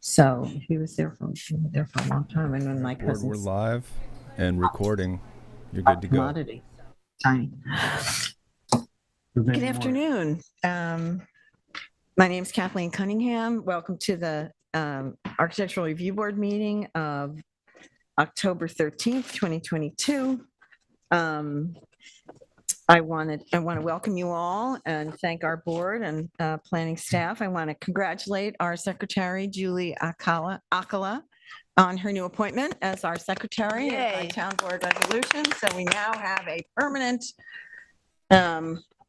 So he was there for a long time. And when my Board, we're cousin's live and recording. You're good to go. commodity, tiny. Good afternoon. My name is Kathleen Cunningham. Welcome to the Architectural Review Board meeting of October 13th, 2022. I want to welcome you all and thank our board and planning staff. I want to congratulate our secretary, Julie Akala, on her new appointment as our secretary by town board resolution. So we now have a permanent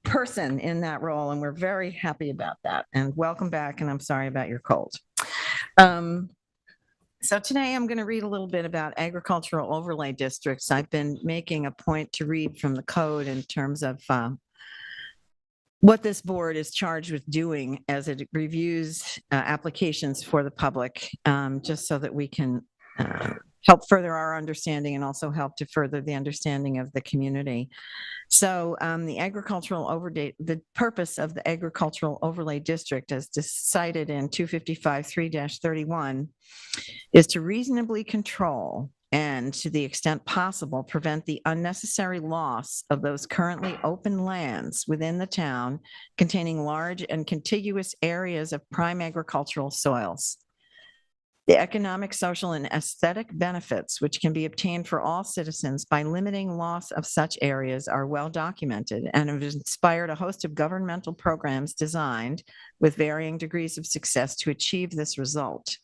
person in that role, and we're very happy about that. And welcome back, and I'm sorry about your cold. So today I'm going to read a little bit about agricultural overlay districts. I've been making a point to read from the code in terms of what this board is charged with doing as it reviews applications for the public, just so that we can help further our understanding and also help to further the understanding of the community. So the purpose of the agricultural overlay district, as cited in 255-3-31, is to reasonably control and, to the extent possible, prevent the unnecessary loss of those currently open lands within the town containing large and contiguous areas of prime agricultural soils. The economic, social, and aesthetic benefits which can be obtained for all citizens by limiting loss of such areas are well documented and have inspired a host of governmental programs designed with varying degrees of success to achieve this result.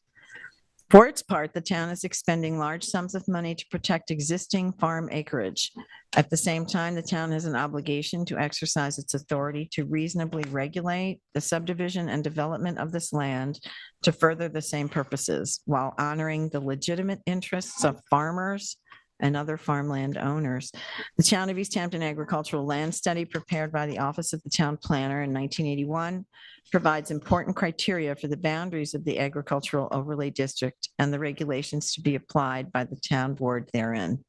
For its part, the town is expending large sums of money to protect existing farm acreage. At the same time, the town has an obligation to exercise its authority to reasonably regulate the subdivision and development of this land to further the same purposes, while honoring the legitimate interests of farmers and other farmland owners. The Town of East Hampton Agricultural Land Study, prepared by the Office of the Town Planner in 1981, provides important criteria for the boundaries of the agricultural overlay district and the regulations to be applied by the town board therein.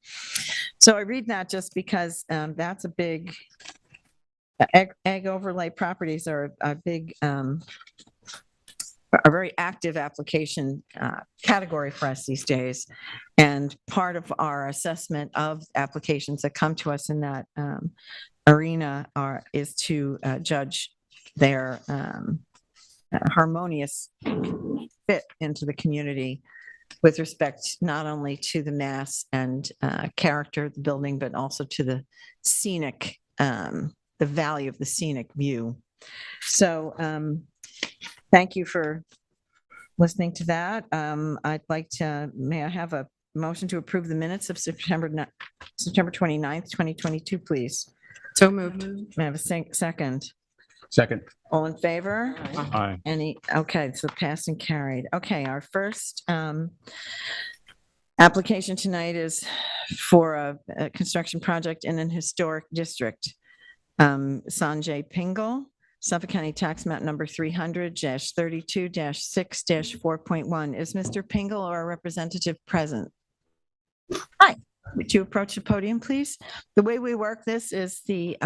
So I read that just because that's a big, ag overlay properties are a big, a very active application category for us these days. And part of our assessment of applications that come to us in that arena is to judge their harmonious fit into the community with respect not only to the mass and character of the building, but also to the scenic, the value of the scenic view. So thank you for listening to that. I'd like to, may I have a motion to approve the minutes of September 29th, 2022, please? So moved. May I have a second? Second. All in favor? Aye. Any? Okay, so passed and carried. Okay, our first application tonight is for a construction project in an historic district. Sanjay Pingle, Suffolk County Tax Map number 300-32-6-4.1. Is Mr. Pingle or a representative present? Hi, would you approach the podium, please? The way we work this is the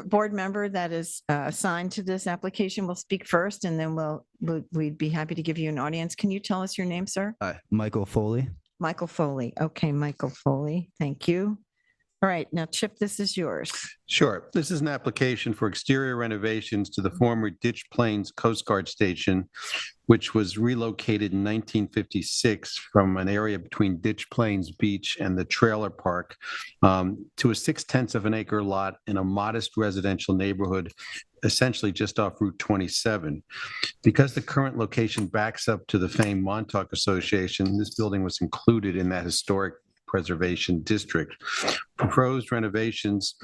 board member that is assigned to this application will speak first, and then we'd be happy to give you an audience. Can you tell us your name, sir? Hi, Michael Foley. Michael Foley. Okay, Michael Foley. Thank you. All right, now Chip, this is yours. Sure. This is an application for exterior renovations to the former Ditch Plains Coast Guard Station, which was relocated in 1956 from an area between Ditch Plains Beach and the trailer park to a 0.6 of an acre lot in a modest residential neighborhood, essentially just off Route 27. Because the current location backs up to the famed Montauk Association, this building was included in that historic preservation district. Proposed renovations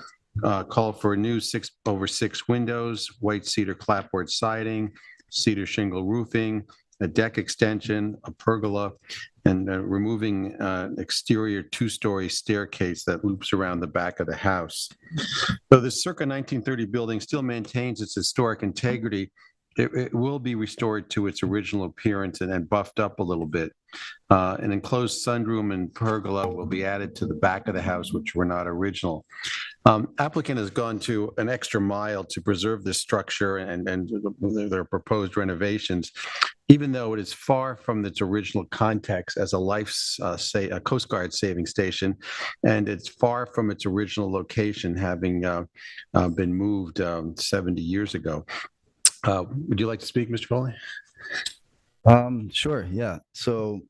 call for a new 6x6 windows, white cedar clapboard siding, cedar shingle roofing, a deck extension, a pergola, and removing exterior 2-story staircase that loops around the back of the house. So this circa 1930 building still maintains its historic integrity. It will be restored to its original appearance and then buffed up a little bit. An enclosed sunroom and pergola will be added to the back of the house, which were not original. Applicant has gone to an extra mile to preserve this structure and their proposed renovations, even though it is far from its original context as a Coast Guard saving station, and it's far from its original location, having been moved 70 years ago. Would you like to speak, Mr. Foley? Sure, yeah. So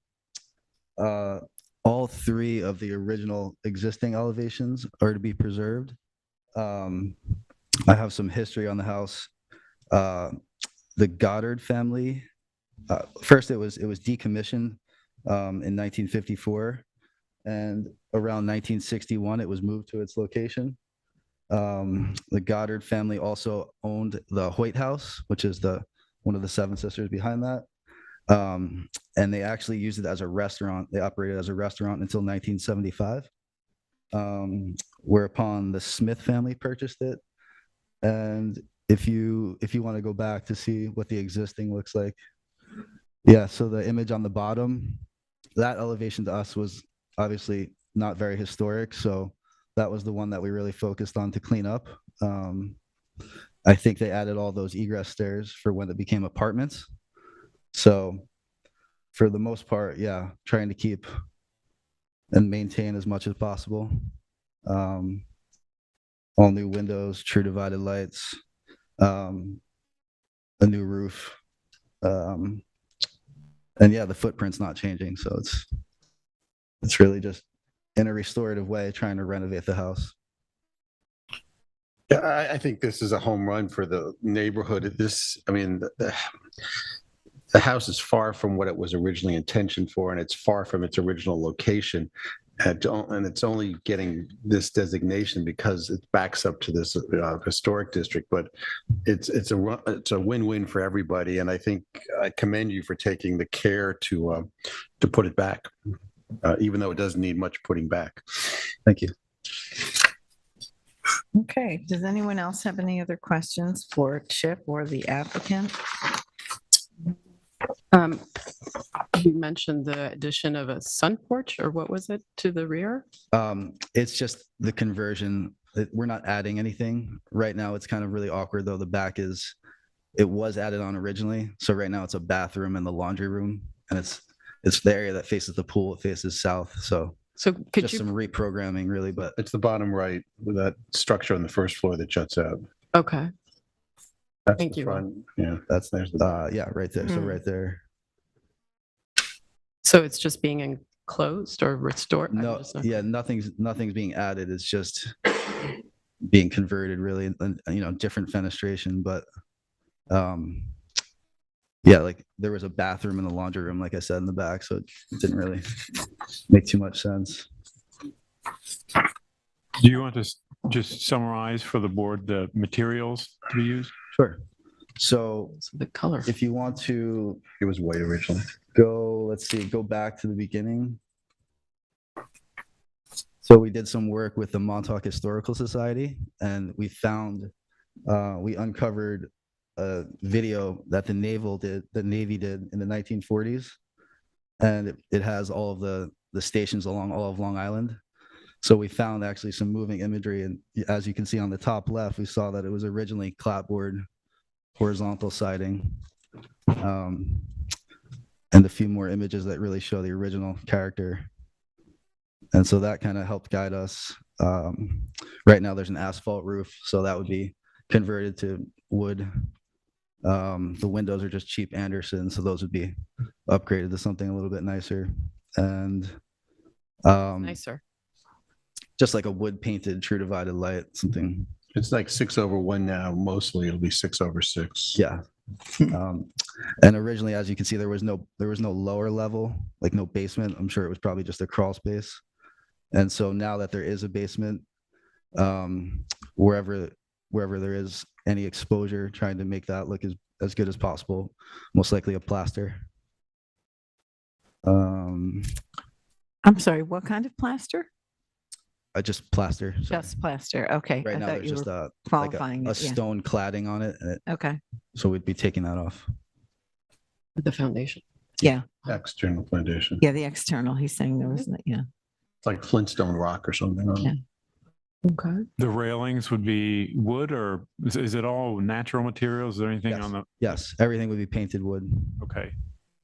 all three of the original existing elevations are to be preserved. I have some history on the house. The Goddard family, first it was decommissioned in 1954, and around 1961 it was moved to its location. The Goddard family also owned the Hoyt House, which is one of the Seven Sisters behind that. And they actually used it as a restaurant. They operated as a restaurant until 1975, whereupon the Smith family purchased it. And if you want to go back to see what the existing looks like, yeah, so the image on the bottom, that elevation to us was obviously not very historic, so that was the one that we really focused on to clean up. I think they added all those egress stairs for when it became apartments. So for the most part, yeah, trying to keep and maintain as much as possible. All new windows, true divided lights, a new roof. And yeah, the footprint's not changing. So it's really just in a restorative way, trying to renovate the house. Yeah, I think this is a home run for the neighborhood. The house is far from what it was originally intentioned for, and it's far from its original location. And it's only getting this designation because it backs up to this historic district. But it's a win-win for everybody, and I think I commend you for taking the care to put it back, even though it doesn't need much putting back. Thank you. Okay, does anyone else have any other questions for Chip or the applicant? You mentioned the addition of a sun porch, or what was it, to the rear? It's just the conversion. We're not adding anything. Right now, it's kind of really awkward, though. The back it was added on originally. So right now it's a bathroom and the laundry room, and it's the area that faces the pool. It faces south. So Could just you? some reprogramming, really, but It's the bottom right with that structure on the first floor that juts out. Okay. That's Thank the you. front. Yeah, that's there's the yeah, right there. So right there. So it's just being enclosed or restored? No, yeah, nothing's being added. It's just being converted, really, and different fenestration. But yeah, like there was a bathroom in the laundry room, like I said, in the back, so it didn't really make too much sense. Do you want to just summarize for the board the materials to be used? Sure. So The color. if you want to it was white originally. go back to the beginning. So we did some work with the Montauk Historical Society, and we uncovered a video that the Navy did in the 1940s, and it has all of the stations along all of Long Island. So we found actually some moving imagery, and as you can see on the top left, we saw that it was originally clapboard horizontal siding, and a few more images that really show the original character. And so that kind of helped guide us. Right now there's an asphalt roof, so that would be converted to wood. The windows are just cheap Anderson, so those would be upgraded to something a little bit nicer. And Nicer. just like a wood painted true divided light, something. It's like 6/1 now. Mostly it'll be 6/6. Yeah. And originally, as you can see, there was no lower level, like no basement. I'm sure it was probably just a crawl space. And so now that there is a basement, wherever there is any exposure, trying to make that look as good as possible, most likely a plaster. I'm sorry, what kind of plaster? Just plaster. Sorry. Just plaster. Okay. Right I now thought there's you just were a like qualifying a it, yeah. stone cladding on it, and Okay. so we'd be taking that off. The foundation. Yeah. External foundation. Yeah. The external. He's saying there was, yeah. It's like Flintstone rock or something. Yeah. Okay. The railings would be wood, or is it all natural materials? Is there anything Yes. on the, Yes, everything would be painted wood. okay,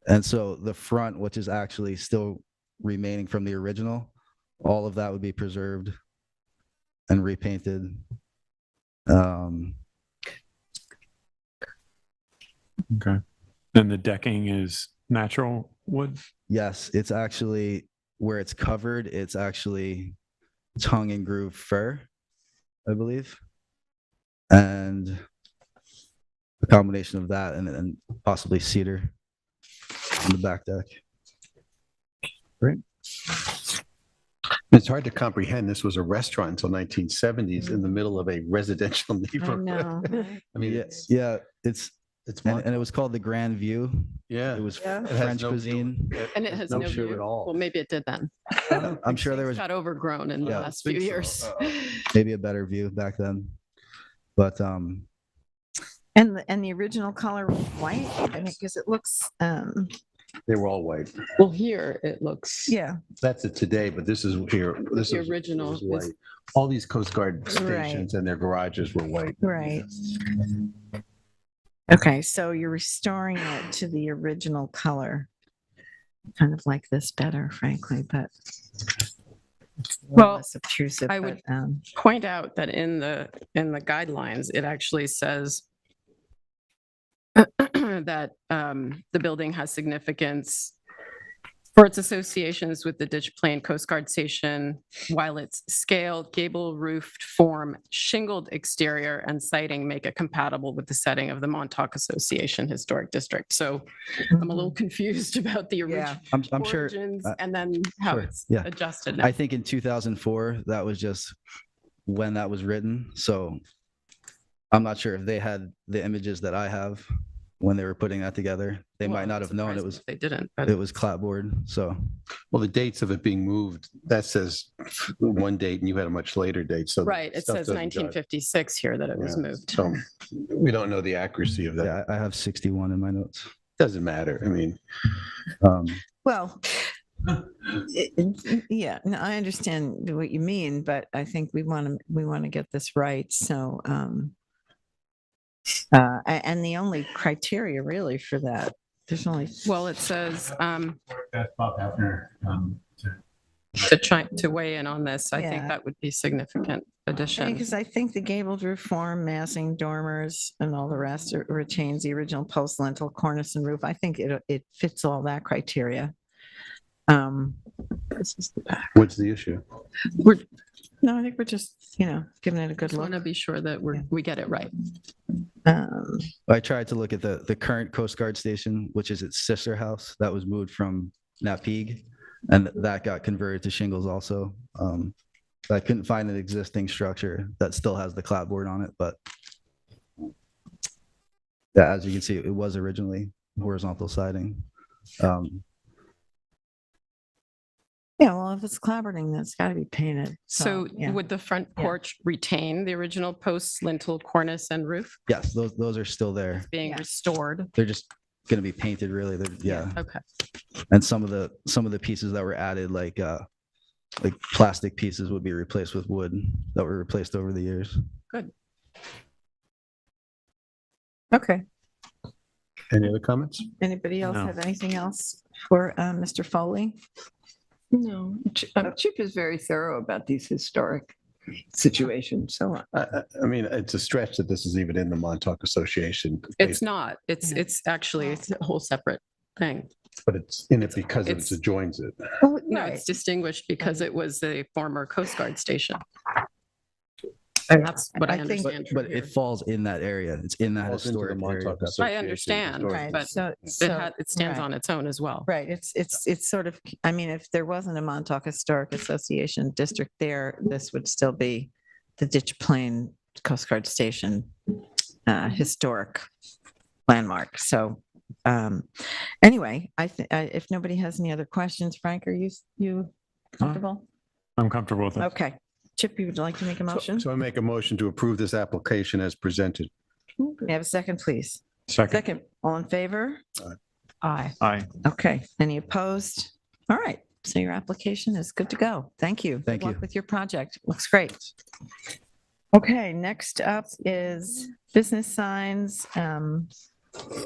And so the front, which is actually still remaining from the original, all of that would be preserved and repainted. okay. And the decking is natural wood? Yes, it's actually where it's covered, it's actually tongue and groove fir, I believe. And a combination of that and possibly cedar on the back deck. It's hard to comprehend. This was a restaurant until 1970s in the middle of a residential I neighborhood. know. I mean, Yeah, yeah, it's and Montauk. it was called the Grand View. Yeah. It was Yeah. It has French no view. cuisine. And it has no no view view at all. Well, maybe it did then. I'm sure there It's was got overgrown in the Yeah, last few think so. years. maybe a better view back then, but And the original color was white, I mean, because it looks, They were all white. Well, here it looks. yeah, That's it today, but this is here. This The is original was is- white. All these Coast Guard Right. stations and their garages were white. right. Okay, so you're restoring it to the original color. Kind of like this better, frankly, but Well, less obtrusive. I would- but, Point out that in the guidelines, it actually says that the building has significance for its associations with the Ditch Plain Coast Guard Station, while its scaled, gable-roofed form, shingled exterior, and siding make it compatible with the setting of the Montauk Association Historic District. So I'm a little confused about the Yeah. I'm sure. origins uh, and then how sure, it's yeah. adjusted now. I think in 2004 that was just when that was written. So I'm not sure if they had the images that I have when they were putting that together. They Well, might I'm not have known surprised it was if They didn't, but it was clapboard. So Well, the dates of it being moved, that says one date and you had a much later date. So right, it stuff says doesn't jive. 1956 here that it was Yeah, moved. So we don't know the accuracy of that. yeah, I have 61 in my notes. Doesn't matter. I mean, Well, yeah, no, I understand what you mean, but I think we want to get this right. So, and the only criteria really for that, there's only Well, it says, That's Bob Hefner. to weigh in on this, I think Yeah. that would be significant addition. because I think the gabled roof form, massing, dormers, and all the rest retains the original post, lintel, cornice, and roof. I think it fits all that criteria. This is the back. what's the issue? No, I think we're just, giving it a good Just want to look. be sure that Yeah. we get it right. I tried to look at the current Coast Guard station, which is its sister house that was moved from Napeague, and that got converted to shingles also. I couldn't find an existing structure that still has the clapboard on it, but yeah, as you can see, it was originally horizontal siding. Yeah, well, if it's clapboarding, that's got to be painted. So yeah. would the front Yeah. porch retain the original posts, lintel, cornice, and roof Yes, those are still there. being Yeah. restored? They're just going to be painted really. Yeah. Okay. And some of the pieces that were added, like plastic pieces, would be replaced with wood that were replaced over the years. Okay. Any other comments? Anybody else No. have anything else for Mr. Foley? No. Chip is very thorough about these historic situations, so I mean, it's a stretch that this is even in the Montauk Association. It's not. It's Yeah. it's a whole separate thing. But it's in it because it It's- adjoins it. Oh, No, it's distinguished because it was a former Coast Guard station. And that's what I I think- understand. But from it here. falls in that area. It's in that Falls into the historic area. Montauk I Association understand, historic Right, but so, It stands right. on its own as well. Right, it's sort of, I mean, if there wasn't a Montauk Historic Association district there, this would still be the Ditch Plain Coast Guard Station historic landmark. So, anyway, I think, if nobody has any other questions, Frank, are you comfortable? I'm comfortable with it. Okay. Chip, you would like to make a motion? So I make a motion to approve this application as presented. May I have a second, please? Second, Second, all in favor? Aye. aye. Okay, any opposed? All right, So your application is good to go. Thank you. Thank Good luck you. with your project. Looks great. Okay, next up is business signs.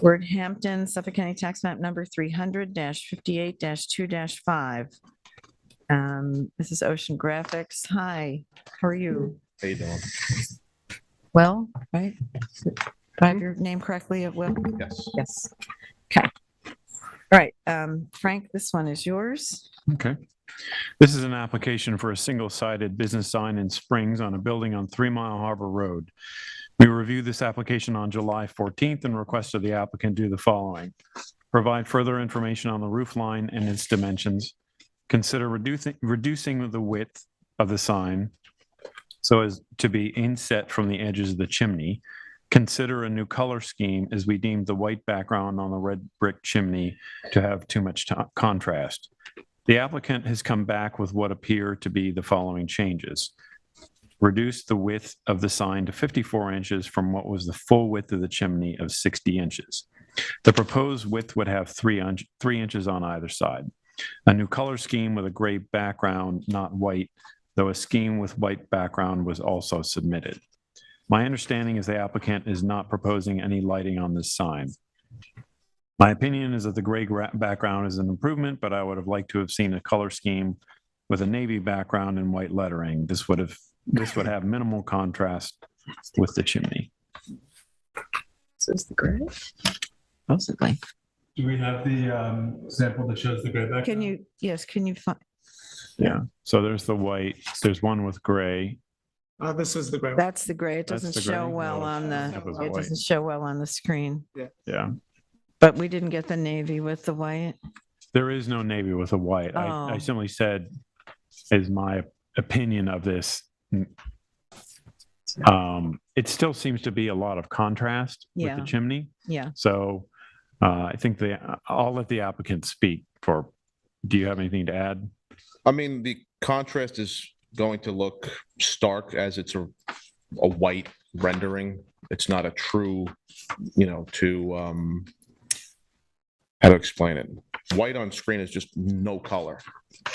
We're at Hampton, Suffolk County Tax Map number 300-58-2-5. This is Ocean Graphics. Hi, how are you? How you doing? Well, right? Do I have your name correctly at Will? Yes. Yes. Okay. All right, Frank, this one is yours. Okay. This is an application for a single-sided business sign in Springs on a building on 3 Mile Harbor Road. We reviewed this application on July 14th and requested the applicant do the following. Provide further information on the roof line and its dimensions. Consider reducing the width of the sign so as to be inset from the edges of the chimney. Consider a new color scheme as we deemed the white background on the red brick chimney to have too much contrast. The applicant has come back with what appear to be the following changes. Reduce the width of the sign to 54 inches from what was the full width of the chimney of 60 inches. The proposed width would have 3 inches on either side. A new color scheme with a gray background, not white, though a scheme with white background was also submitted. My understanding is the applicant is not proposing any lighting on this sign. My opinion is that the gray background is an improvement, but I would have liked to have seen a color scheme with a navy background and white lettering. This would have minimal contrast with the chimney. This is the gray. Possibly. Do we have the sample that shows the gray background? Can you find? Yeah. So there's the white. There's one with gray. This is the gray one. That's the gray. It That's doesn't the show gray? well No, on the, that was it white. doesn't show well on the screen, Yeah. but we didn't get the navy with the white. There is no navy with a white. I Oh. simply said, is my opinion of this. It still seems to be a lot of contrast with Yeah. the chimney. Yeah. So I think I'll let the applicant speak for, do you have anything to add? I mean, the contrast is going to look stark as it's a white rendering. It's not a true, how to explain it. White on screen is just no color.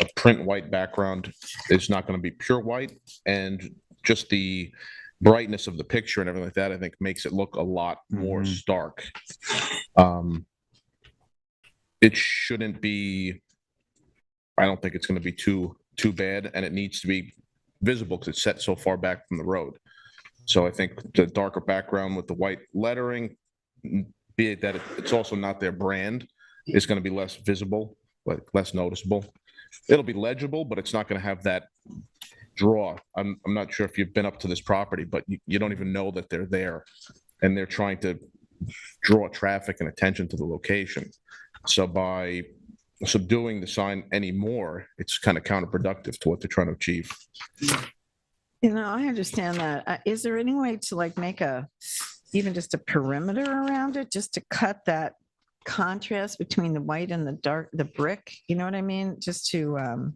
A print white background is not going to be pure white, and just the brightness of the picture and everything like that, I think makes it look a lot more Mhm. stark. It shouldn't be, I don't think it's going to be too bad, and it needs to be visible because it's set so far back from the road. So I think the darker background with the white lettering, be it that it's also not their brand, is going to be less visible, like less noticeable. It'll be legible, but it's not going to have that draw. I'm not sure if you've been up to this property, but you don't even know that they're there, and they're trying to draw traffic and attention to the location. So by subduing the sign anymore, it's kind of counterproductive to what they're trying to achieve. I understand that. Is there any way to like make even just a perimeter around it, just to cut that contrast between the white and the brick? You know what I mean? Just to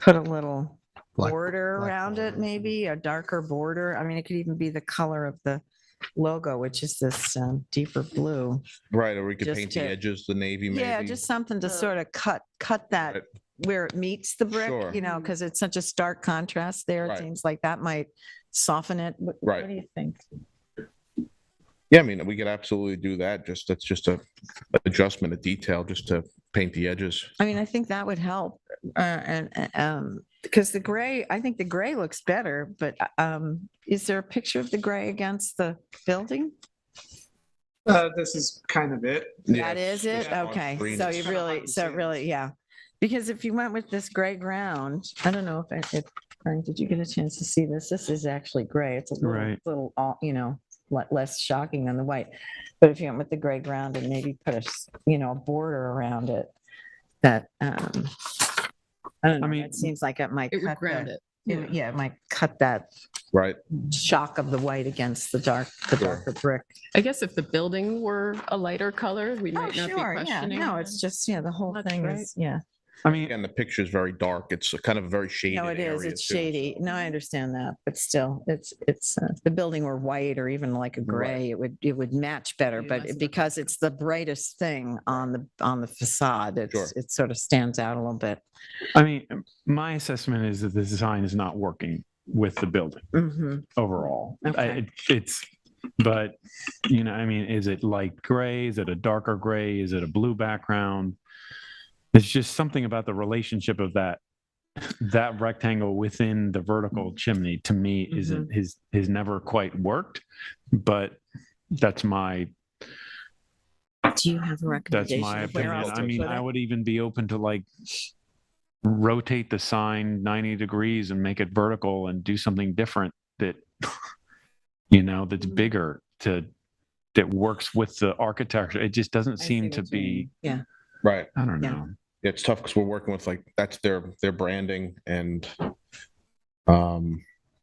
put a little border around it, maybe a darker border. I mean, it could even be the color of the logo, which is this deeper blue. Right, or we could Just paint the to- edges, the navy maybe. Yeah, just something to sort of cut that Right. where it meets the brick, Sure. because it's such a stark contrast there. It Right. seems like that might soften it. What Right. do you think? Yeah, I mean, we could absolutely do that. That's just a adjustment, a detail, just to paint the edges. I mean, I think that would help. Because I think the gray looks better, but is there a picture of the gray against the building? This is kind of it. That is it? Yeah. Okay, Green so is you kind of really, hard to so see. really, yeah. Because if you went with this gray ground, I don't know if Frank, did you get a chance to see this? This is actually gray. It's a Right. little, less shocking than the white. But if you went with the gray ground and maybe put a border around it, that, I don't know, mean, it seems like it might It would cut ground the, it. yeah, it might cut that Right, shock of the white against the darker brick. I guess if the building were a lighter color, we Oh, might not be sure, yeah, questioning. no, it's just, the whole That's thing right. is, yeah. I mean, Again, the picture is very dark. It's a kind of a very shaded No, it is. area, It's too, shady. so- No, I understand that, but still, it's, if the building were white or even like a gray, it would match better, Be but less of a because it's the brightest thing on the facade, Sure. it sort of stands out a little bit. I mean, my assessment is that the design is not working with the building Mhm. overall. Okay. But, you know, I mean, is it light gray? Is it a darker gray? Is it a blue background? It's just something about the relationship of that rectangle within the vertical chimney to me isn't has never quite worked, but that's my Do you have a recommendation? of where opinion. else I to mean, put I it? would even be open to like rotate the sign 90 degrees and make it vertical and do something different that, you know, that's bigger that works with the architecture. It just doesn't I see seem to what you mean. be, Yeah. Right. I don't Yeah. know. It's tough because we're working with like, that's their branding, and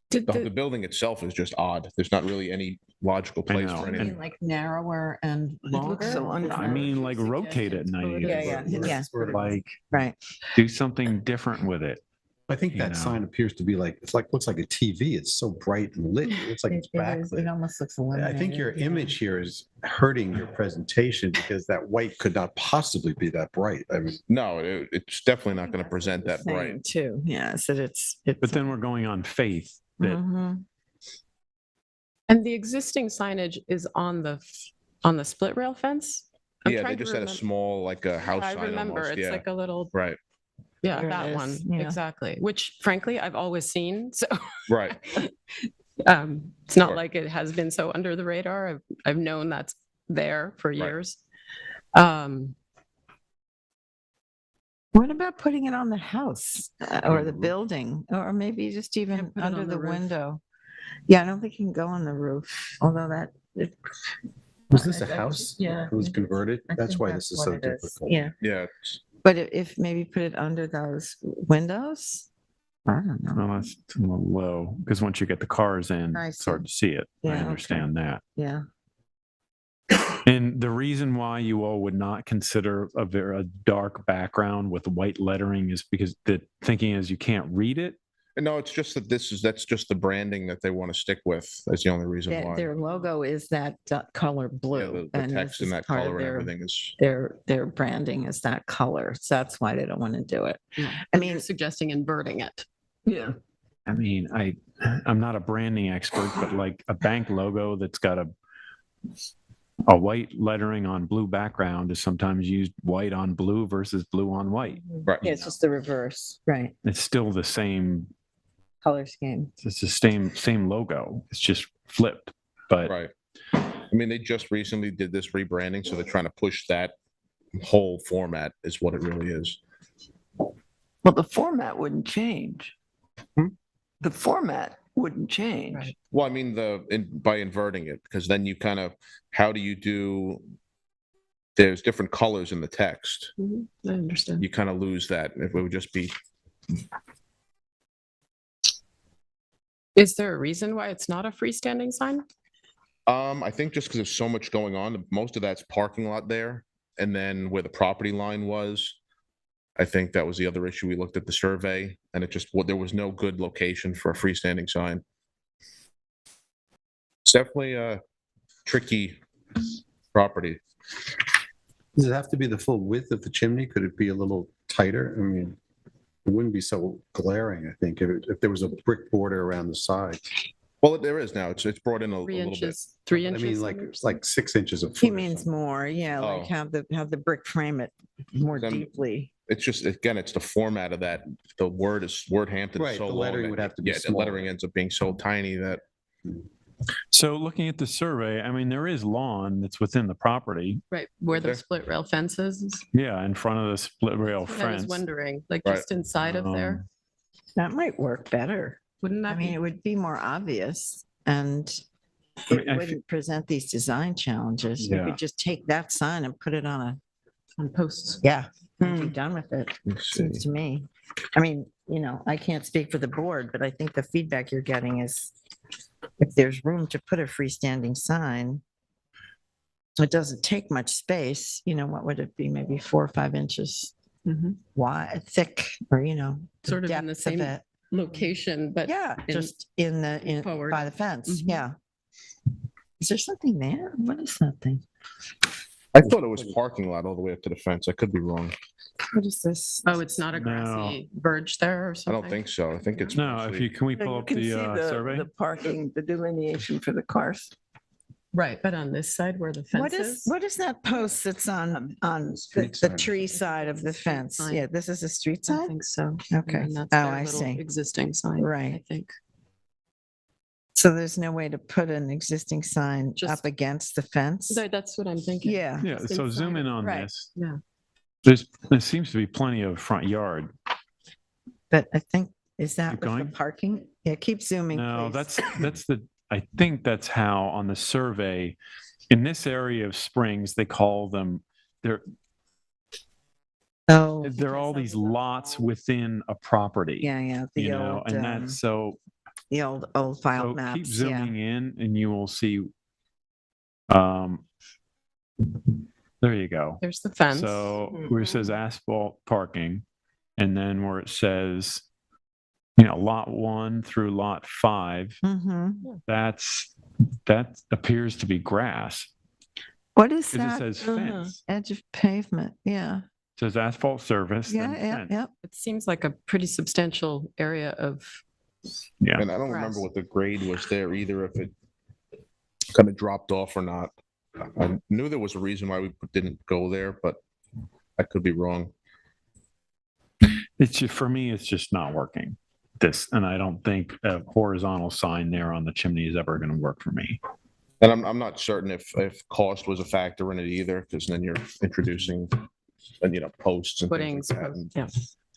the building itself is just odd. There's not really any logical I place know, for and- anything. Like narrower and looks so longer? I mean, like rotate it 90 Yeah, degrees. yeah. Like Right. do something different with it. I think You that know. sign appears to be like, looks like a TV. It's so bright and lit. It looks like it's backlit. It almost looks I illuminated. think your yeah. image here is hurting your presentation because that white could not possibly be that bright. I mean, No, it's definitely not going to present That's that what we're bright. saying, Too, yeah, so it's. But then we're going on faith that Mhm. And the existing signage is on the split rail fence? I'm Yeah, they trying to just had a remem- small, like a house I sign remember, almost, it's yeah. like a little, Right, yeah, There it that is, one, yeah. exactly, which frankly, I've always seen, so right. it's not Sure. like it has been so under the radar. I've known that's there for Right. years. What about putting it on the house or the roof. building, or maybe just even put it under on the the roof. window? Yeah, I don't think you can go on the roof, although was this a house? Yeah. It was converted? I That's think why this is what so it is. difficult. Yeah, Yeah, it's- but if maybe put it under those windows? I don't know. well, that's a little low because once you get the cars in, I it's hard see. to see it. Yeah, I okay. understand that. Yeah. And the reason why you all would not consider a dark background with white lettering is because the thinking is you can't read it. no, it's just that that's just the branding that they want to stick with. That's the only reason why. Their logo is that color Yeah, blue. the and text this and is that part of color and their- everything is, Their branding is that color. So that's why they don't want to do it. I And mean, you're suggesting inverting it. Yeah. I mean, I'm not a branding expert, but like a bank logo that's got a white lettering on blue background is sometimes used white on blue versus blue on white. right. yeah, it's just the reverse, right? It's still the same. Color scheme. It's the same logo. It's just flipped. But Right. I mean, they just recently did this rebranding, so they're trying to push that whole format is what it really is. Well, the format wouldn't change. Hmm? The format wouldn't change. Right. Well, I mean, by inverting it, because then you kind of, how do you do, there's different colors in the text. I understand. You kind of lose that if it would just be, Is there a reason why it's not a freestanding sign? I think just because there's so much going on, most of that's parking lot there. And then where the property line was, I think that was the other issue. We looked at the survey and there was no good location for a freestanding sign. It's definitely a tricky property. Does it have to be the full width of the chimney? Could it be a little tighter? I mean, it wouldn't be so glaring, I think, if there was a brick border around the side. Well, there is now. It's brought in a 3 little bit. inches, 3 I inches? mean, like 6 inches of. He foot or means something. more, yeah, like Oh. have the brick frame it more Then- deeply. It's just, again, it's the format of that. The word Hampton is Right, so the long. lettering that- would have to be Yeah, the smaller. lettering ends up being so tiny that, so looking at the survey, I mean, there is lawn that's within the property. Right, where the Okay. split rail fence is. Yeah, in front of the split rail I was fence. wondering, like Right. just inside of there, That might work better. wouldn't I that mean, be? it would be more obvious and I mean, it I fe- wouldn't present these design challenges. You Yeah. could just take that sign and put it on On posts. yeah, and be Hmm. done with it, let's see. seems to me. I mean, I can't speak for the board, but I think the feedback you're getting is if there's room to put a freestanding sign, it doesn't take much space, what would it be, maybe 4 or 5 inches wide, thick, or, the Sort of in the depth of same it. location, but Yeah, in- just in forward. by the fence. Mhm. Yeah. Is there something there? What is that thing? I thought it was parking lot all the way up to the fence. I could be wrong. What is this? oh, it's not a No. grassy verge there or I something? don't think so. I think it's. No, if you, can we Yeah, pull you up can see the survey? the parking, the delineation for the cars. Right, but on this side where the fence What is that post that's on street the side. tree side of the fence? sign. Yeah, this is a street I side? think so. Okay. And that's Oh, their I little see. Existing sign, I Right. think. So there's no way to put an existing sign Just- up against the fence? That's what I'm thinking. Yeah. Yeah, Just so zoom inside in of- on right. this. Yeah. There seems to be plenty of front yard. But I think, is that Keep with the going. parking? Yeah, keep zooming, No, please. I think that's how on the survey, in this area of Springs, they call them, Oh, they're all these lots within a property. yeah, the old, And that's so, the old file so maps. keep Yeah. zooming in and you will see. There you go. There's the fence. So where it says asphalt parking, and then where it says, lot 1 through lot 5, Mhm. that appears to be grass. What is Because it that? says fence. Edge of pavement, yeah. It says asphalt surface, then Yeah. fence. It seems like a pretty substantial area of, Yeah. And I don't Grass. remember what the grade was there either, if it kind of dropped off or not. I knew there was a reason why we didn't go there, but I could be wrong. For me, it's just not working. And I don't think a horizontal sign there on the chimney is ever going to work for me. And I'm not certain if cost was a factor in it either, because then you're introducing, posts and things footings. like that. And Yeah.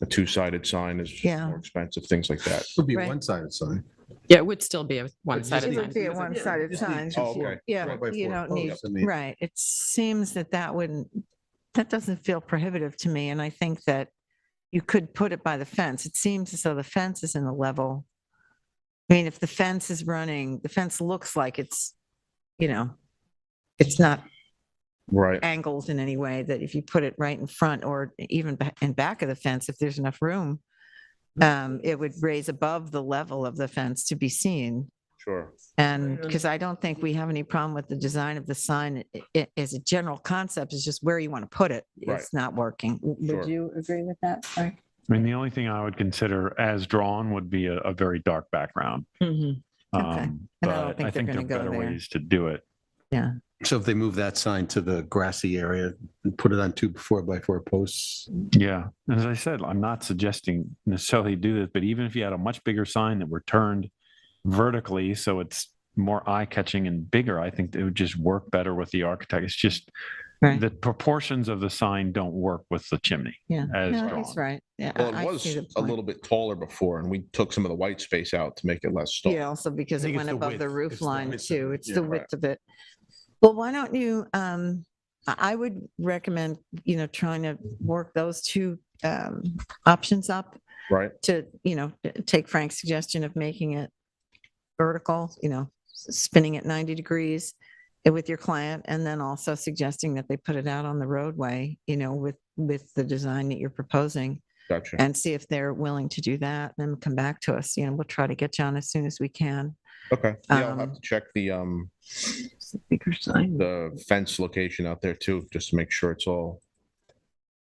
a two-sided sign is Yeah. more expensive, things like that. Would be a Right. one-sided sign. Yeah, it would still be a one-sided It sign. would be a one-sided sign. Oh, okay. Yeah, 4x4 you don't need, posts, I mean. right. It seems that doesn't feel prohibitive to me. And I think that you could put it by the fence. It seems as though the fence is in the level. I mean, if the fence is running, the fence looks like it's not Right. angled in any way, that if you put it right in front or even in back of the fence, if there's enough room, it would raise above the level of the fence to be seen. Sure. And because I don't think we have any problem with the design of the sign, as a general concept, is just where you want to put it. Right. It's not working. Sure. Would you agree with that? Sorry. I mean, the only thing I would consider as drawn would be a very dark background. Okay. And I don't But think I they're think there gonna are go better there. ways to do it. Yeah. So if they move that sign to the grassy area and put it on 2 4x4 posts, Yeah. As I said, I'm not suggesting necessarily do this, but even if you had a much bigger sign that were turned vertically, so it's more eye-catching and bigger, I think it would just work better with the architect. It's just Right. the proportions of the sign don't work with the chimney. Yeah. As No, drawn. he's right. Yeah. Well, I it was see the a point. little bit taller before, and we took some of the white space out to make it less stark. Yeah, also because I it think went it's the above the width. roof It's the line width of too. it. It's Yeah, the right. width of it. Well, why don't you, I would recommend, trying to work those two options up Right. to, take Frank's suggestion of making it vertical, spinning it 90 degrees with your client, and then also suggesting that they put it out on the roadway, with the design that you're proposing, Gotcha. and see if they're willing to do that, then come back to us. We'll try to get you on as soon as we can. Okay. Yeah, I'll have Um, to check the Bigger sign. fence location out there too, just to make sure it's all.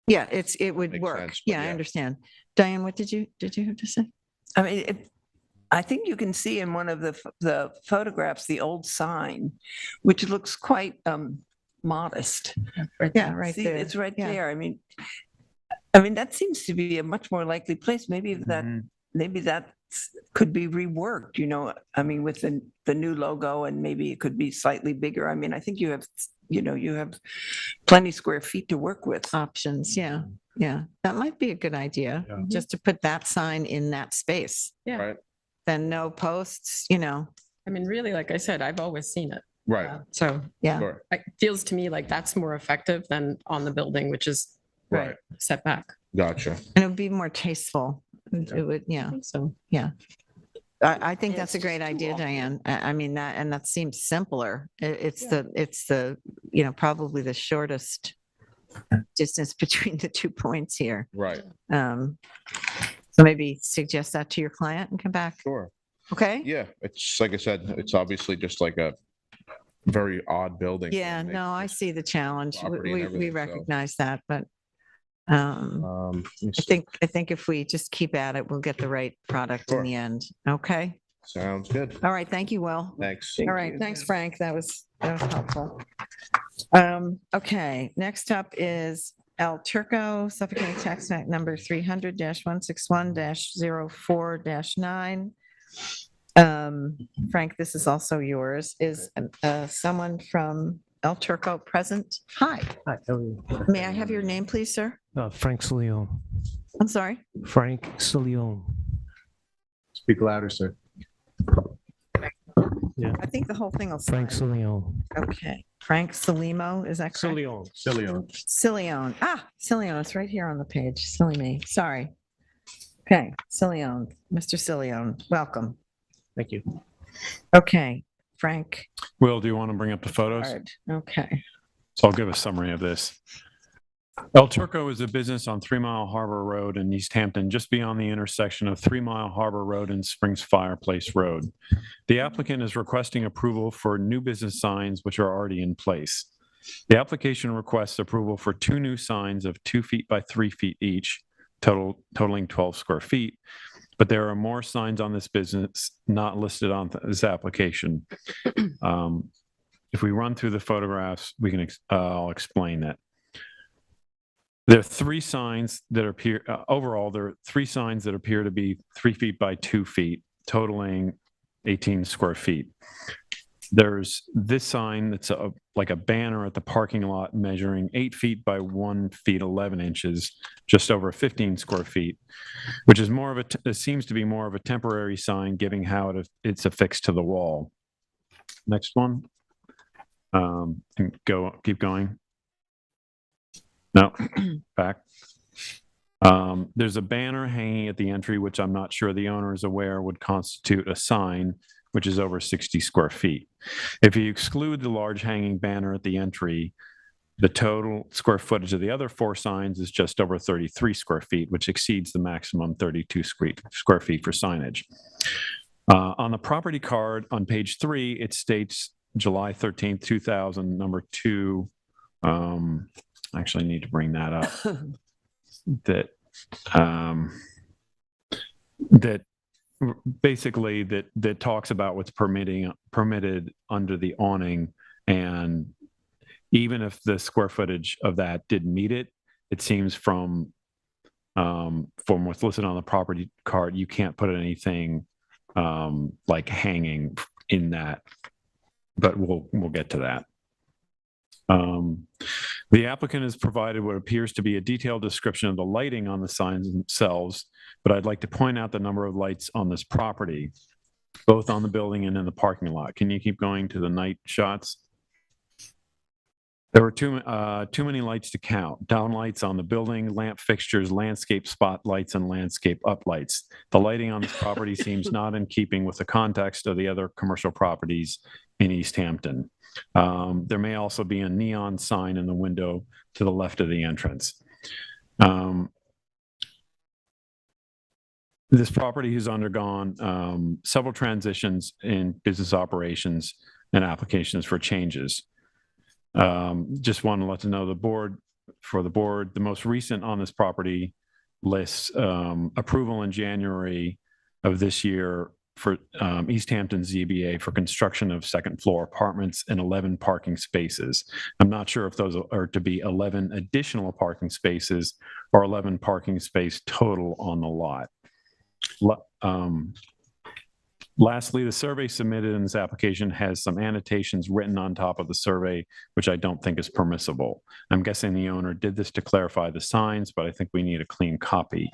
Yeah, it would Makes work. sense, but Yeah, I yeah. understand. Diane, what did you have to say? I mean, I think you can see in one of the photographs, the old sign, which looks quite modest. Yeah, right See, there. it's right Yeah. there. I mean, that seems to be a much more likely place. Maybe Mhm. that could be reworked, with the new logo, and maybe it could be slightly bigger. I mean, I think you have plenty square feet to work with. Options, yeah, yeah. That might be a good idea, Yeah. just to put that sign in that space. Yeah. Right. Then no posts, I mean, really, like I said, I've always seen it. Right. So yeah. Sure. it feels to me like that's more effective than on the building, which is Right. set back. Gotcha. And it would be more tasteful. It would, yeah. So I think that's a great idea, Diane. I mean, that seems simpler. It's the, probably the shortest distance between the 2 points here. Right, So maybe suggest that to your client and come back. sure. Okay? Yeah, it's like I said, it's obviously just like a very odd building. for Yeah, them. They no, I just- see the challenge. property and We everything, so- recognize that, but Let me I see. think if we just keep at it, we'll get the right product in Sure. the end. Okay? Sounds good. All right, thank you, Will. Thanks. All right, thanks, Frank. That was helpful. Okay, next up is El Turco, Suffolk County Tax Act number 300-161-04-9. Frank, this is also yours. Is someone from El Turco present? Hi, Hi, how are you? may I have your name, please, sir? Frank Salion. I'm sorry. Frank Salion. Speak louder, sir. I think the whole thing will Frank slide. Salion. Okay, Frank Salimo, is that correct? Salion. Cillian. Silion. Silion, it's right here on the page. Silly me, sorry. Okay, Silion, Mr. Silion, welcome. Thank you. Okay, Frank. Will, do you want to bring up the photos? Hard. Okay. So I'll give a summary of this. El Turco is a business on 3 Mile Harbor Road in East Hampton, just beyond the intersection of 3 Mile Harbor Road and Springs Fireplace Road. The applicant is requesting approval for new business signs which are already in place. The application requests approval for 2 new signs of 2 feet by 3 feet each, totaling 12 square feet. But there are more signs on this business not listed on this application. If we run through the photographs, we can I'll explain that. There are 3 signs that appear, overall, there are 3 signs that appear to be 3 feet by 2 feet, totaling 18 square feet. There's this sign that's like a banner at the parking lot measuring 8 feet by 1 feet 11 inches, just over 15 square feet, which is more of it seems to be more of a temporary sign, given how it's affixed to the wall. Next one. And keep going. No, back. There's a banner hanging at the entry, which I'm not sure the owner is aware would constitute a sign, which is over 60 square feet. If you exclude the large hanging banner at the entry, the total square footage of the other 4 signs is just over 33 square feet, which exceeds the maximum 32 square feet for signage. On the property card on page 3, it states July 13th, 2000, number 2. Actually, I need to bring that up. That basically that talks about what's permitted under the awning, and even if the square footage of that didn't meet it, it seems from what's listed on the property card, you can't put anything like hanging in that. But we'll get to that. The applicant has provided what appears to be a detailed description of the lighting on the signs themselves, but I'd like to point out the number of lights on this property, both on the building and in the parking lot. Can you keep going to the night shots? There were too many lights to count. Down lights on the building, lamp fixtures, landscape spotlights, and landscape uplights. The lighting on this property seems not in keeping with the context of the other commercial properties in East Hampton. There may also be a neon sign in the window to the left of the entrance. This property has undergone several transitions in business operations and applications for changes. Just want to let you know the board, the most recent on this property lists approval in January of this year for East Hampton ZBA for construction of second floor apartments and 11 parking spaces. I'm not sure if those are to be 11 additional parking spaces or 11 parking space total on the lot. Lastly, the survey submitted in this application has some annotations written on top of the survey, which I don't think is permissible. I'm guessing the owner did this to clarify the signs, but I think we need a clean copy.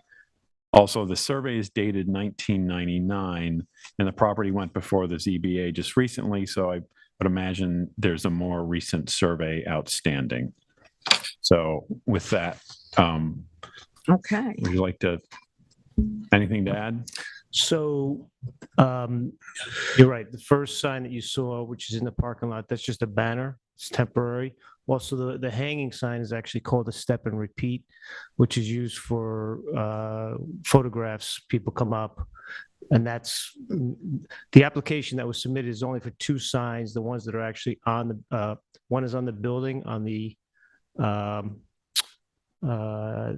Also, the survey is dated 1999, and the property went before the ZBA just recently, so I would imagine there's a more recent survey outstanding. So with that, Okay. would you like to, anything to add? So you're right. The first sign that you saw, which is in the parking lot, that's just a banner. It's temporary. Well, so the hanging sign is actually called a step and repeat, which is used for photographs. People come up, and that's the application that was submitted is only for two signs. The ones that are actually on the one is on the building on the I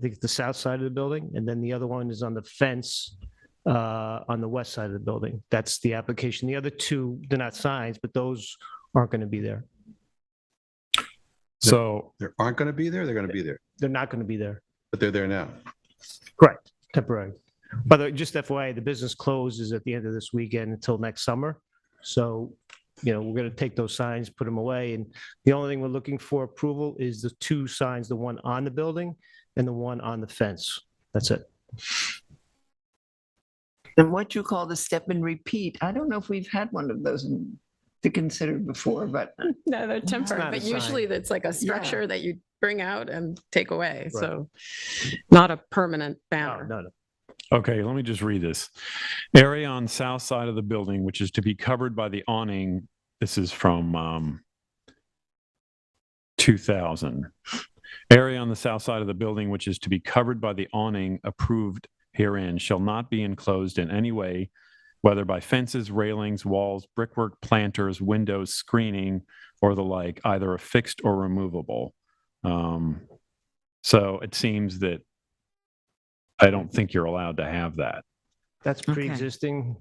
think the south side of the building, and then the other one is on the fence on the west side of the building. That's the application. The other two, they're not signs, but those aren't going to be there. So, They aren't going to be there, they're going to be there, They're not going to be there. but they're there now. Correct, temporary. But just FYI, the business closes at the end of this weekend until next summer. So, we're going to take those signs, put them away. And the only thing we're looking for approval is the two signs, the one on the building and the one on the fence. That's it. And what you call the step and repeat, I don't know if we've had one of those to consider before, but No, they're not temporary, a but usually sign. it's like a structure that you bring out and take away. Right. So not a permanent No, banner. no. okay, let me just read this. Area on south side of the building, which is to be covered by the awning. This is from 2000. Area on the south side of the building, which is to be covered by the awning approved herein, shall not be enclosed in any way, whether by fences, railings, walls, brickwork, planters, windows, screening, or the like, either affixed or removable. So it seems that I don't think you're allowed to have that. That's Okay. pre-existing.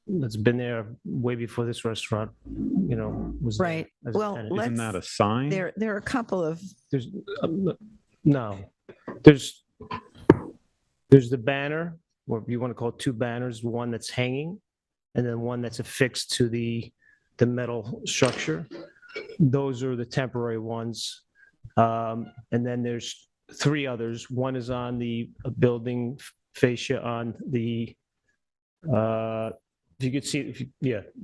That's been there way before this restaurant, was there Right. as a Well, tenant. Isn't that a Let's- sign? There are a couple of, There's, no, there's the banner, or if you want to call it two banners, one that's hanging and then one that's affixed to the metal structure. Those are the temporary ones. And then there's three others. One is on the building fascia on the, if you could see,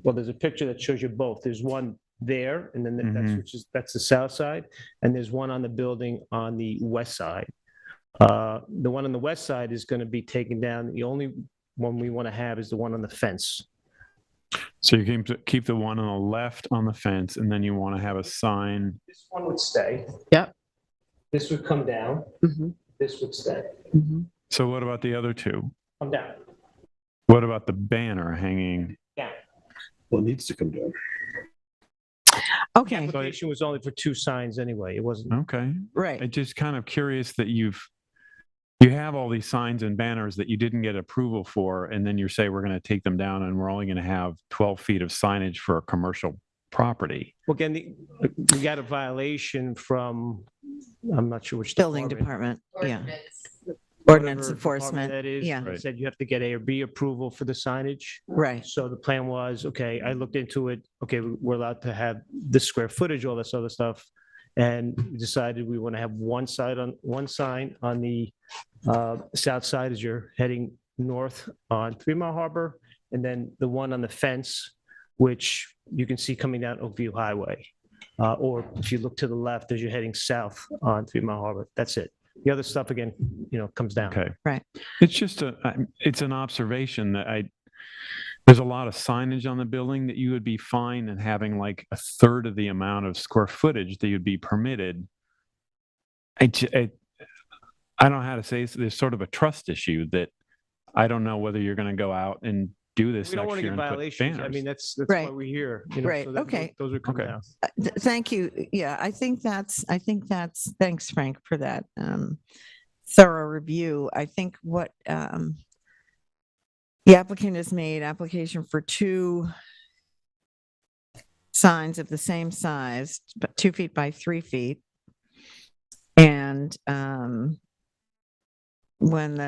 well, there's a picture that shows you both. There's one there, and then Mhm. that's the south side, and there's one on the building on the west side. The one on the west side is going to be taken down. The only one we want to have is the one on the fence. So you can keep the one on the left on the fence, and then you want to have a sign. This one would stay. Yep. This would come down. Mhm. This would stay. So what about the other two? Come down. What about the banner hanging? Down. Well, it needs to come down. okay, Application was only for two signs anyway. It wasn't. Okay. right. I'm just kind of curious that you have all these signs and banners that you didn't get approval for, and then you say we're going to take them down and we're only going to have 12 feet of signage for a commercial property. Well, again, we got a violation from, I'm not sure which. Building department, yeah. whatever Ordinance department enforcement, That is. yeah. It Right. said you have to get ARB approval for the signage. Right, So the plan was, okay, I looked into it, okay, we're allowed to have this square footage, all this other stuff. And we decided we want to have one sign on the south side as you're heading north on 3 Mile Harbor, and then the one on the fence, which you can see coming down Oakview Highway. Or if you look to the left as you're heading south on 3 Mile Harbor, that's it. The other stuff, again, comes down. Okay. Right. It's just it's an observation that there's a lot of signage on the building that you would be fine in having like a third of the amount of square footage that you'd be permitted. I don't know how to say this. There's sort of a trust issue that I don't know whether you're going to go out and do this We don't next want to year get and put violations. I banners. mean, that's Right. why we're here. Right, so that okay. Those would come Okay. down. thank you. Yeah, I think that's, thanks, Frank, for that thorough review. I think what the applicant has made application for two signs of the same size, but 2 feet by 3 feet. And when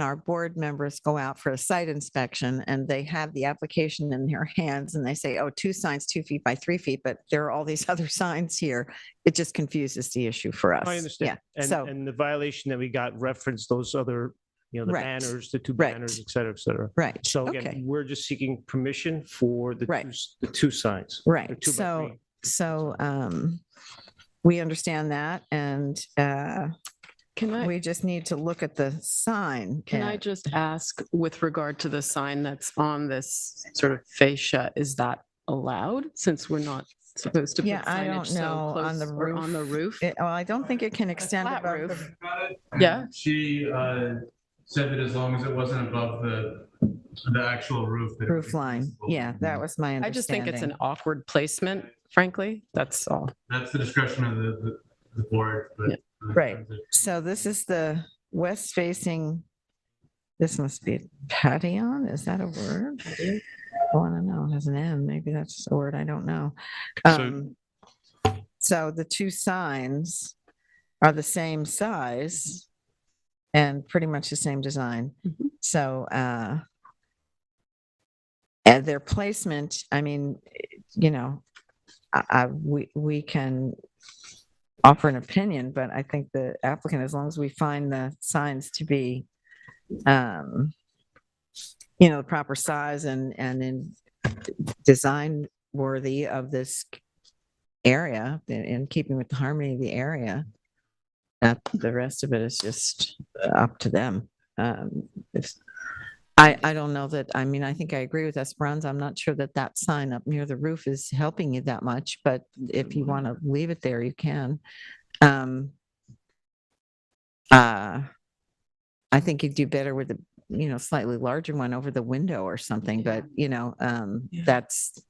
our board members go out for a site inspection and they have the application in their hands and they say, oh, two signs, 2 feet by 3 feet, but there are all these other signs here, it just confuses the issue for us. I understand. Yeah. And, So, and the violation that we got referenced those other, the Right. banners, the two Right. banners, et cetera, et cetera. right, So again, Okay. we're just seeking permission for the Right. the two signs. right. They're 2 by So, 3. so we understand that. And we just need to look at the sign. Can I just ask, with regard to the sign that's on this sort of fascia, is that allowed since we're not supposed to put Yeah, I signage don't so know on close the or on the roof? Well, I don't think it can extend flat above roof. the, Yeah. She said that as long as it wasn't above the actual roof. that it roof was line. feasible. Yeah, that was my I just think it's an understanding. awkward placement, frankly. That's all. That's the discretion of the board, but. Yeah. Right. So this is the west facing, this must be a patio. Is that a word? Oh, I don't know. It has an M. Maybe that's a word. I don't know. So- So the two signs are the same size and pretty much the same design. Mhm. So, and their placement, I mean, you know, we can offer an opinion, but I think the applicant, as long as we find the signs to be, you know, the proper size and in design worthy of this area, in keeping with the harmony of the area, that the rest of it is just up to them. If I don't know that, I mean, I think I agree with Esperanza. I'm not sure that that sign up near the roof is helping you that much, but if you want to leave it there, you can. I think you'd do better with a, you know, slightly larger one over the window or something, but you know, that's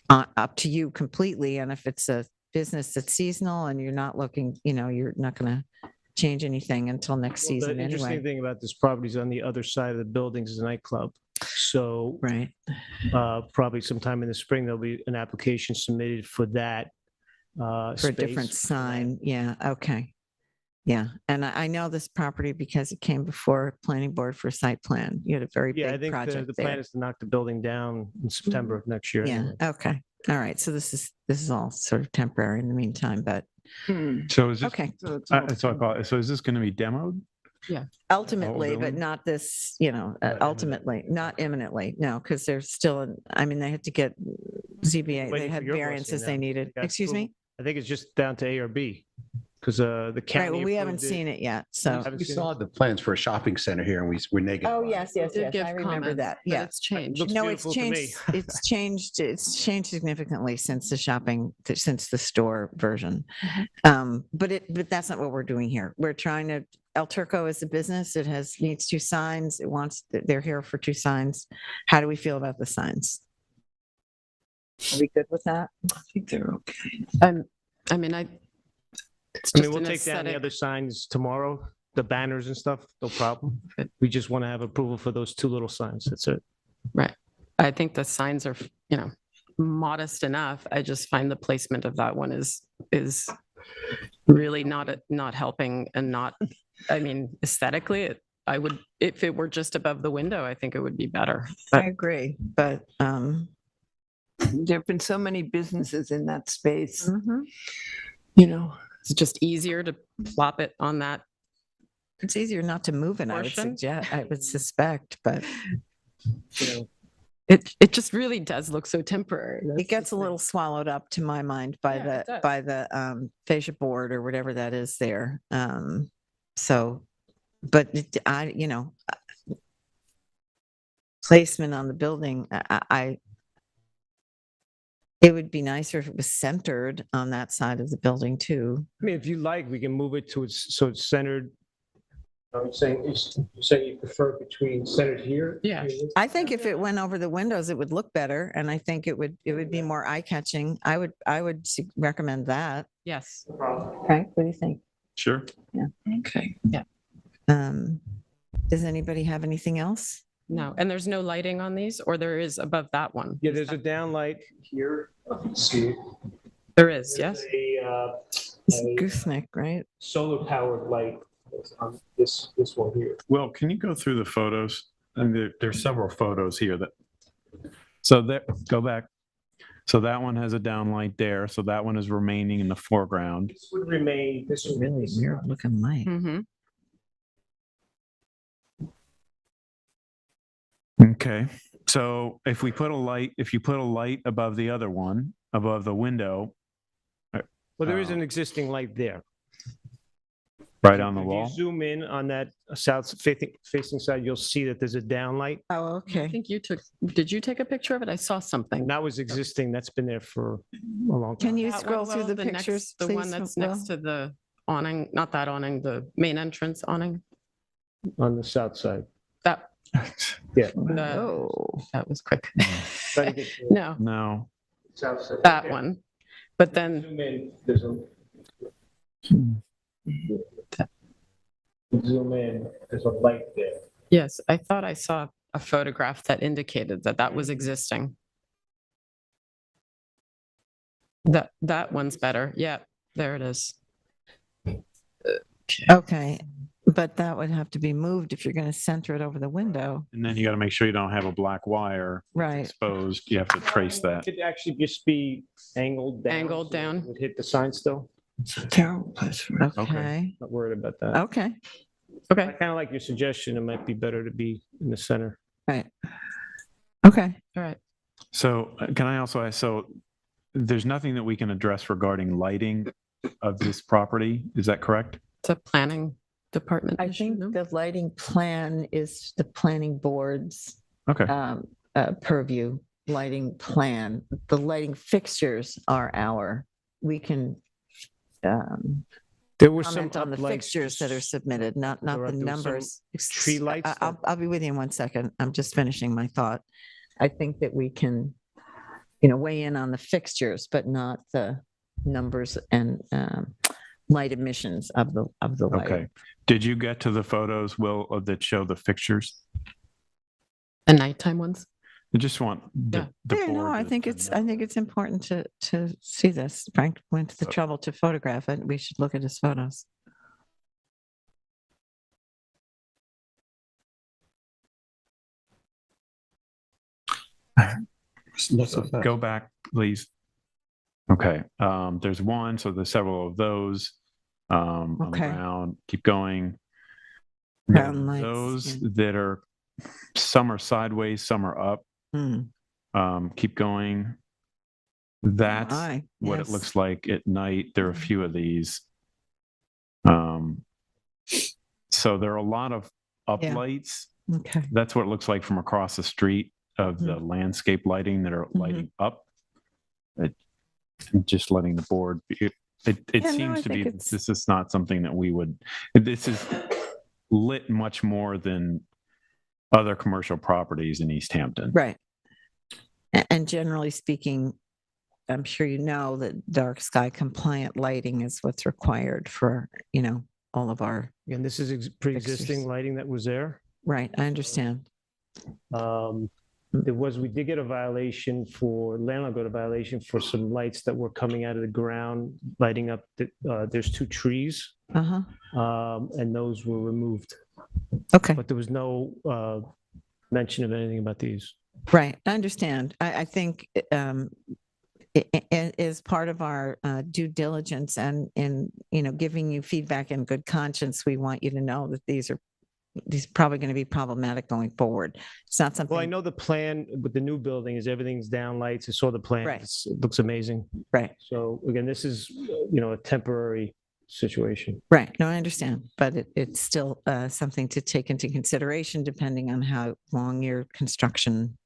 up to you completely. And if it's a business that's seasonal and you're not looking, you know, you're not going to change anything until next Well, season the interesting anyway. thing about this property is on the other side of the buildings is a nightclub. So Right. probably sometime in the spring, there'll be an application submitted for that. For a different space. sign. Yeah. Okay. Yeah. And I know this property because it came before planning board for site plan. You had a very Yeah, I big think project the plan there. is to knock the building down in September of next year. Yeah. anyway. Okay. All right. So this is all sort of temporary in the meantime, but So is this, okay. So it's so I apologize. So is this going to be demoed? Ultimately, but building? not this, you know, Not ultimately, not imminently. No, because there's still, I mean, they had to get ZBA, they Waiting for had your blessing variances now. they needed. Got Excuse me? approval. I think it's just down to ARB because the county. Right. Well, we haven't approved it. seen it yet. So. Haven't We seen saw it? the plans for a shopping center here and we're negative. Oh, on it. yes, yes, Did yes. give I remember comments, that. but Yeah. it's changed. Looks No, it's beautiful to me. changed, it's changed significantly since the since the store version. But that's not what we're doing here. We're trying to, El Turco is a business. It needs two signs. They're here for two signs. How do we feel about the signs? Are we good with that? I think they're okay. I mean, it's I just mean, we'll an take down the aesthetic. other signs tomorrow, the banners and stuff, no problem. We just want to have approval for those two little signs. That's it. Right. I think the signs are, you know, modest enough. I just find the placement of that one is really not helping and not, I mean, aesthetically, I would, if it were just above the window, I think it would be better. I agree, but, There've been so many businesses in that space, mhm. you know. It's just easier to plop it on that. It's easier not to move it, Portion? I would suspect, but You know, It just really does look so temporary. it That's gets the a thing. little swallowed up to my mind by Yeah, it the fascia board or whatever that is there. So, but you know, placement on the building, it would be nicer if it was centered on that side of the building too. I mean, if you like, we can move it to so it's centered. I'm saying, you're saying you prefer between centered here? Yeah. I think if it went over the windows, it would look better, and I think it would be more eye-catching. I would recommend that. Yes. Okay, what do you think? Sure. Okay. Does anybody have anything else? No. And there's no lighting on these, or there is above that one? Yeah, there's a downlight here. You can see it. There is, There's yes. It's a gooseneck, right? solar powered light on this one here. Well, can you go through the photos? And there's several photos here go back. So that one has a downlight there. So that one is remaining in the foreground. This would remain, this would Really weird looking light. Mm-hmm. Okay. So if you put a light above the other one, above the window, Well, there is an existing light there. Right on the If wall? you zoom in on that facing side, you'll see that there's a downlight. Oh, I okay. think did you take a picture of it? I saw something. And that was existing. That's been there for a long time. Can you That scroll one, through Will, the next- pictures, The one please, that's Will? next to the awning, not that awning, the main entrance awning. On the south side. That, Yeah. Oh, that was quick. Try to get to the No, No. south side. that Okay. one. But then, Zoom in, there's a. Zoom in, there's a light there. yes, I thought I saw a photograph that indicated that that was existing. That one's better. Yeah, there it is. okay. But that would have to be moved if you're going to center it over the window. And then you got to make sure you don't have a black wire Right. exposed. You have to trace that. It could actually just be angled down. Angled so it down. Would hit the sign still. It's a terrible place for it. Okay. Not worried about that. Okay. I Okay, kind of like your suggestion. It might be better to be in the center. Right. Okay. all right. So can I also ask, so there's nothing that we can address regarding lighting of this property, is that correct? It's a planning department I issue, think no? the lighting plan is the planning board's Okay, purview, lighting plan. The lighting fixtures are we can There were some comment on the uplights fixtures that are submitted, not There the were some numbers. tree lights I'll be with you in 1 second. I'm just finishing my thought. I think that we can, weigh in on the fixtures, but not the numbers and light emissions of the light. okay. Did you get to the photos, Will, that show the fixtures? The nighttime ones? I just want Yeah. the Yeah, no, board I to- think to it's know. important to see this. Frank went to the trouble to photograph it. We should look at his photos. So go back, please. Okay, there's one, so there's several of those on the Okay. ground. Keep going. Ground lights, Those yeah. that are, some are sideways, some are up. Hmm. Keep going. That's Aye, what it yes. looks like at night. There are a few of these. So there are a lot of uplights. Okay. That's what it looks like from across the street of the landscape lighting that are lighting up. Just letting the board, it Yeah, no, seems I to be, think it's- this is not something that we would, this is lit much more than other commercial properties in East Hampton. Right. And generally speaking, I'm sure you know that dark sky compliant lighting is what's required for, all of our, Again, this is pre-existing Fixtures. lighting that was there. right, I understand. We did get a violation landlord got a violation for some lights that were coming out of the ground, lighting up, there's 2 trees, Uh-huh. and those were removed. Okay, But there was no mention of anything about these. right, I understand. I think it is part of our due diligence and in, giving you feedback in good conscience, we want you to know that these are probably going to be problematic going forward. It's not something. Well, I know the plan with the new building is everything's down lights. I saw the plan. Right. It looks amazing. Right, So again, this is, a temporary situation. right. No, I understand, but it's still something to take into consideration depending on how long your construction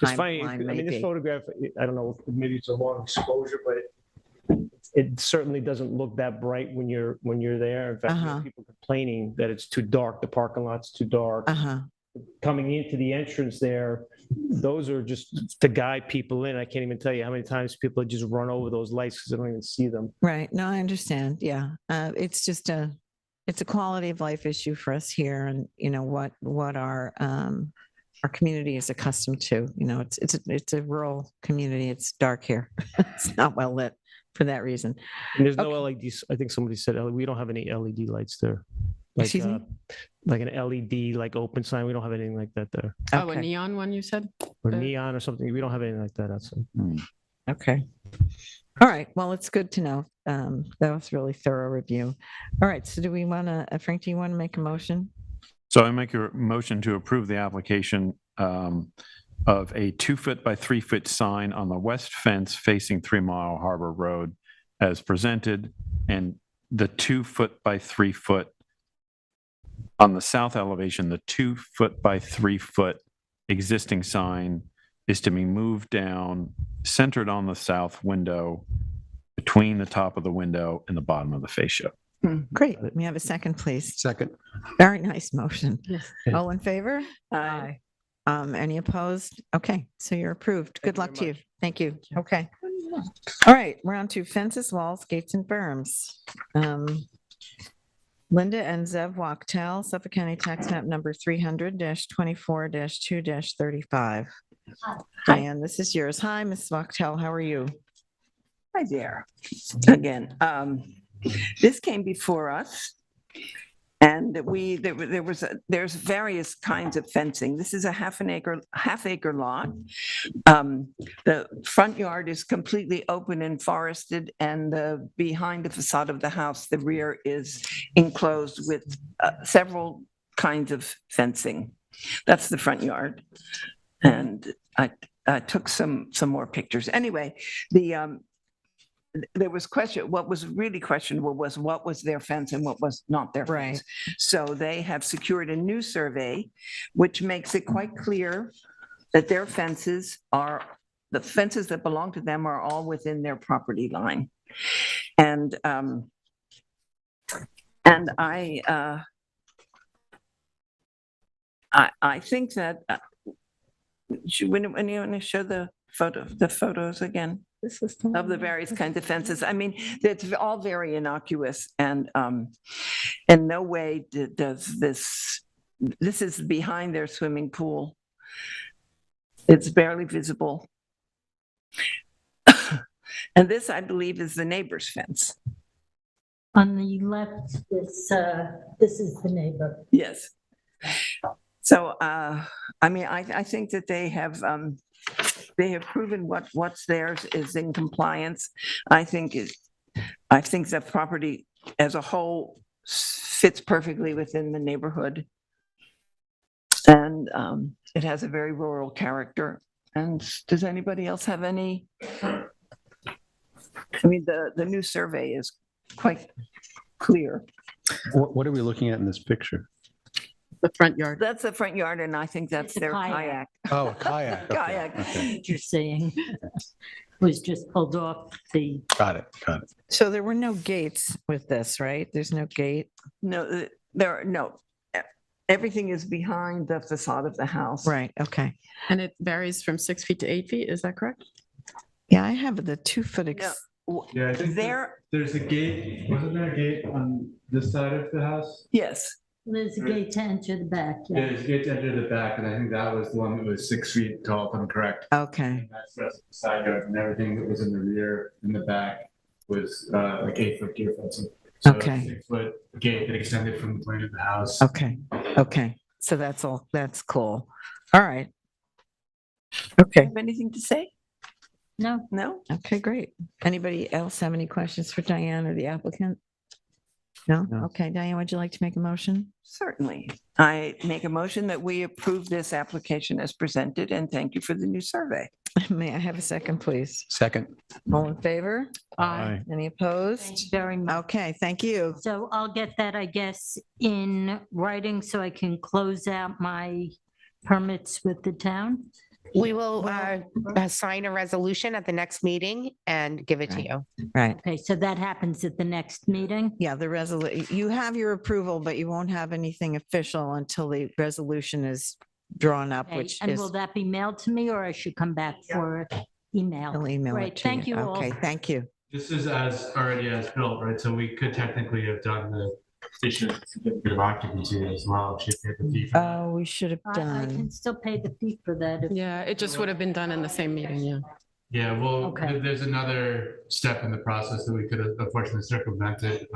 It's funny, timeline may this be. photograph, I don't know, maybe it's a long exposure, but it certainly doesn't look that bright when you're there. In fact, you have people complaining that it's too dark, the parking lot's too dark. Uh-huh. Coming into the entrance there, those are just to guide people in. I can't even tell you how many times people just run over those lights because they don't even see them. Right. No, I understand. Yeah. It's just it's a quality of life issue for us here and, what our community is accustomed to. It's a rural community. It's dark here. It's not well lit for that reason. And there's no LEDs. I think somebody said, we don't have any LED lights there. Like, Excuse me? like an LED, like open sign. We don't have anything like that there. Oh, a Okay. neon one you said? Or Uh, neon or something. We don't have anything like that outside. Okay. All right. Well, it's good to know. That was really thorough review. All right. So do we want to, Frank, do you want to make a motion? So I make a motion to approve the application of a 2-foot by 3-foot sign on the west fence facing 3 Mile Harbor Road as presented, and the 2 foot by 3 foot on the south elevation, the 2 foot by 3 foot existing sign is to be moved down, centered on the south window, between the top of the window and the bottom of the fascia. Great. May we have a second, please? Second. Very nice motion. Yes. All in favor? Aye. Any opposed? Okay, so you're approved. Good luck to you. Thank you. Okay. Oh, All right, we're on to fences, walls, gates, and berms. Linda and Zev Wachtel, Suffolk County Tax Map number 300-24-2-35. Diane, this is yours. Hi, Ms. Wachtel, how are you? Hi there. Again, this came before us. And there's various kinds of fencing. This is a half acre lot. The front yard is completely open and forested, and behind the facade of the house, the rear is enclosed with several kinds of fencing. That's the front yard. And I took some more pictures. Anyway, there was what was really questionable was what was their fence and what was not their Right. fence. So they have secured a new survey, which makes it quite clear that their fences the fences that belong to them are all within their property line. And I think that, when you want to show the photos again? Of the various kinds of fences. I mean, it's all very innocuous, and in no way does this is behind their swimming pool. It's barely visible. And this, I believe, is the neighbor's fence. On the left, this is the neighbor. Yes. So, I mean, I think that they have proven what's theirs is in compliance. I think the property as a whole fits perfectly within the neighborhood. And it has a very rural character. And does anybody else have any? I mean, the new survey is quite clear. What are we looking at in this picture? The front yard. That's the front yard, and I think that's It's a their kayak. kayak. Oh, a kayak. Okay, Kayak. okay. You're saying was just pulled off the, Got it. So there were no gates with this, right? There's no gate? No, there are no. Everything is behind the facade of the house. Right, okay. And it varies from 6 feet to 8 feet, is that correct? Yeah, I have the 2 foot. Yeah, I think There, there's a gate, wasn't there a gate on this side of the house? yes. there's a gate to enter the back. Yeah, Yeah. there's a gate to enter the back, and I think that was the one that was 6 feet tall, if I'm correct. Okay, And that's the rest of the side yard, and everything that was in the rear, in the back, was like 8-foot deer fencing. So a Okay. 6-foot gate that extended from the plane of the house. okay, okay. So that's all, that's cool. All right. Okay, Have anything to say? No, No? okay, great. Anybody else have any questions for Diane or the applicant? No? No. Okay, Diane, would you like to make a motion? Certainly. I make a motion that we approve this application as presented, and thank you for the new survey. May I have a second, please? Second. All in favor? Aye. Any thank you opposed? very much. Okay, thank you. So I'll get that, I guess, in writing so I can close out my permits with the town. We will sign a resolution at the next meeting and give it to Right. you. Right. Okay, so that happens at the next meeting? Yeah, the resolution, you have your approval, but you won't have anything official until the resolution is drawn up, Okay, which and is, will that be mailed to me or I should come back for email? I'll email it Great, to thank you all. Okay, thank you. This is already as built, right? So we could technically have done the issue certificate of occupancy as well. Should pay the fee for that. Oh, we should have I done. can still pay the fee for that. Yeah, it just would have been done in the same meeting, yeah. Yeah, well, Okay. there's another step in the process that we could have unfortunately circumvented,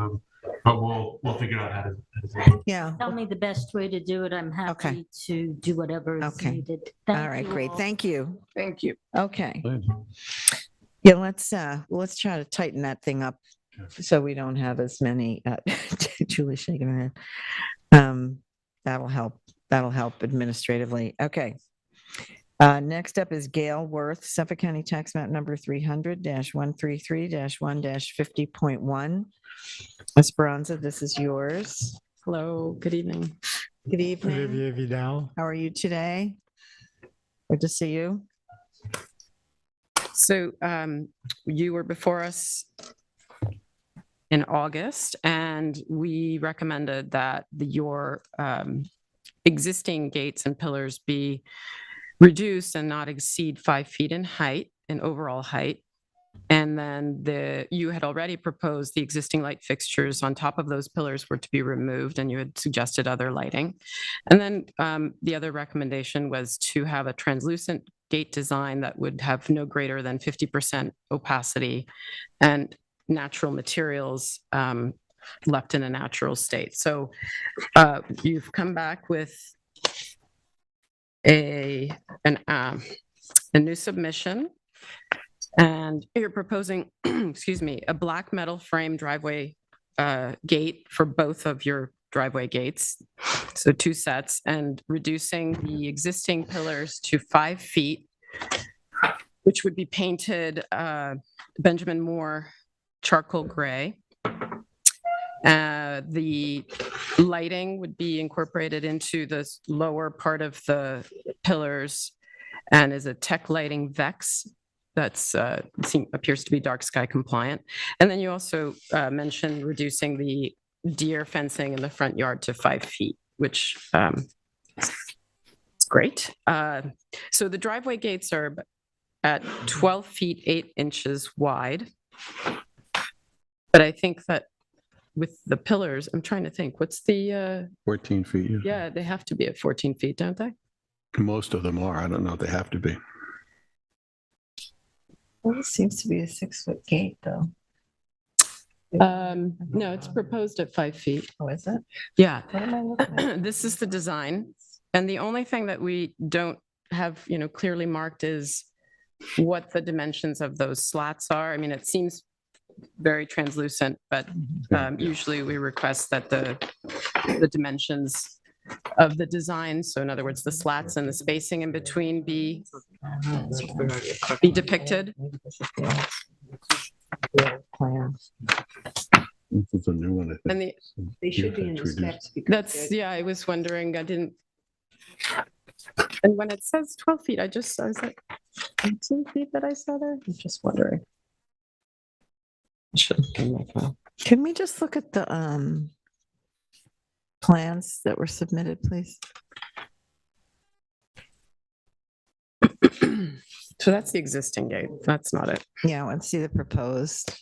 but we'll figure out how to do it. Yeah. Tell me the best way to do it. I'm happy to do whatever is Okay. needed. All Thank right, you great. all. Thank you. Thank you. Okay. Good. Yeah, let's try to tighten that thing up so we don't have as many, Julie shaking her head. That'll help administratively. Okay. Next up is Gail Worth, Suffolk County Tax Map number 300-133-1-50.1. Esperanza, this is yours. Hello, good evening. Good evening. Olivier Vidal. How are you today? Good to see you. So you were before us in August, and we recommended that your existing gates and pillars be reduced and not exceed 5 feet in height, in overall height. And then you had already proposed the existing light fixtures on top of those pillars were to be removed, and you had suggested other lighting. And then the other recommendation was to have a translucent gate design that would have no greater than 50% opacity and natural materials left in a natural state. So you've come back with a new submission, and you're proposing, excuse me, a black metal frame driveway gate for both of your driveway gates. So 2 sets, and reducing the existing pillars to 5 feet, which would be painted Benjamin Moore charcoal gray. The lighting would be incorporated into the lower part of the pillars and is a tech lighting Vex that's appears to be dark sky compliant. And then you also mentioned reducing the deer fencing in the front yard to 5 feet, which is great. So the driveway gates are at 12 feet 8 inches wide. But I think that with the pillars, I'm trying to think, what's the 14 feet. yeah, they have to be at 14 feet, don't they? Most of them are. I don't know if they have to be. Well, it seems to be a 6-foot gate, though. No, it's proposed at 5 feet. Oh, is it? Yeah. What am I looking at? This is the design. And the only thing that we don't have, clearly marked is what the dimensions of those slats are. I mean, it seems very translucent, but usually we request that the dimensions of the design, so in other words, the slats and the spacing in between be depicted. This is a new one, I And think. They should be in the specs. that's, yeah, I was wondering, I didn't. And when it says 12 feet, I was like, 18 feet that I saw there? I'm just wondering. Can we just look at the plans that were submitted, please? So that's the existing gate. That's not it. Yeah, I want to see the proposed.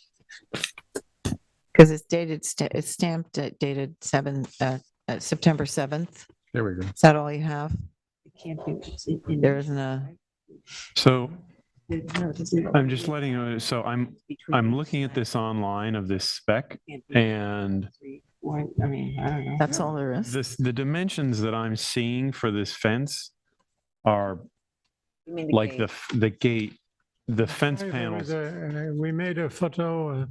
Because it's dated, it's stamped at dated September 7th. There we go. Is that all you have? There isn't a, So I'm just letting you know, so I'm looking at this online of this spec, and that's all there is? the dimensions that I'm seeing for this fence are like the gate, the fence panels. We made a photo, a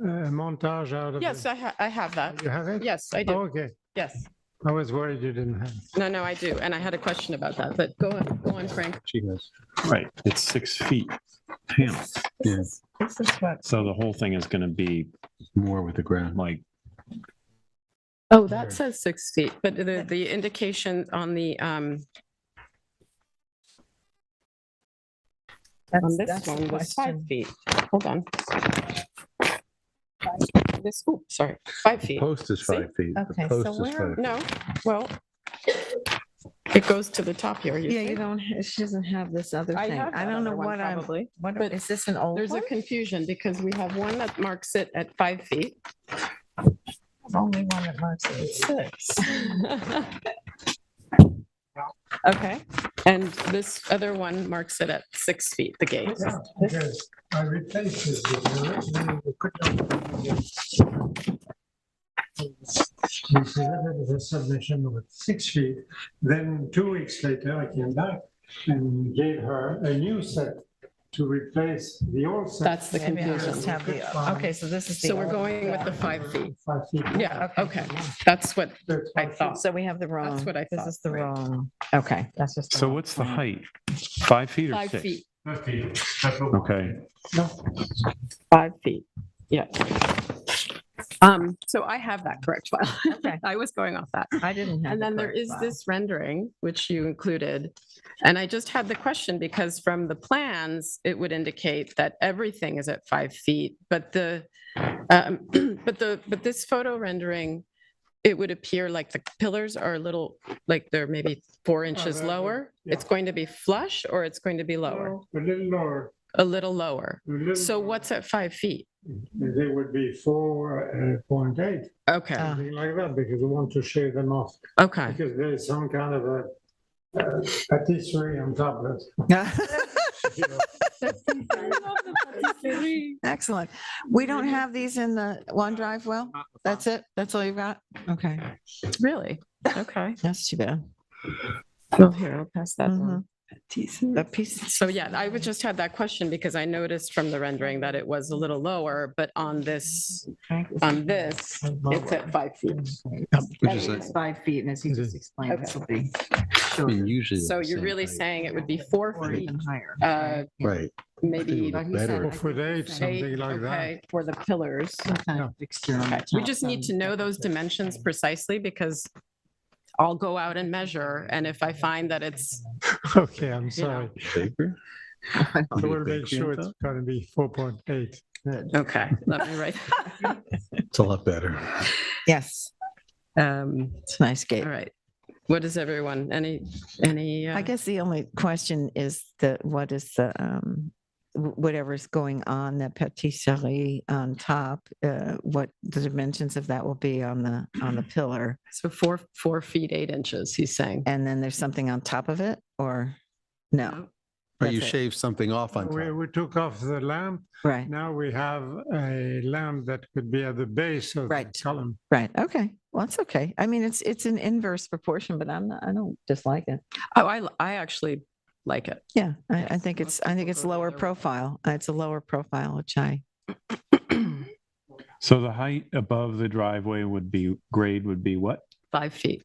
montage out of Yes, it. I have that. You have it? Yes, I do. Oh, okay. Yes. I was worried you didn't have it. No, I do. And I had a question about that, but go on, Frank. She has. Right, it's 6 feet panels. This is what, So the whole thing is going to be More with the ground. like, Oh, that says 6 feet, but the indication on the, on this that's the one was 5 question. feet. Hold on. This, oh, sorry, 5 feet. Post is See? 5 feet. The Okay, post so is where- 5 feet. No, well, it goes to the top here. Yeah, see? you don't, she doesn't have this other I thing. have I that don't know other one what I'm, probably, what, but is this an old There's a one? confusion because we have one that marks it at 5 feet. Only one that marks it at 6. Okay, and this other one marks it at 6 feet, the gate. Because I replaced this with the original, we could not. We submitted the submission with 6 feet. Then 2 weeks later, I came back and gave her a new set to replace the old set. That's the Maybe I'll just confusion. have the, okay, so this is the. So we're old going with one. the 5 feet. 5 feet. Yeah, okay, that's what That's I 5 feet. thought. So we have the wrong. what I This thought, is the right. wrong, okay, that's just. so wrong what's the plan. height? 5 feet or 5 6? feet, 5 feet. That's what- Okay, 5 feet, yeah. So I have that correct file. Okay. I was going off that. I didn't have. And the then there correct is file. this rendering, which you included. And I just had the question because from the plans, it would indicate that everything is at 5 feet, but but this photo rendering, it would appear like the pillars are a little, like they're maybe 4 inches lower. yeah. It's going to be flush or it's going to be lower? A little lower. A little lower. A little So lower. what's at 5 feet? They would be 4.8, Okay, something like that, because we want to shave them off. okay. Because there is some kind of a patisserie on top of it. Excellent. We don't have these in the OneDrive, well? That's it? That's all you've got? Okay. Really? Okay. That's too bad. Well, here, I'll pass that Mhm. on. The piece. So yeah, I would just had that question because I noticed from the rendering that it was a little lower, but on this, it's at 5 feet. Which is It's 5 feet, and as he just explained, that would be. I mean, usually. So you're really saying it would be 4 Or feet, even higher. Right. maybe But he said, better. I think 4'8", he said something eight, like that. okay, for the pillars. some kind of fixture on the Okay. We top, just need to know those dimensions precisely because I'll go out and measure, and if I find that it's, Okay, I'm know. sorry. Paper? I will make sure it's gonna be 4.8. okay, let me write. It's a lot better. Yes, it's a nice gate. All right. What is everyone, any? I guess the only question is what is the, whatever's going on, the patisserie on top, what the dimensions of that will be on the pillar? So 4 feet, 8 inches, he's saying. And then there's something on top of it, or no? Or you That's it. shave something off on top. We took off the lamp. Right, Now we have a lamp that could be at the base of the Right. column. right. Okay. Well, it's okay. I mean, it's an inverse proportion, but I don't dislike it. Oh, I actually like it. Yeah, I Yes, think most it's people go the lower other way. profile. It's a lower profile, which I, So the height above the driveway grade would be what? 5 feet.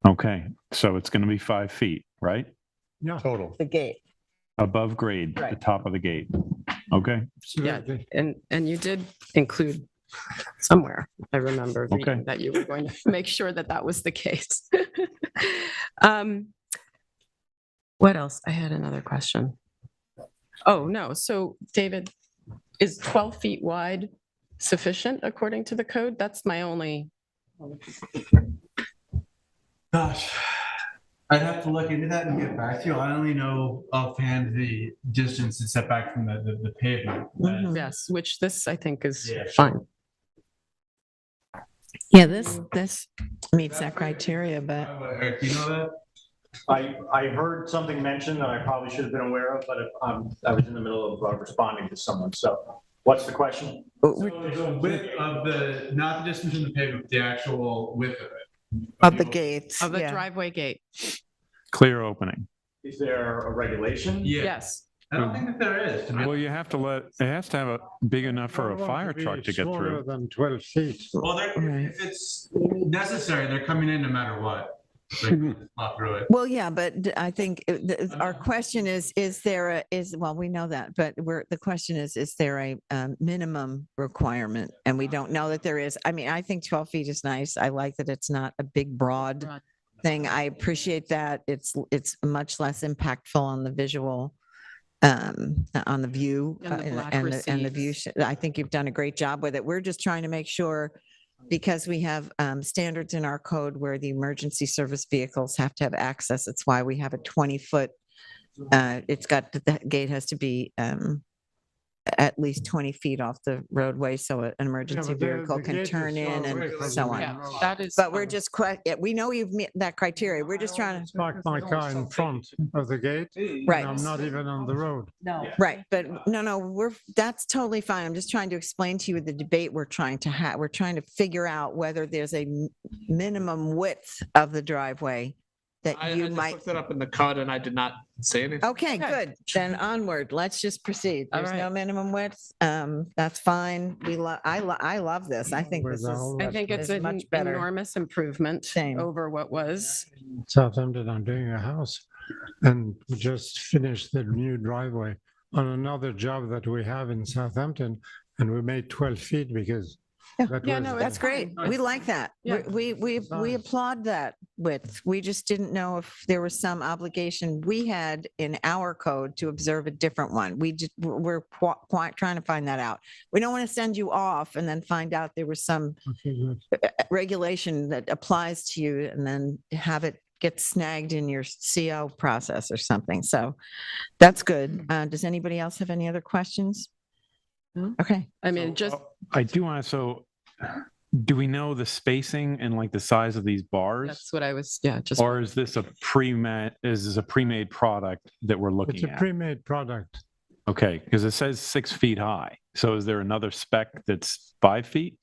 Okay, so it's going to be 5 feet, right? Yeah, Total. the gate. Above grade, the Right. top of the gate. Okay, absolutely. And you did include somewhere, I remember Okay. reading that you were going to make sure that that was the case. What else? I had another question. Oh, no. So David, is 12 feet wide sufficient according to the code? That's my only, Gosh, I'd have to look into that and get back to you. I only know offhand the distance and setback from the pavement. Mhm. yes, which this I think is Yeah. fine. Yeah, this meets that criteria, but Eric, do you know that? I heard something mentioned that I probably should have been aware of, but I was in the middle of responding to someone. So what's the question? So the width of not the distance from the pavement, the actual width of it. of the gates, Of the yeah. driveway gate. clear opening. Is there a regulation? Yeah. Yes. I don't think that there is. to be Well, you have to it has to have a big enough for a I want fire be truck to get smaller through. than 12 feet. Well, Right. if it's necessary, they're coming in no matter what. Like, not through it. Well, yeah, but I think our question is there well, we know that, but the question is there a minimum requirement? And we don't know that there is. I mean, I think 12 feet is nice. I like that it's not a big, broad thing. I appreciate that. It's much less impactful on the visual, on the view And the black and the view. receipts. I think you've done a great job with it. We're just trying to make sure, because we have standards in our code where the emergency service vehicles have to have access. It's why we have a 20-foot, it's got, the gate has to be at least 20 feet off the roadway so an emergency but the- vehicle the can gate is turn far in away and from so the on. Yeah, that is. But we're fine. just, we know you've met that criteria. We're just trying to, Park my car in front of the gate. and Right. I'm not even on the road. right, but no, that's totally fine. I'm just trying to explain to you the debate we're trying to have. We're trying to figure out whether there's a minimum width of the driveway that you might. looked it up in the code and I did not say anything. Okay, good. Then onward. Let's just proceed. All There's no right. minimum width. That's fine. I love this. I think this is. I think it's is an much better. enormous improvement Same. over what was. Southampton, I'm doing a house and we just finished the new driveway on another job that we have in Southampton. And we made 12 feet because Yeah, no, That's great. We like that. Yeah. We applaud that width. We just didn't know if there was some obligation we had in our code to observe a different one. We're quite trying to find that out. We don't want to send you off and then find out there was some regulation that applies to you and then have it get snagged in your CO process or something. So that's good. Does anybody else have any other questions? No. Okay. I mean, just, I do want to, so do we know the spacing and like the size of these bars? that's what I was, yeah, just. Or is this a pre-made product that we're looking It's a at? pre-made product. Okay, because it says 6 feet high. So is there another spec that's 5 feet?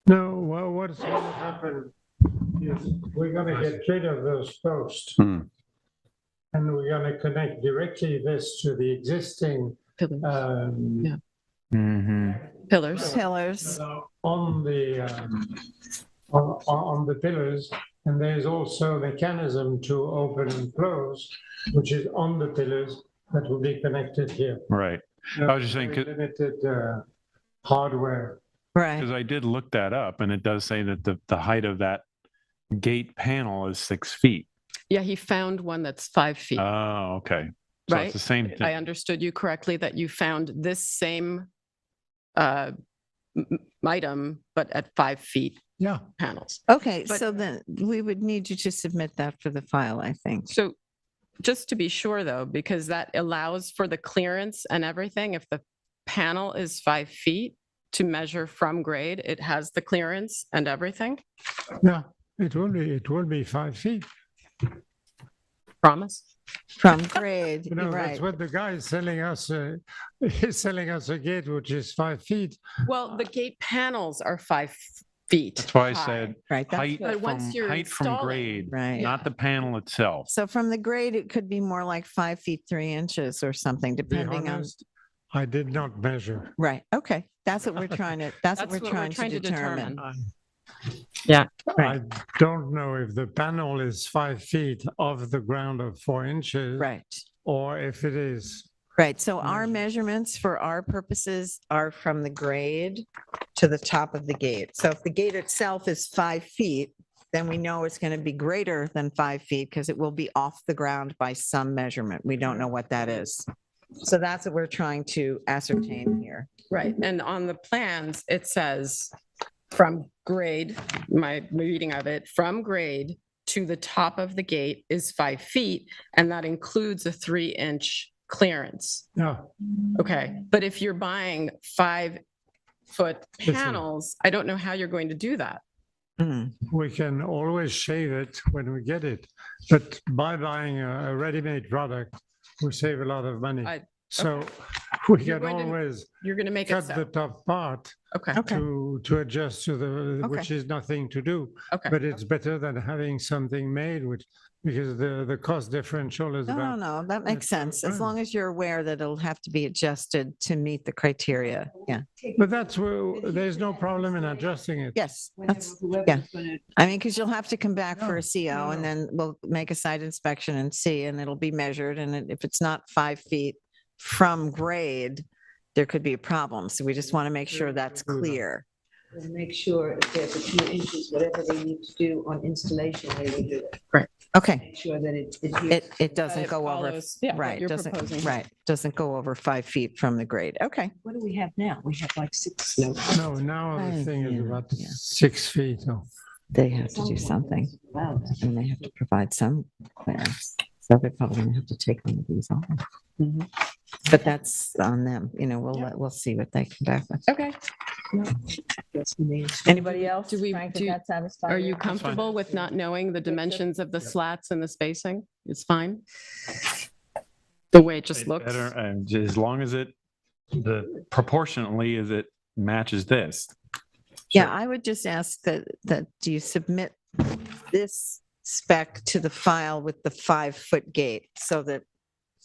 No, well, what's going to happen is we're going to get rid of those posts. And we're going to connect directly this to the existing Yeah. Mm-hmm. Pillars. on the pillars, and there's also a mechanism to open and close, which is on the pillars that will be connected here. Right. I was just saying, Very limited hardware. Right. because I did look that up and it does say that the height of that gate panel is 6 feet. Yeah, he found one that's 5 feet. Oh, okay. So Right. it's the same thing. I understood you correctly that you found this same item, but at 5 feet Yeah. panels. Okay, But- so then we would need you to submit that for the file, I think. So just to be sure though, because that allows for the clearance and everything, if the panel is 5 feet to measure from grade, it has the clearance and everything? Yeah, it will be 5 feet. Promise? From grade, You know, you're that's right. what the guy is selling us. He's selling us a gate which is 5 feet. Well, the gate panels are 5 feet. That's why I high. said Right, that's height But once from, you're height from installing- grade, right. not the panel itself. So from the grade, it could be more like 5 feet, 3 inches or something, To be depending on, honest, I did not measure. right, okay. That's what we're trying to, that's what we're trying to determine. Yeah. I don't know if the panel is 5 feet off the ground of 4 inches. Right, Or if it is. right. So our measurements for our purposes are from the grade to the top of the gate. So if the gate itself is 5 feet, then we know it's going to be greater than 5 feet because it will be off the ground by some measurement. We don't know what that is. So that's what we're trying to ascertain here. Right, and on the plans, it says from grade, my reading of it, from grade to the top of the gate is 5 feet, and that includes a 3-inch clearance. Yeah. Okay, but if you're buying 5-foot Listen. panels, I don't know how you're going to do that. Mhm. We can always shave it when we get it. But by buying a ready-made product, we save a lot of money. So we You're can going to- always You're going to make it cut the so. top part Okay, Okay, to adjust to the, Okay. which is nothing to do. okay. But it's better than having something made because the cost differential is no, no, about. no, that makes sense. As fine. long as you're aware that it'll have to be adjusted to meet the criteria. Yeah, But that's where, there's no problem in adjusting it. yes, that's, yeah. I mean, because you'll have to come back for a CO and then we'll make a site inspection and see, and it'll be measured. And if it's not 5 feet from grade, there could be a problem. So we just want to make sure that's clear. And make sure if there's a few inches, whatever they need to do on installation, they will do it. Okay, Make sure that it doesn't it go over, follows, yeah, what right, you're doesn't, proposing. right, doesn't go over 5 feet from the grade. Okay. What do we have now? We have like 6. No, now the thing is about Yeah. 6 feet. Oh. They have to do something Wow. and they have to provide some clearance. So they're probably gonna have to take one of these off. Mhm. But that's on them, we'll see what they come back with. Okay. Anybody else? Do we, Frank, is do, that satisfactory? are you comfortable with not knowing the dimensions of the slats and the spacing? It's fine? The way it just It's looks? better, as long as proportionately as it matches this. Yeah, I would just ask that do you submit this spec to the file with the 5-foot gate so that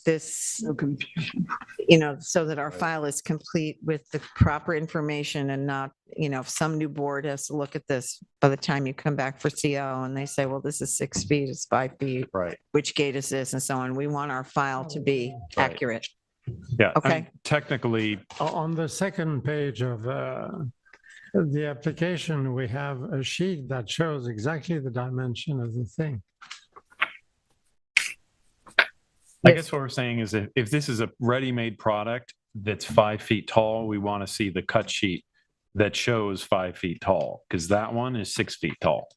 this, so that our file is complete with the proper information and not, if some new board has to look at this by the time you come back for CO and they say, well, this is 6 feet, it's 5 feet, Right. which gate is this and so on. We want our file to be Right. accurate. Yeah. I Okay. mean, technically, On the second page of the application, we have a sheet that shows exactly the dimension of the thing. I guess what we're saying is if this is a ready-made product that's 5 feet tall, we want to see the cut sheet that shows 5 feet tall, because that one is 6 feet tall.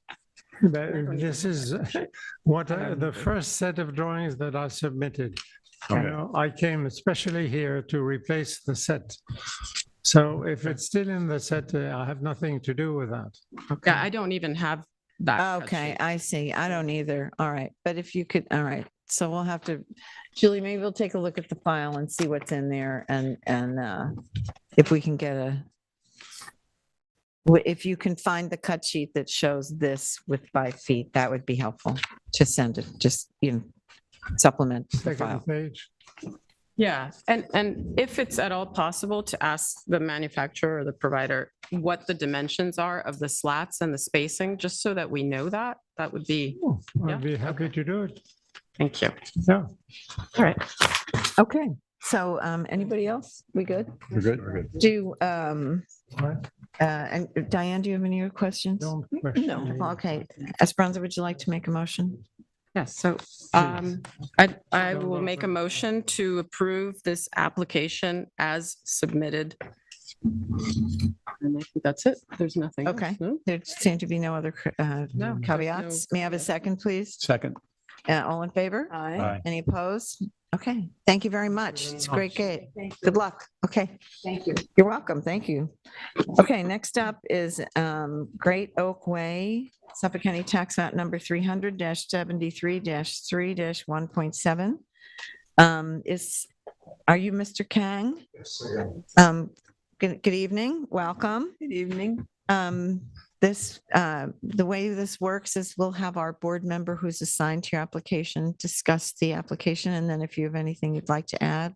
This is the first set of drawings that I submitted. Okay. You know, I came especially here to replace the set. So if it's still in the set, I have nothing to do with that. Yeah, I don't even have that. cut Okay, sheet. I see. I don't either. All right. But if you could, all right. So we'll have to, Julie, maybe we'll take a look at the file and see what's in there and if we can get if you can find the cut sheet that shows this with 5 feet, that would be helpful to send it, just, supplement the Second file. page. Yeah, and if it's at all possible to ask the manufacturer or the provider what the dimensions are of the slats and the spacing, just so that we know that would be, Oh, Yeah, I'd be happy to do it. thank you. Yeah. All right. Okay. So anybody else? We good? We're good. Do, Right. and Diane, do you have any other questions? Don't question me. Okay. Esperanza, would you like to make a motion? Yes, so I will make a motion to approve this application as submitted. And I think that's it. There's nothing. else, Okay. no? There seem to be no other No, caveats. May I have a second, please? Second. All in favor? Aye. Any opposed? Okay, thank you very much. It's a great gate. Good luck. Okay, Thank you. you're welcome. Thank you. Okay, next up is Great Oak Way, Suffolk County Tax Map number 300-73-3-1.7. Are you Mr. Kang? Yes, I am. Good evening. Welcome. Good evening. The way this works is we'll have our board member who's assigned to your application discuss the application, and then if you have anything you'd like to add,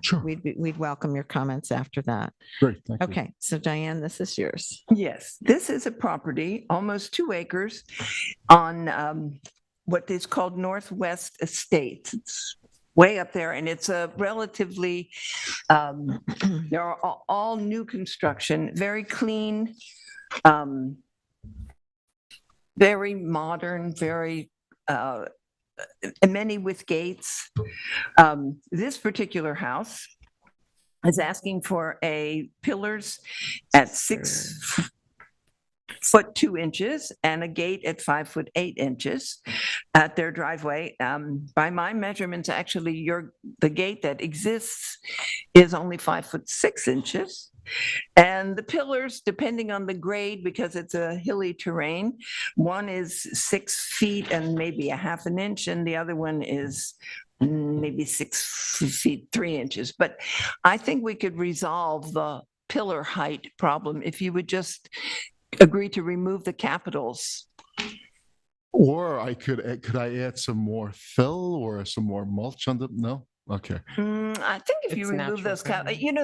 Sure. we'd welcome your comments after that. Great, thank you. Okay, so Diane, this is yours. Yes, this is a property, almost 2 acres on what is called Northwest Estates. It's way up there, and it's a relatively, there are all new construction, very clean, very modern, very many with gates. This particular house is asking for pillars at 6 foot 2 inches and a gate at 5 foot 8 inches at their driveway. By my measurements, actually, the gate that exists is only 5 foot 6 inches. And the pillars, depending on the grade, because it's a hilly terrain, one is 6 feet and maybe a half an inch, and the other one is maybe 6 feet 3 inches. But I think we could resolve the pillar height problem if you would just agree to remove the capitals. Or could I add some more fill or some more mulch on the, no? Okay. I think if you It's remove natural those,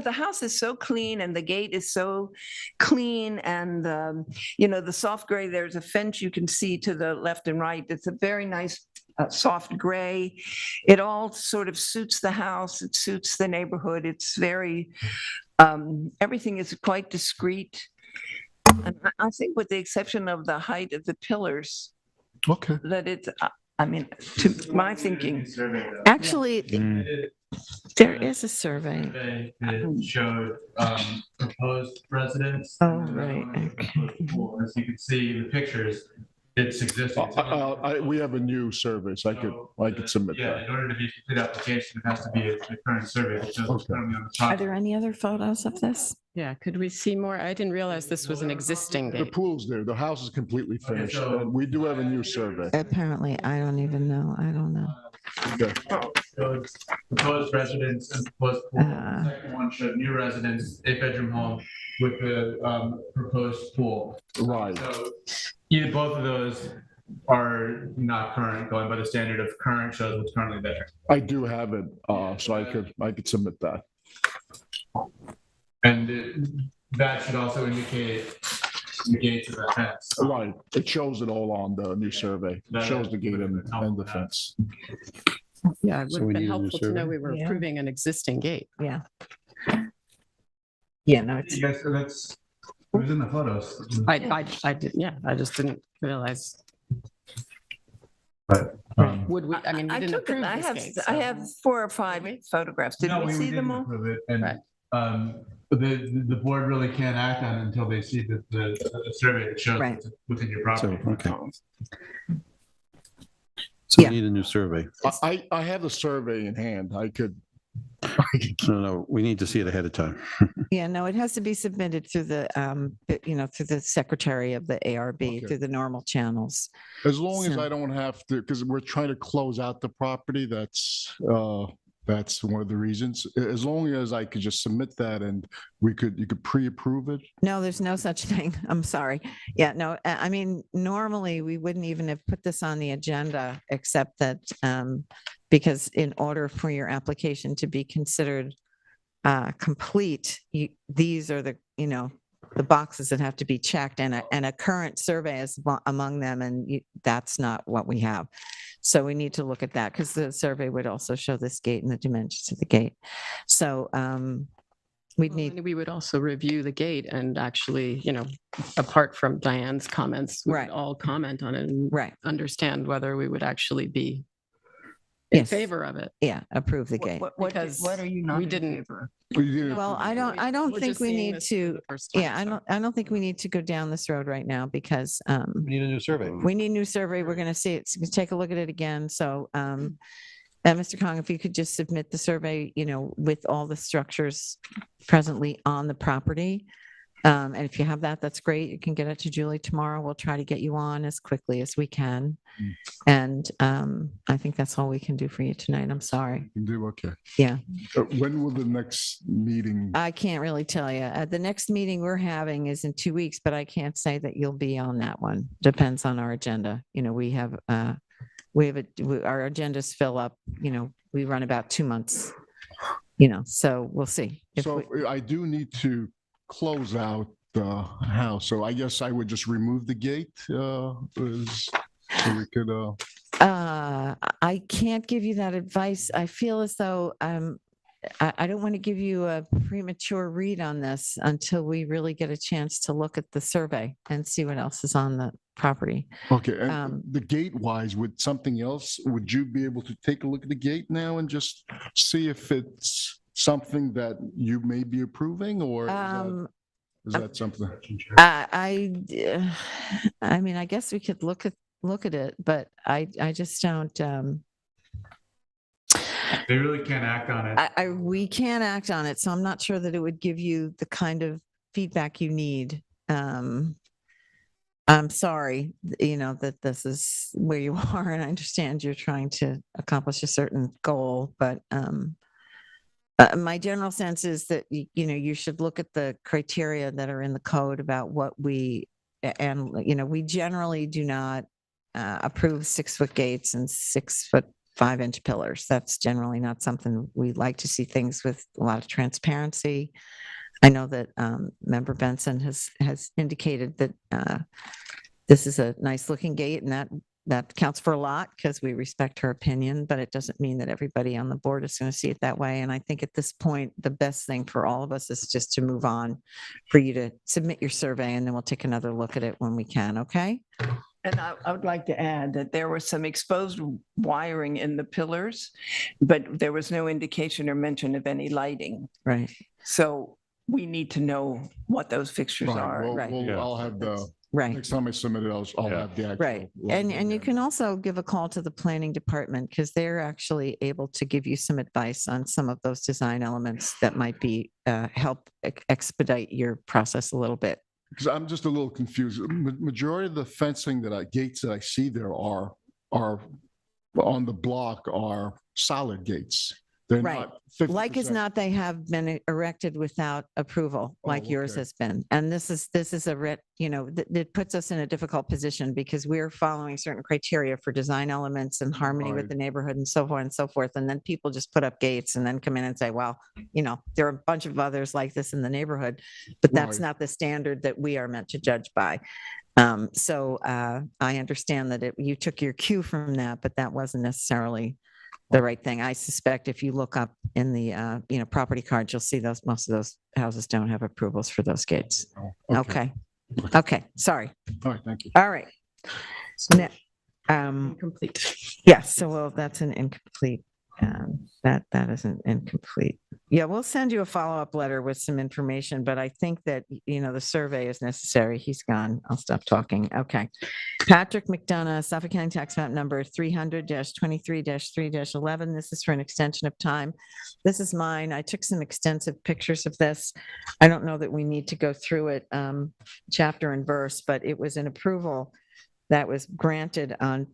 the house is so clean and the gate is so clean, and the soft gray, there's a fence you can see to the left and right. It's a very nice soft gray. It all sort of suits the house. It suits the neighborhood. It's very, everything is quite discreet. And I think with the exception of the height of the pillars, Okay. that it's, to my thinking. Actually, there is a survey. It showed proposed residence. Oh, right, As you can see in the pictures, it's existing. We have a new survey, so I could submit Yeah, that. in order to be a complete application, it has to be a current survey that shows what's Okay. currently on the Are top. there any other photos of this? Yeah, could we see more? I didn't realize this was an existing The gate. pool's there. The house is completely finished. so- And we do have a new survey. Apparently, I don't even know. I don't know. Okay. Showed proposed residence and proposed pool. Uh. The second one showed new residence, 8-bedroom home with the proposed pool. Right. So both of those are not current, going by the standard of current shows what's currently there. I do have it, so I could submit that. And that should also indicate the gates of the fence. Right. It shows it all on the new survey. It shows the gate and the fence. Yeah, it So would we have been need a new helpful to know survey? we were Yeah. approving an existing gate. Yeah. Yeah, no, it's, Yes, so that's It was in the photos. I did, yeah, I just didn't realize. But, Would we, I mean, we I didn't took it. approve I this have, gate, I so- have 4 or 5 photographs. Did no, we see them didn't all? approve it, and Right. the board really can't act on it until they see the survey that shows Right. it's within your So, property. okay. So we Yeah. need a new survey. I have the survey in hand. I could. No, we need to see it ahead of time. Yeah, no, it has to be submitted through through the secretary of the ARB, Okay. through the normal channels. As long as So- I don't have to, because we're trying to close out the property, that's one of the reasons. As long as I could just submit that and you could pre-approve it. No, there's no such thing. I'm sorry. Yeah, no, I mean, normally we wouldn't even have put this on the agenda, except that because in order for your application to be considered complete, these are the boxes that have to be checked, and a current survey is among them, and that's not what we have. So we need to look at that, because the survey would also show this gate and the dimensions of the gate. So we'd Well, need, and we would also review the gate and actually, apart from Diane's comments, we would Right. all comment on it and right, understand whether we would actually be in Yes. favor of it. yeah, approve the gate. Because What are you not we in didn't- favor of? Well, I don't We're think just we seeing need this for to, the first time, yeah, so. I don't think we need to go down this road right now, because We need a new survey. we need a new survey. We're going to see it, take a look at it again. So, Mr. Kong, if you could just submit the survey, with all the structures presently on the property. And if you have that, that's great. You can get it to Julie tomorrow. We'll try to get you on as quickly as we can. And I think that's all we can do for you tonight. I'm sorry. You do, okay. Yeah. When will the next meeting? I can't really tell you. The next meeting we're having is in 2 weeks, but I can't say that you'll be on that one. Depends on our agenda. We have our agendas fill up, we run about 2 months, so we'll see. If So we- I do need to close out the house. So I guess I would just remove the gate, so we could, I can't give you that advice. I feel as though I don't want to give you a premature read on this until we really get a chance to look at the survey and see what else is on the property. okay. And Um, the gate wise, with something else, would you be able to take a look at the gate now and just see if it's something that you may be approving, or is that something? I mean, I guess we could look at it, but I just don't, They really can't act on it. we can't act on it, so I'm not sure that it would give you the kind of feedback you need. I'm sorry, that this is where you are, and I understand you're trying to accomplish a certain goal, but my general sense is that, you should look at the criteria that are in the code about what we generally do not approve 6-foot gates and 6-foot 5-inch pillars. That's generally not something we like to see, things with a lot of transparency. I know that Member Benson has indicated that this is a nice looking gate, and that counts for a lot, because we respect her opinion, but it doesn't mean that everybody on the board is going to see it that way. And I think at this point, the best thing for all of us is just to move on, for you to submit your survey, and then we'll take another look at it when we can. Okay? And I would like to add that there was some exposed wiring in the pillars, but there was no indication or mention of any lighting. Right. So we need to know what those fixtures Right, are. well, Right. well, I'll have the, Right. next time I submit it, I'll Yeah. have the actual. Right. lighting And you there. can also give a call to the planning department, because they're actually able to give you some advice on some of those design elements that might be help expedite your process a little bit. Because I'm just a little confused. Majority of the fencing gates that I see there are on the block are solid gates. They're Right. not. Like as 50%. not, they have been erected without approval, like yours okay. has been. And this is it puts us in a difficult position, because we're following certain criteria for design elements and harmony with Right. the neighborhood and so forth and so forth. And then people just put up gates and then come in and say, well, there are a bunch of others like this in the neighborhood, but that's Right. not the standard that we are meant to judge by. So I understand that you took your cue from that, but that wasn't necessarily the right thing. I suspect if you look up in the, property cards, you'll see most of those houses don't have approvals for those gates. Okay. Okay, sorry. All right, thank you. All right. Ne- Complete. Yes, so that's an incomplete, that is an incomplete. Yeah, we'll send you a follow-up letter with some information, but I think that, the survey is necessary. He's gone. I'll stop talking. Okay. Patrick McDonough, Suffolk County Tax Map number 300-23-3-11. This is for an extension of time. This is mine. I took some extensive pictures of this. I don't know that we need to go through it chapter and verse, but it was an approval that was granted on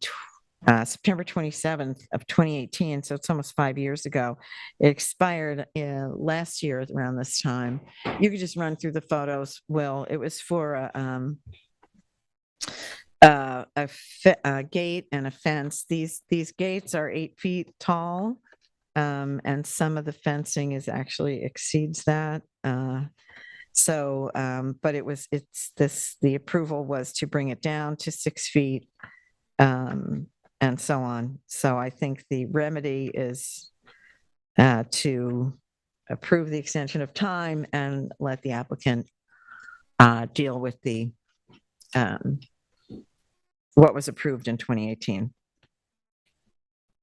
September 27th of 2018. So it's almost 5 years ago. It expired last year around this time. You could just run through the photos, Will. It was for a gate and a fence. These gates are 8 feet tall, and some of the fencing actually exceeds that. But the approval was to bring it down to 6 feet, and so on. So I think the remedy is to approve the extension of time and let the applicant deal with the what was approved in 2018.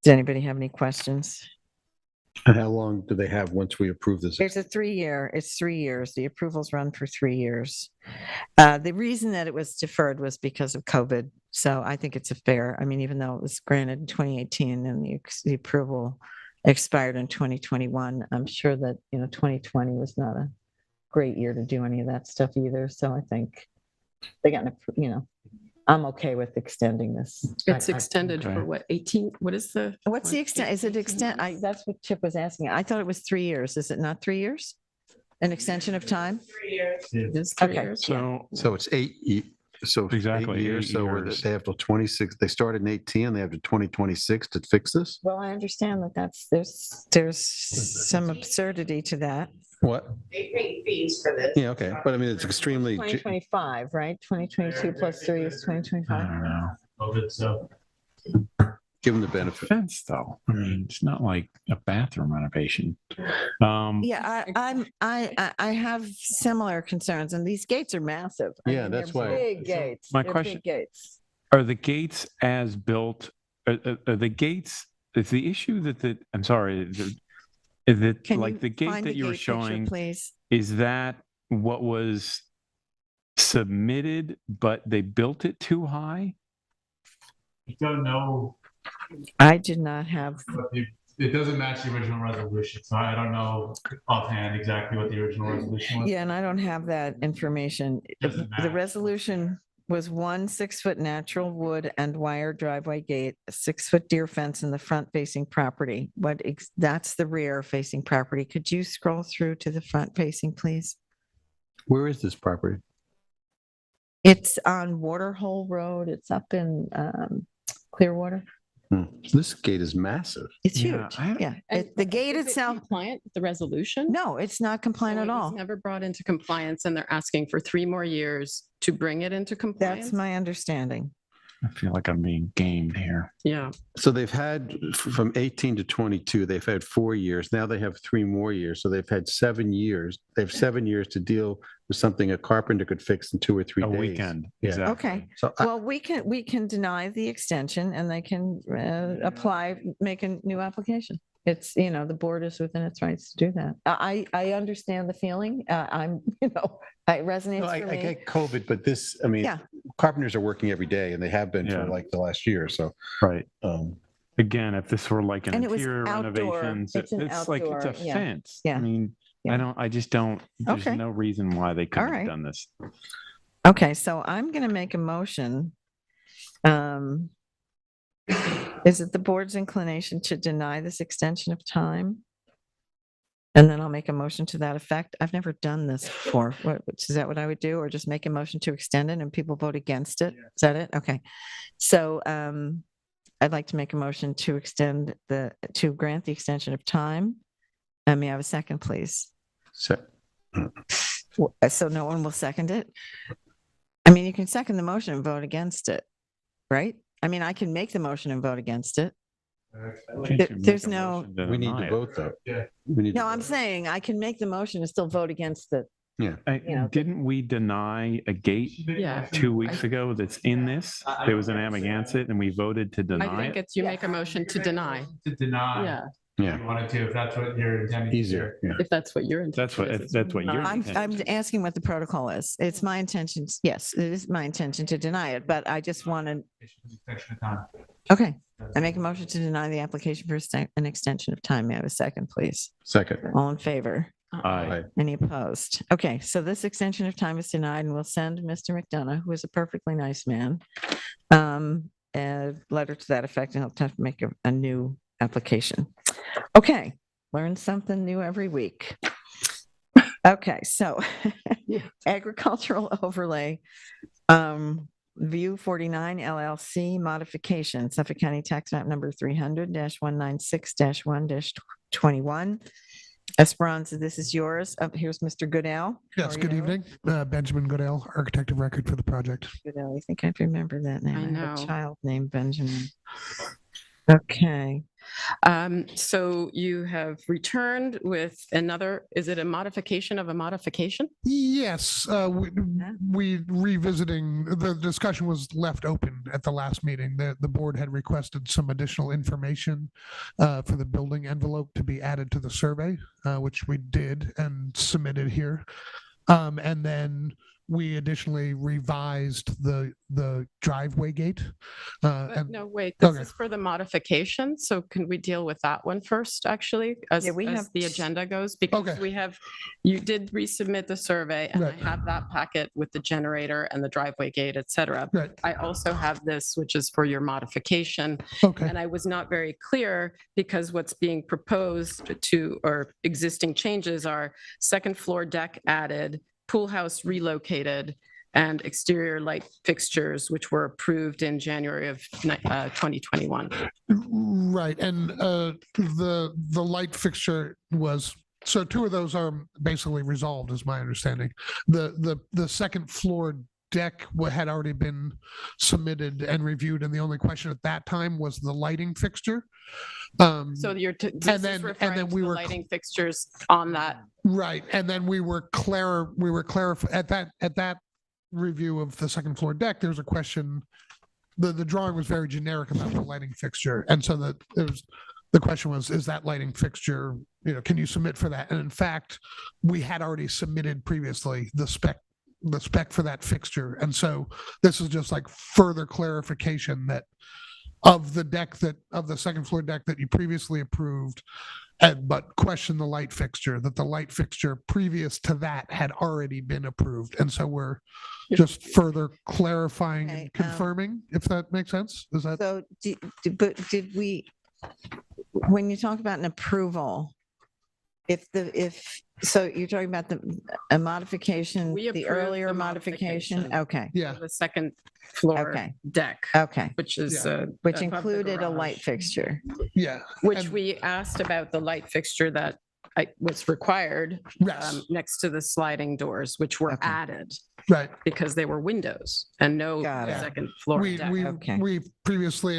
Does anybody have any questions? And how long do they have once we approve this? It's 3 years. The approvals run for 3 years. The reason that it was deferred was because of COVID. So I think it's even though it was granted in 2018 and the approval expired in 2021, I'm sure that, 2020 was not a great year to do any of that stuff either. So I think they got, I'm okay with extending this. It's extended for what, 18? What is What's the extent? Is it extent? That's what Chip was asking. I thought it was 3 years. Is it not 3 years? An extension of time? 3 years. It is 3 Okay. years. So it's 8 so Exactly, 8 years. 8 So years. they have till 26. They started in 18. They have to 2026 to fix this. Well, I understand that there's some absurdity to that. What? They pay fees for this. Yeah, okay. But I mean, it's extremely. 2025, right? 2022 plus 3 is 2025. don't know. COVID, so. Give them the benefit. Fence though. I mean, it's not like a bathroom renovation. Yeah, I have similar concerns, and these gates are massive. Yeah, that's they're why- Big gates. My They're question- big gates. Are the gates as built? Are the gates? Is the issue that I'm sorry. Is it Can like you the gate find that the you were gate picture, showing? please? Is that what was submitted, but they built it too high? I don't know, I did not have. but it doesn't match the original resolution, so I don't know offhand exactly what the original resolution was. Yeah, and I don't have that information. Doesn't The matter. resolution was 1 6-foot natural wood and wire driveway gate, a 6-foot deer fence in the front facing property. That's the rear facing property. Could you scroll through to the front facing, please? Where is this property? It's on Waterhole Road. It's up in Clearwater. This gate is massive. It's Yeah, huge. Yeah. The gate Is it itself, compliant with the resolution? no, it's not compliant So at it was all. Never brought into compliance, and they're asking for 3 more years to bring it into compliance? That's my understanding. I feel like I'm being gamed here. Yeah. So they've had from 18 to 22, they've had 4 years. Now they have 3 more years. So they've had 7 years. They have 7 years to deal with something a carpenter could fix in 2 or 3 A days. weekend. Yeah. Exactly. Okay. So Well, we can deny the extension and they can apply, make a new application. It's, the board is within its rights to do that. I understand the feeling. It resonates I for me. get COVID, but this, I mean, Yeah. carpenters are working every day and they have been Yeah. for like the last year. So, Right. um, Again, if this were like an And it was interior outdoor. renovations, It's an it's like it's a outdoor, yeah. fence. Yeah. I mean, Yeah. I just don't, there's Okay. no reason why they couldn't right. have done this. Okay, so I'm going to make a motion. Is it the board's inclination to deny this extension of time? And then I'll make a motion to that effect. I've never done this before. Is that what I would do? Or just make a motion to extend it and people vote against it? Is that it? Okay. So I'd like to make a motion to grant the extension of time. May I have a second, please? so So no one will second it? I mean, you can second the motion and vote against it, right? I mean, I can make the motion and vote against it. There's no, We need to vote though. Yeah. We need to no, I'm vote. saying I can make the motion and still vote against the, you know, Didn't we deny a gate Yeah. 2 weeks ago that's in this? There was an Amagansett and we voted to I deny think it? it's, you make a motion to deny. To deny. Yeah, If you wanted to, if that's what you're intending. to Easier. do. Yeah. if that's what you're into. That's what you're. I'm asking what the protocol is. It's my intention, yes, it is my intention to deny it, but I just want to, Extension of time. okay. I make a motion to deny the application for an extension of time. May I have a second, please? Second. All in favor? Aye. Any opposed? Okay, so this extension of time is denied and we'll send Mr. McDonough, who is a perfectly nice man, a letter to that effect, and he'll have to make a new application. Okay, learn something new every week. Okay, so agricultural overlay, View 49 LLC modification, Suffolk County Tax Map number 300-196-1-21. Esperanza, this is yours. Up here's Mr. Goodell. Yes, How are good you? evening. Benjamin Goodell, architect of record for the project. Goodell, I think I remember that name. I have know. a child named Benjamin. Okay. So you have returned with another, is it a modification of a modification? Yes, we revisiting, the discussion was left open at the last meeting. The board had requested some additional information for the building envelope to be added to the survey, which we did and submitted here. And then we additionally revised the driveway gate. And No, wait, this okay. is for the modification. So can we deal with that one first, actually, as, Yeah, we as have- the agenda goes? Because Okay. we have, you did resubmit the survey and I Right. have that packet with the generator and the driveway gate, et cetera. Right. I also have this, which is for your modification. Okay. And I was not very clear because what's being proposed to, or existing changes are second floor deck added, pool house relocated, and exterior light fixtures, which were approved in January of 2021. Right, and the light fixture was, so two of those are basically resolved, is my understanding. The second floor deck had already been submitted and reviewed, and the only question at that time was the lighting fixture. So you're, this is then referring to we the were lighting fixtures on that. Right, and then we were at that review of the second floor deck, there was a question, the drawing was very generic about the lighting fixture, and so the question was, is that lighting fixture, can you submit for that? And in fact, we had already submitted previously the spec for that fixture, and so this is just like further clarification that of the second floor deck that you previously approved, but question the light fixture, that the light fixture previous to that had already been approved. And so we're just further clarifying Okay, and confirming, if that makes sense. Is that? So but did we, when you talk about an approval, so you're talking about a modification, We the approved earlier the modification? modification. Okay, Yeah. The second floor Okay. deck, okay. which is. Which above the included a garage. light fixture. Yeah. Which And- we asked about the light fixture that was required Yes, next to the sliding doors, which were Okay. added right. because they were windows and no Got it. second floor We deck. Okay. previously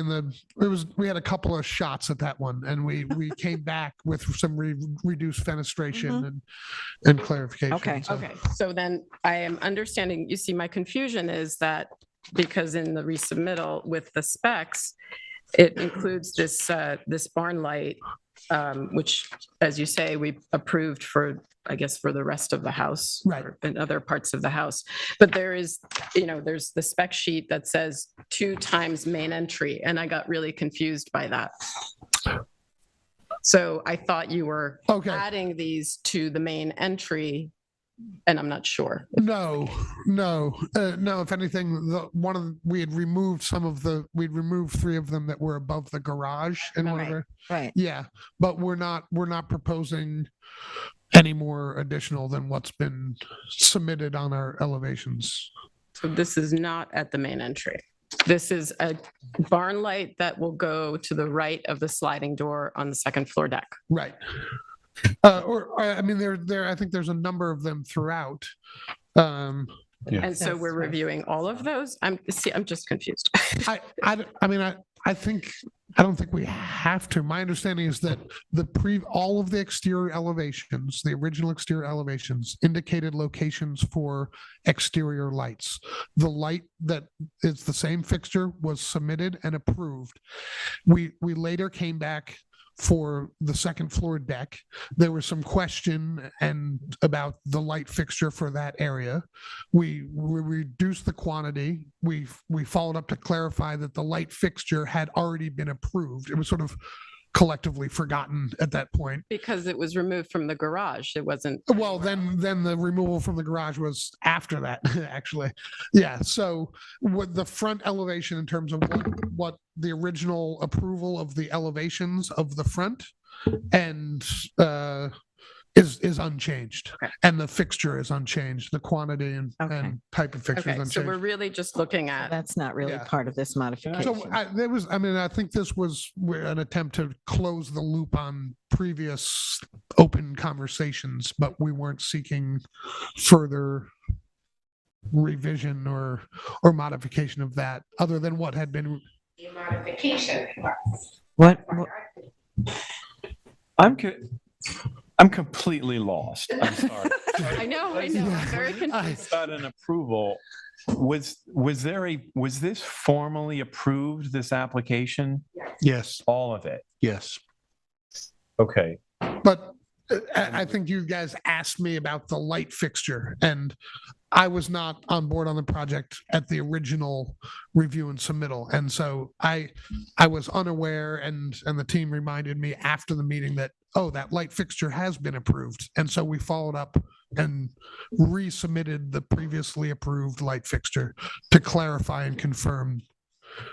we had a couple of shots at that one, and we came back with some reduced fenestration and clarification. Okay. So- Okay, so then I am understanding, you see, my confusion is that because in the resubmittal with the specs, it includes this barn light, which, as you say, we approved for, I guess, for the rest of the house. Right. And other parts of the house. But there is, there's the spec sheet that says 2 times main entry, and I got really confused by that. So I thought you were Okay. adding these to the main entry, and I'm not sure. No. If anything, we had removed we'd removed 3 of them that were above the garage and Right. whatever. Right. Yeah, but we're not proposing any more additional than what's been submitted on our elevations. So this is not at the main entry. This is a barn light that will go to the right of the sliding door on the second floor deck. Right. I mean, I think there's a number of them throughout. Yeah. And so That's we're right. reviewing all of those. I'm just confused. I think I don't think we have to. My understanding is that all of the exterior elevations, the original exterior elevations, indicated locations for exterior lights. The light that is the same fixture was submitted and approved. We later came back for the second floor deck. There was some question about the light fixture for that area. We reduced the quantity. We followed up to clarify that the light fixture had already been approved. It was sort of collectively forgotten at that point. Because it was removed from the garage. It wasn't. Well, then the removal from the garage was after that, actually. Yeah. So with the front elevation in terms of what the original approval of the elevations of the front and is unchanged. Okay. And the fixture is unchanged. The quantity and type of fixture is Okay, unchanged. so we're really just looking at. That's not really Yeah. part of this modification. So I think this was an attempt to close the loop on previous open conversations, but we weren't seeking further revision or modification of that, other than what had been. Modification. What? I'm completely lost. I'm sorry. I know, I'm very confused. Got an approval. Was this formally approved, this application? Yes. All of it? Yes. Okay. But I think you guys asked me about the light fixture, and I was not on board on the project at the original review and submittal. And so I was unaware, and the team reminded me after the meeting that, oh, that light fixture has been approved. And so we followed up and resubmitted the previously approved light fixture to clarify and confirm.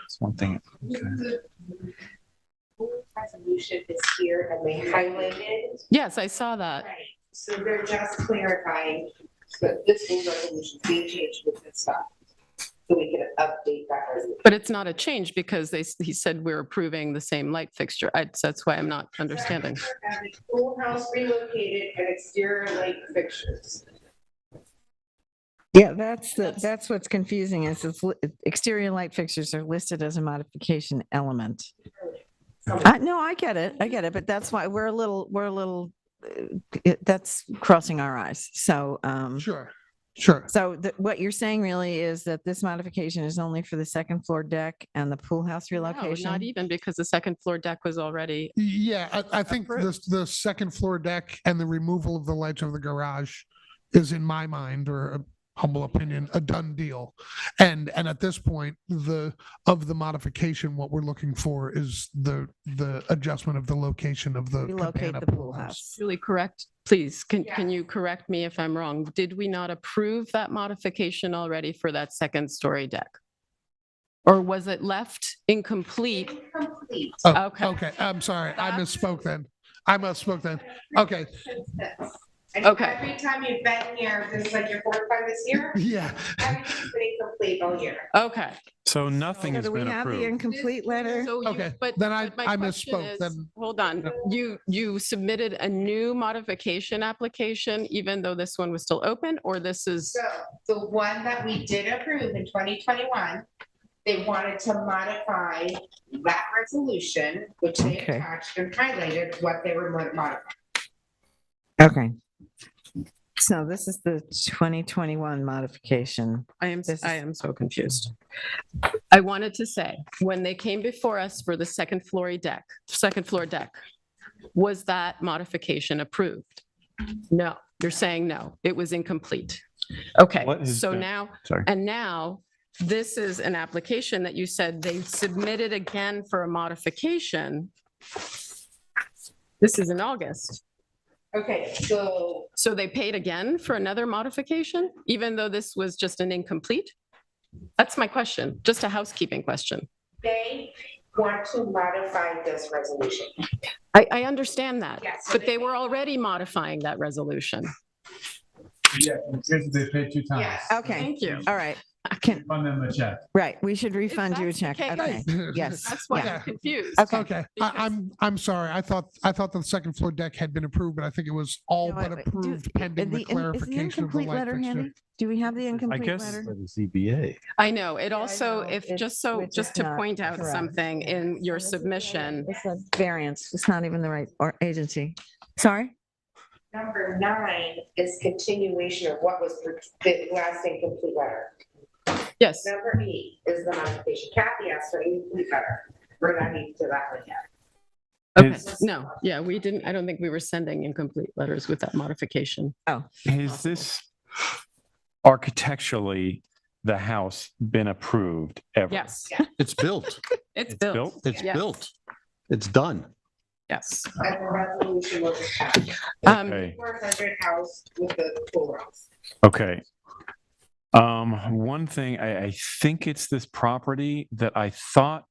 Something. The resolution is here and they highlighted. Yes, I saw that. Right. So they're just clarifying that this new resolution is being changed with this stuff. So we can update that resolution. But it's not a change because he said we're approving the same light fixture. That's why I'm not understanding. And the pool house relocated and exterior light fixtures. Yeah, that's what's confusing is exterior light fixtures are listed as a modification element. No, I get it, but that's why we're a little, that's crossing our eyes. So, Sure. So what you're saying really is that this modification is only for the second floor deck and the pool house relocation? No, not even, because the second floor deck was already. Yeah, I think the second floor deck and the removal of the lights of the garage is, in my mind, or a humble opinion, a done deal. And at this point, the modification, what we're looking for is the adjustment of the location of the Relocate cabana the pool house. Really correct? Please, can you correct me if I'm wrong? Did we not approve that modification already for that second story deck? Or was it left incomplete? Incomplete. Oh, Okay. okay, I'm sorry, I misspoke then. Okay. And every time you've been here, this is like your fourth time this year? Yeah. Everything's been incomplete all year. Okay. So nothing has Do we been have the approved. incomplete letter? So Okay, but then I my question misspoke, is- then- Hold on, you submitted a new modification application, even though this one was still open, or this is? So the one that we did approve in 2021, they wanted to modify that resolution, which they Okay. attached and highlighted what they were modifying. Okay. So this is the 2021 modification. I am so confused. I wanted to say, when they came before us for the second floor deck, was that modification approved? No, you're saying no, it was incomplete. Okay, What is so that? now, Sorry. and now this is an application that you said they submitted again for a modification. This is in August. Okay, so So they paid again for another modification, even though this was just an incomplete? That's my question, just a housekeeping question. they want to modify this resolution. I understand that, Yes, so but they- they were already modifying that resolution. Yeah, they paid 2 times. Yes. Okay. Thank you. All right. Can, Fund them a check. right, we should refund you a that's the check. case- Okay, yes. That's why yeah. I'm confused. Okay. Okay, Because- I'm sorry. I thought the second floor deck had been approved, but I think it was all No, but do- approved pending the Is the clarification of the incomplete light letter fixture. handy? Do we have the incomplete guess- letter? the ZBA. I know, it Yeah, I also, know. if, It's- just it's to not point out correct. something in your submission, It's a variance. It's not even the right or agency. Sorry? Number 9 is continuation of what was the last incomplete letter. yes, Number 8 is the modification. Kathy asked for an incomplete letter. We're not even to that one yet. okay, Is- no, yeah, we didn't, I don't think we were sending incomplete letters with that modification. Oh, Is this architecturally, the house been approved ever? Yes, It's built. it's It's built. built? It's Yes. built. It's done. Yes. And the resolution was passed. Okay. 400 house with the pool house. Okay. One thing, I think it's this property that I thought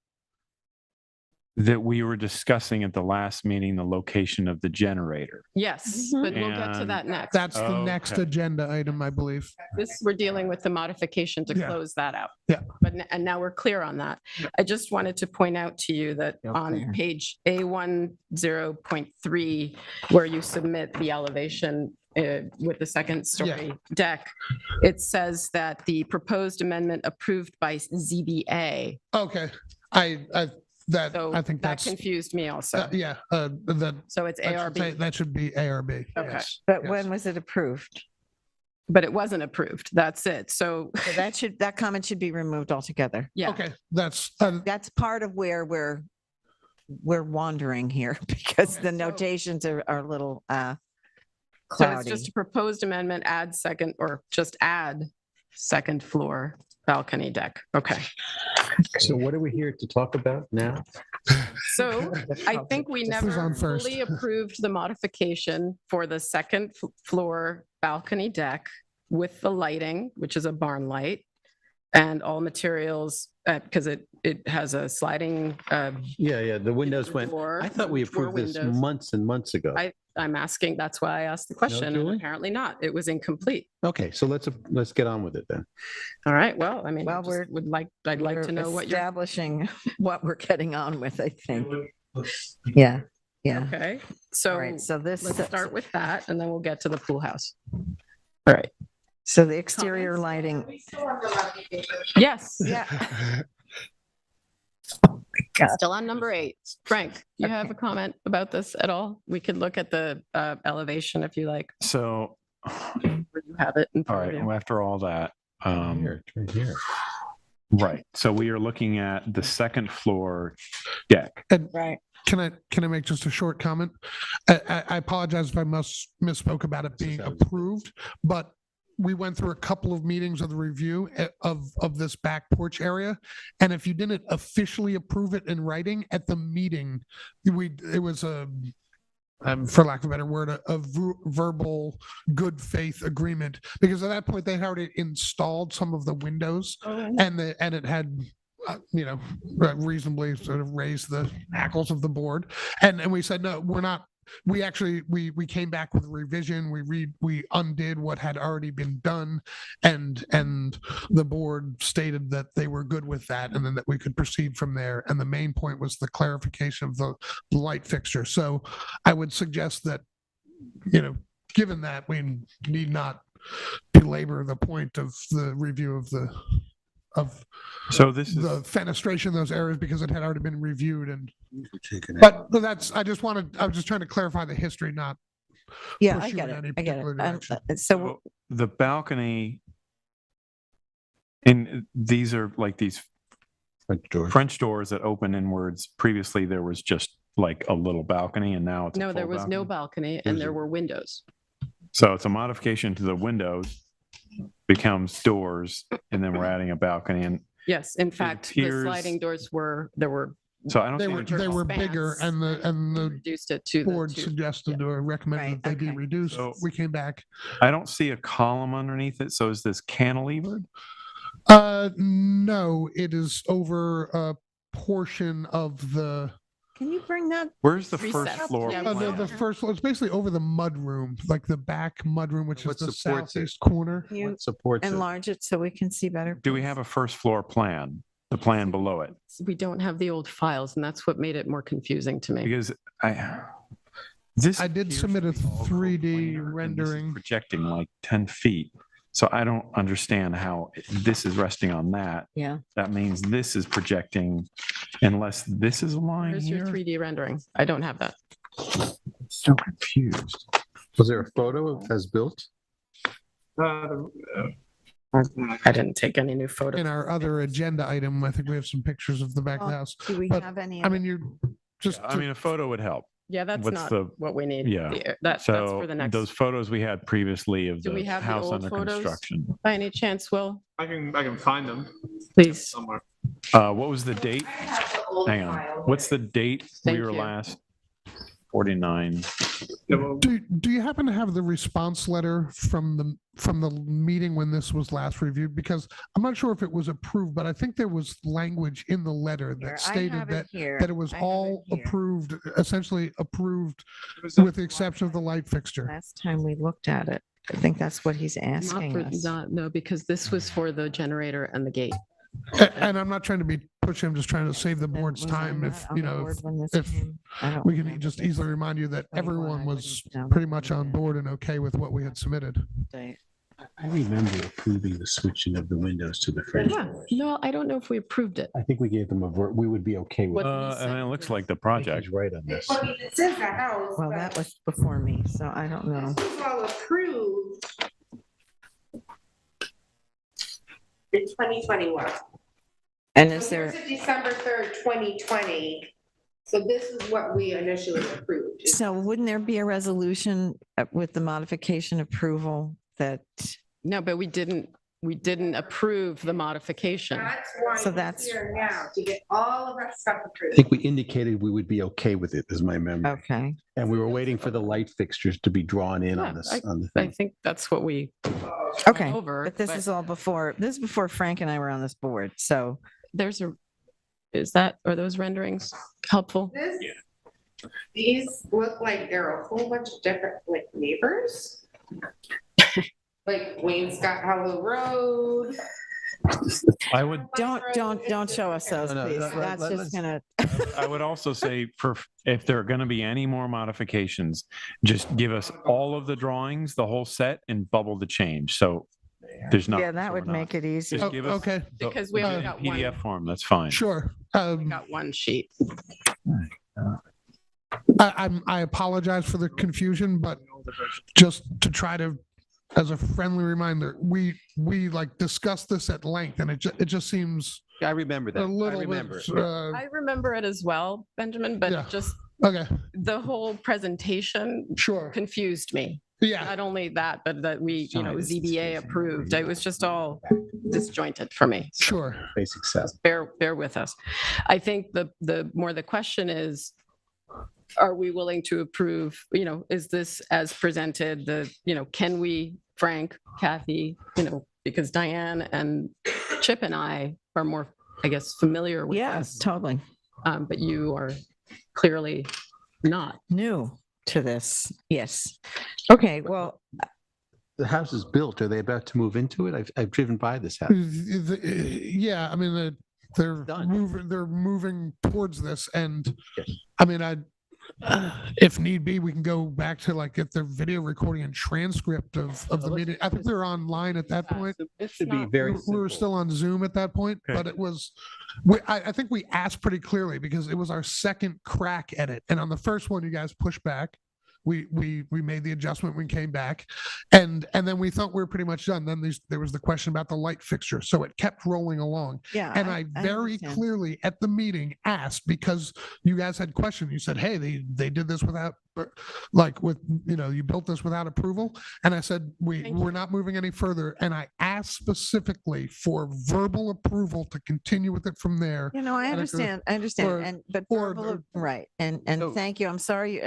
that we were discussing at the last meeting, the location of the generator. Yes, Mhm. but we'll get to And- that next. That's the next Okay. agenda item, I believe. This, we're dealing with the modification to Yeah. close that out. Yeah. But, and now we're clear on that. I just wanted to point out to you that You're on clear. page A10.3, where you submit the elevation with the second story deck, it says that the proposed amendment approved by ZBA. Okay, So I think that that's, confused me also. yeah, that. So it's that should say- ARB, That should be ARB. Okay. yes, but yes. when was it approved? but it wasn't approved. That's it. So, So that comment should be removed altogether. yeah. Okay, that's, That's part of where we're wandering here because the So- notations are a little So it's just cloudy. a proposed amendment, add second, or just add second floor balcony deck. Okay. So what are we here to talk about now? So I think we Who's never on first? fully approved the modification for the second floor balcony deck with the lighting, which is a barn light, and all materials, because it has a sliding, Yeah, the windows went, door, I thought we four approved this windows. months and months ago. I'm asking, that's why I asked the question, and Julie? apparently not. It was incomplete. Okay, so let's get on with it then. All right, well, I mean, I Well, just I'd like to know what you're, Establishing what we're getting on with, I think. Yeah, yeah. okay? All So right, so this, let's start with that, and then we'll get to the pool house. All right. so the exterior Are lighting, we still on the modification? Yes. yeah. Still on number 8. Frank, you have a comment about this at all? We could look at the elevation if you like, So, where you have it. in all front right, of you. well, after all that, Here, it's right here. right. So we are looking at the second floor deck. Right. Can I make just a short comment? I apologize if I misspoke about it being approved, but we went through a couple of meetings of the review of this back porch area. And if you didn't officially approve it in writing at the meeting, it was a, for lack of a better word, a verbal good faith agreement, because at that point they had already installed some of the windows and it had reasonably sort of raised the hackles of the board. And we said, no, we're not. We actually, we came back with a revision. We undid what had already been done, and the board stated that they were good with that, and then that we could proceed from there. And the main point was the clarification of the light fixture. So I would suggest that, given that, we need not belabor the point of the review of So this is, the fenestration in those areas, because it had already been reviewed. And but that's, I was just trying to clarify the history, not Yeah, push I you get in it. any I get particular it. direction. So so the balcony, and these are like these French doors that open inwards. Previously, there was just like a little balcony, and now it's a No, there full was no balcony and there were windows. So it's a modification to the windows, becomes doors, and then we're adding a balcony. And Yes, in fact, the appears- sliding doors there were so I don't They think were they were bigger, spans, and the reduced it to the board two. suggested or recommended that they be okay. reduced. So- We came back. I don't see a column underneath it. So is this cantilevered? No, it is over a portion of the Can you bring that? Where's the first Recessed. floor Yeah, plan? The first floor, it's basically over the mud room, like the back mud room, which is What the supports it? southeast corner. Can you What supports it? enlarge it so we can see better? Do we please? have a first floor plan? The plan below it? We don't have the old files, and that's what made it more confusing to me. Because this I did appears submit to a be all 3D coplanar, and this is rendering. projecting like 10 feet. So I don't understand how this is resting on that. Yeah. That means this is projecting unless this is a line Where's your here. 3D rendering? I don't have that. So confused. Was there a photo of as built? I didn't take any new photos. In our other agenda item, I think we have some pictures of the back of the house. Do we But, have any? I mean, you're just, I mean, a photo would help. Yeah, that's What's not the- what we need. Yeah. That's So for the next. those photos we had previously of Do we the have the house old under photos? construction. By any chance, Will, I can find them please? somewhere. What was the date? I have the old Hang on. file What's here. the date Thank we were you. last? 49. do you happen to have the response letter from the meeting when this was last reviewed? Because I'm not sure if it was approved, but I think there was language in the letter Here, that I stated have it here. that it was I have it all here. approved, essentially approved with the exception of the light fixture. Last time we looked at it, I think that's what he's Not asking for, us. no, because this was for the generator and the gate. And I'm not trying to be pushy, I'm just trying to save the Then board's was I time not if, on you the know, board when this if came? I don't we can remember just this easily remind you that 21, everyone I was wouldn't know pretty much on that board and okay with what we had submitted. date. I remember approving the switching of the windows to the fridge. Yeah, no, I don't know if we approved it. I think we gave them we would be okay with. What- it. And it looks like the I think project. he's right on this. I mean, this is the house. Well, but that was before me, so I don't know. This was all approved in 2021. And is So there, here's the December 3rd, 2020. So this is what we initially approved. so wouldn't there be a resolution with the modification approval that, No, but we didn't approve the modification. That's why So it's that's- here now, to get all of our stuff I approved. think we indicated we would be okay with it, is my memory. okay. And we were waiting for the light fixtures to be drawn in on Yeah, this, I- on the I thing. think that's what we Okay, went over. but this is all before, this is before Frank and I were on this board, so. Are those renderings helpful? These look like they're a whole bunch of different, like, neighbors. Like Wayne-Scott Hollow Road. I would, Don't show us those, No, no, please. let- That's let- just gonna, I would also say if there are going to be any more modifications, just give us all of the drawings, the whole set and bubble the change. So there's not. yeah, that would make it easy. Just give us Okay, the- Because we only in got one. PDF form, that's fine. sure. We got one sheet. I apologize for the confusion, but just to try to, as a friendly reminder, we like discussed this at length and it just seems I remember that. a I little remember bit, it. I remember it as well, Benjamin, Yeah. but just okay, the whole presentation sure. confused me. Yeah, Not only that, but that we, Sorry, this is ZBA facing approved. It was just all disjointed for me. So sure. Basic set. bear with us. I think the more the question is, are we willing to approve, is this as presented, can we, Frank, Kathy, because Diane and Chip and I are more, I guess, familiar with Yes, this. totally. But you are clearly not. New to this. Yes. Okay, well, The house is built. Are they about to move into it? I've driven by this house. Yeah, I mean, they're Done. moving towards this and Yes. I mean, if need be, we can go back to like get their video recording and transcript of the meeting. I think they're online at that point. This should be very We were simple. still on Zoom at that point, Okay. but it was, I think we asked pretty clearly because it was our second crack at it. And on the first one, you guys pushed back. We made the adjustment when we came back and then we thought we were pretty much done. Then there was the question about the light fixture. So it kept rolling along. yeah. And I very understand. clearly at the meeting asked because you guys had questioned. You said, "Hey, they did this without, you built this without approval." And I said, we're not moving any further. And I asked specifically for verbal approval to continue with it from there. I And it understand, but verbal- right. And So- thank you. I'm sorry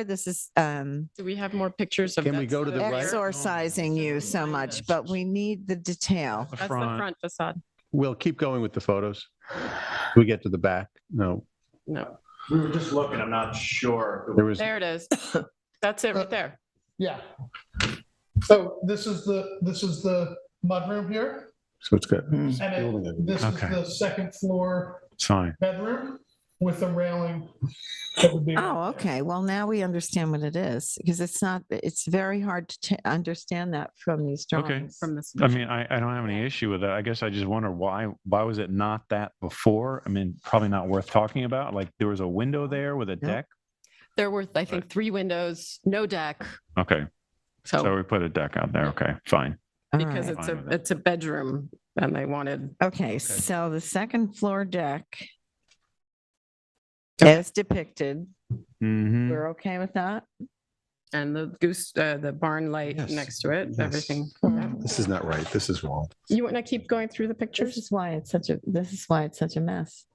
this is Do we have more pictures of? Can we that's go to the right? exorcising you so much, but we need the detail. The That's the front. front facade. We'll keep going with the photos. We get to the back. No. No. We were just looking, I'm not sure. There was, There it is. That's it right there. Yeah. So this is the mudroom here, so it's got. and this is Okay. the second floor It's fine. bedroom with a railing that would be. Oh, okay. Well, now we understand what it is because it's very hard to understand that from these Okay. drawings. From this. I mean, I don't have any issue with it. I guess I just wonder why was it not that before? I mean, probably not worth talking about. Like there was a window there with a deck. There were, I think, 3 windows, no deck. Okay. So So we put a deck out there. Okay, fine. All because right. it's a bedroom and they wanted, Okay, so the second floor deck as depicted, Mm-hmm. we're okay with that? and the barn light Yes. next to it, Yes. everything. This is not right. This is wrong. You want to keep going through the This pictures? is why it's such a mess.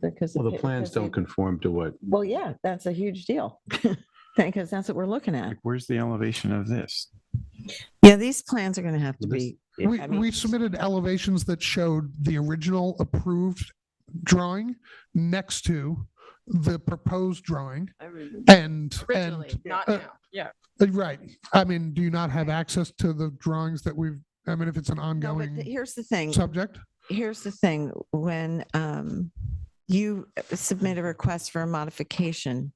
Because Well, the plans don't conform to what. Well, yeah, that's a huge deal. Because that's what we're looking at. Like, where's the elevation of this? Yeah, these plans are gonna have to be. I mean, We submitted elevations that showed the original approved drawing next to the proposed drawing and, Originally, not uh, now. Yeah. right. I mean, do you not have access to the drawings that I mean, if it's an No, but ongoing here's the thing. subject? Here's the thing, when you submit a request for a modification,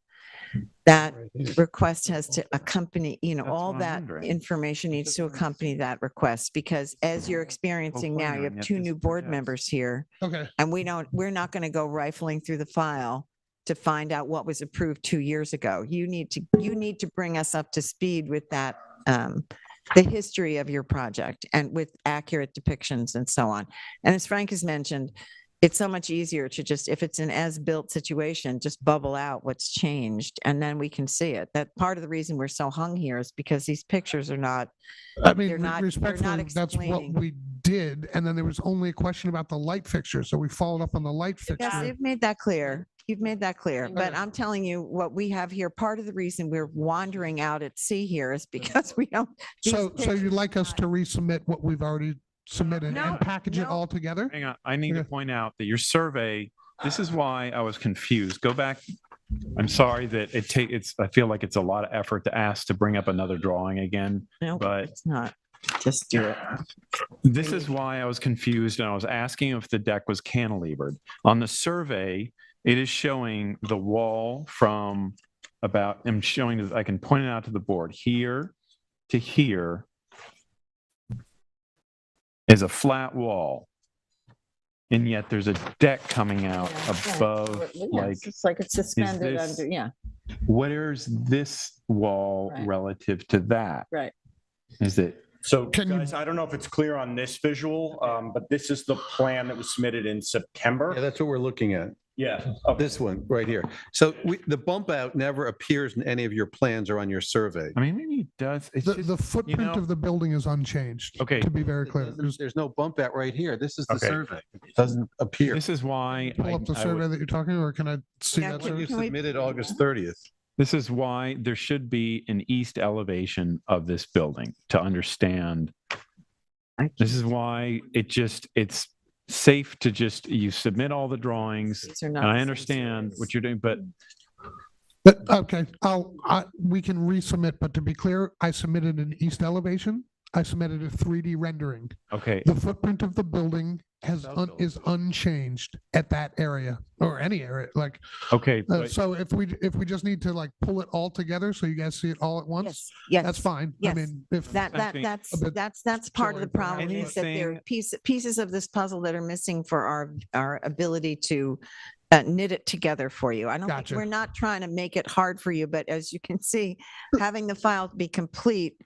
that request has to accompany, That's all what I'm that wondering. information needs to accompany that request, because as you're experiencing now, you have 2 new board members here, Okay. and we're not going to go rifling through the file to find out what was approved 2 years ago. You need to bring us up to speed with that, the history of your project and with accurate depictions and so on. And as Frank has mentioned, it's so much easier to just, if it's an as-built situation, just bubble out what's changed and then we can see it. That part of the reason we're so hung here is because these pictures are not, I mean, they're not respectfully, that's what explaining. we did. And then there was only a question about the light fixture. So we followed up on the light yes, fixture. you've made that clear. You've made that clear. But Okay. I'm telling you, what we have here, part of the reason we're wandering out at sea here is because we don't. these So pictures you'd like are us not- to resubmit what we've already submitted No, and package it no. all together? Hang on, I need to Okay. point out that your survey, this is why I was confused. Go back. I'm sorry that I feel like it's a lot of effort to ask to bring up another drawing again, No, but it's not. Just do it. this is why I was confused and I was asking if the deck was cantilevered. On the survey, it is showing the wall from I'm showing that I can point it out to the board here to here is a flat wall. And yet there's a deck coming out above, like, It's like it's suspended this- under, yeah, where's this wall Right. relative to that? right. Is it, So Can you- guys, I don't know if it's clear on this visual, but this is the plan that was submitted in Yeah, September. that's what we're looking at. Yeah. This one right here. So the bump out never appears in any of your plans or on your survey. I mean, maybe it does. It's The, just, the footprint know- of the building is unchanged. Okay. To be very clear. There's no bump out right here. This is the Okay. survey. It doesn't appear. this is why. Pull up the I would- survey that you're talking, or can I see Yeah, that can What you survey? we- submitted August 30th. This is why there should be an east elevation of this building to understand. This is why it's safe to you submit all the drawings. These are And not I the same understand size. what you're doing, but But, okay, we can resubmit, but to be clear, I submitted an east elevation. I submitted a 3D rendering. okay, The footprint of the building is unchanged at that area or any area, like, okay. but- so if we just need to like pull it all together so you guys see it all at once, Yes, yes. that's fine. I Yes. mean, if. Something- That's part of the problem is that there are Anything- pieces of this puzzle that are missing for our ability to knit it together for you. I don't think, Gotcha. we're not trying to make it hard for you, but as you can see, having the file be complete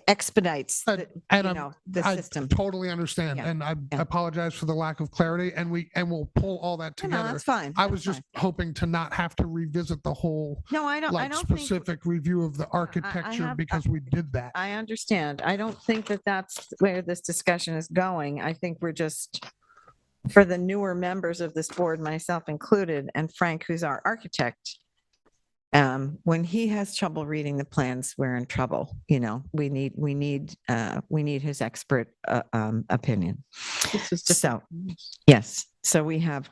expedites the, And you know, the I system. totally understand, Yeah, and I yeah. apologize for the lack of clarity, and we'll pull all that No, together. that's fine. I that's was just fine. hoping to not have to revisit the whole, No, I like, don't think, specific review of the architecture have- because we did that. I understand. I don't think that that's where this discussion is going. I think we're just, for the newer members of this board, myself included, and Frank, who's our architect, when he has trouble reading the plans, we're in trouble. You know, we need his expert opinion. So, yes. So we have,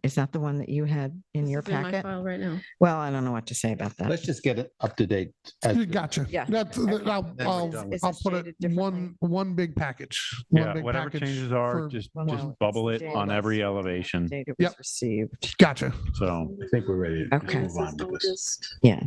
is that the one that you had in your It's in my packet? file right now. Well, I don't know what to say about that. Let's just get it up to date. Gotcha. Yeah. That's, Okay. I'll, Then we're I'll, done with I'll Is it put it shaded differently? one big package. one Yeah, big whatever package changes are, for- just Well, bubble it it's on dated. every elevation. Data Yep. was received. Gotcha. So, I think we're ready to Okay. move on with this. August Yeah.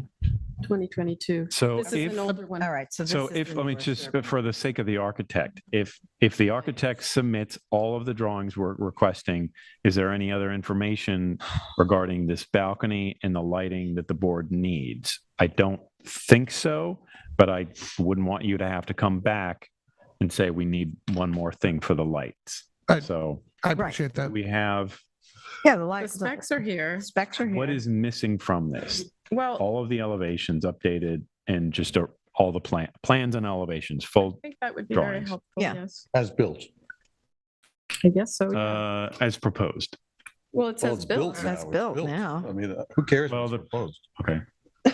2022. so This is if, an older one. All right. So so this is if, the let me newer just, survey. for the sake of the architect, if the architect submits all of the drawings we're requesting, is there any other information regarding this balcony and the lighting that the board needs? I don't think so, but I wouldn't want you to have to come back and say we need one more thing for the lights. So I appreciate that. we have, Yeah, the The lights. specs are here. Specs are here. what is missing from this? Well, All of the elevations updated and just all the plans and elevations, full I think that would be very drawings. helpful. Yeah. Yes. As built. I guess so. Yeah. As proposed. Well, it says it's built. built That's It's built now. I mean, who cares? Well, what's proposed? Okay.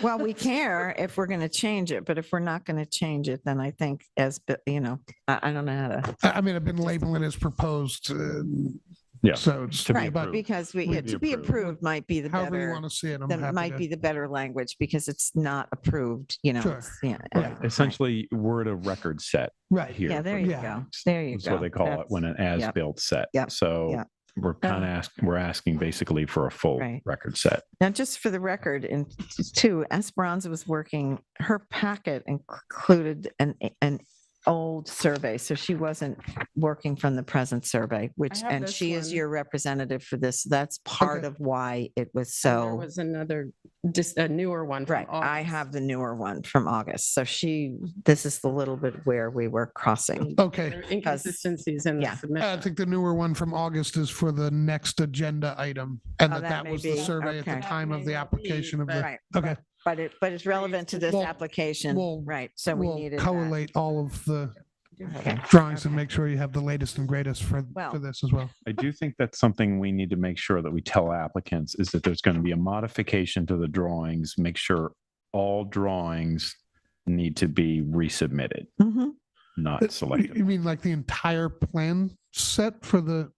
Well, we care if we're going to change it, but if we're not going to change it, then I think I don't know how to. I mean, I've been labeling it as proposed. Yeah. So it's To be Right, approved. because Would be to be approved. approved might be the however you better, want to see it. I'm that happy might to- be the better language because it's not approved, Sure. it's- yeah. Yeah, essentially, we're at a record set Right. here. Yeah, there for you Yeah. go. There you That's go. what they call it when an as-built set. Yep. So Yep. we're kind of we're asking basically for a full Right. record set. Now, just for the record, and two, Esperanza was working, her packet included an old survey, so she wasn't working from the present survey, which, have and this she is one. your representative for this. That's part Okay. of why it was And there so. was another, just a newer one. from Right, I August. have the newer one from August, so this is the little bit where we were crossing. Okay. There are inconsistencies in the Yeah. I submission. think the newer one from August is for the next agenda item. And Oh, that that that may was the be, survey at the okay. time of the That may not be, application of but- the, Right, okay. but it's relevant to this We'll- application, we'll- right, so we We'll needed that. collate all of the Okay. drawings and make sure you have the latest and greatest for Well- this as well. I do think that's something we need to make sure that we tell applicants is that there's going to be a modification to the drawings. Make sure all drawings need to be resubmitted, Mhm. not selected. You mean like the entire plan set for the,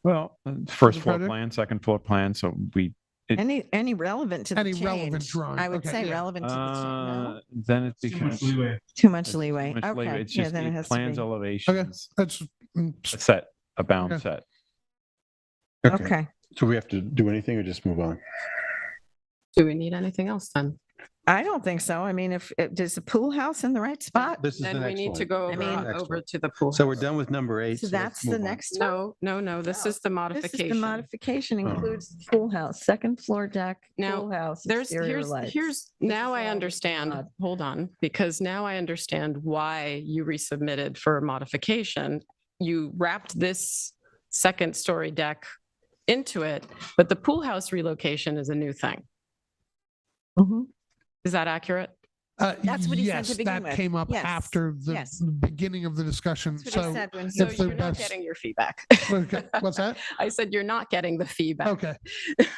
Well, first the floor project? plan, second floor plan. So we, Any relevant to the Any relevant change, drawing, I would okay, say yeah. relevant to the change, no? then it Too much becomes leeway. Too much leeway, much leeway. okay, It's yeah, just then it the has to plans, be, elevations, that's, a set, a bound Okay. set. okay. So we have to do anything or just move on? Do we need anything else then? I don't think so, I mean, if, does the pool house in the right spot? This is the Then we next need one. to go I mean- over to the pool. So we're house. done with number 8. So let's that's the move on. next one? No, this is the This modification. is the modification Oh. includes the pool house, second floor deck, Now, pool house, There's, exterior lights. here's, now I all understand, odd. hold on, because now I understand why you resubmitted for a modification. You wrapped this second story deck into it, but the pool house relocation is a new thing. Mhm. Is that accurate? That's what he said to yes, begin that with. came up Yes, after the yes. beginning of the discussion. That's what he So, said when he So if the you're not best- getting your feedback. okay, what's that? I said you're not getting the feedback Okay,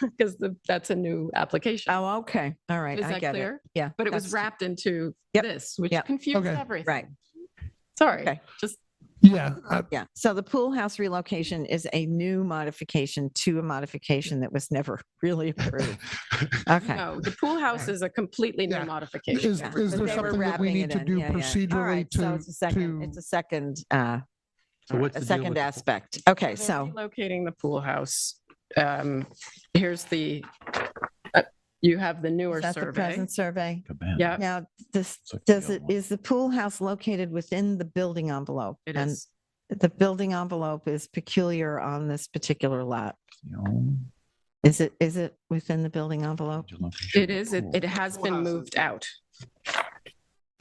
because that's a new application. Oh, okay, all right, Is I that get it, clear? yeah. But it was that's- wrapped into Yep, this, which yep. confused Okay. everything. Right. Sorry, Okay. just yeah, Yeah, so the pool house relocation is a new modification to a modification that was never really approved. Okay. no, the pool house is a completely new Yeah. modification. is, Yeah, is but there they were something that we wrapping need it to in. do Yeah, yeah. All procedurally right, so it's to a second, So what's a the deal second with the- aspect. Okay, They're so, relocating the pool house. Here's the, you have the newer is that the survey. present survey? Yeah, Now, this, It's like does the it, other one. is the pool house located within the building envelope? it And is. the building envelope is peculiar on this particular lot. You know, Is it within the building envelope? It is. It has been moved out.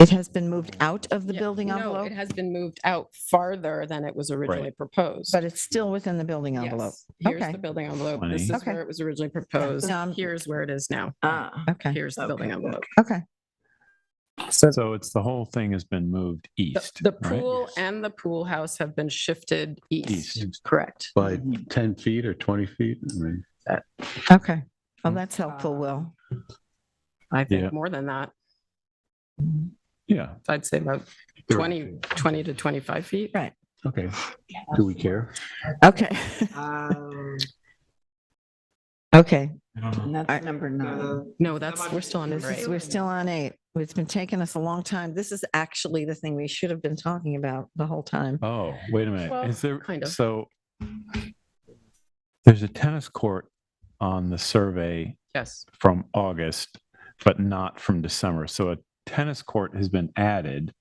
It has been moved out of the Yeah, building no, envelope, it has been moved out farther than it was originally proposed. but it's still within the building envelope. Yes, here's Okay. the building envelope. 20. This is Okay. where it was originally proposed. No, Here's where it is now. Okay, Here's the building envelope. okay. So it's the whole thing has been moved The east. the right? pool and the pool house have been shifted east. East. Correct. By 10 feet or 20 feet? I mean, Okay. Well, that's helpful, Will. I think Yeah. more than that. Yeah. I'd say about 20 to 25 feet. Right. Okay. Do we care? Okay. Okay. And that's number 9. No, we're still on This number is, 8. we're still on 8. It's been taking us a long time. This is actually the thing we should have been talking about the whole time. Oh, wait a minute. Well, Is there, kind of. so there's a tennis court on the survey Yes. from August, but not from December. So a tennis court has been added,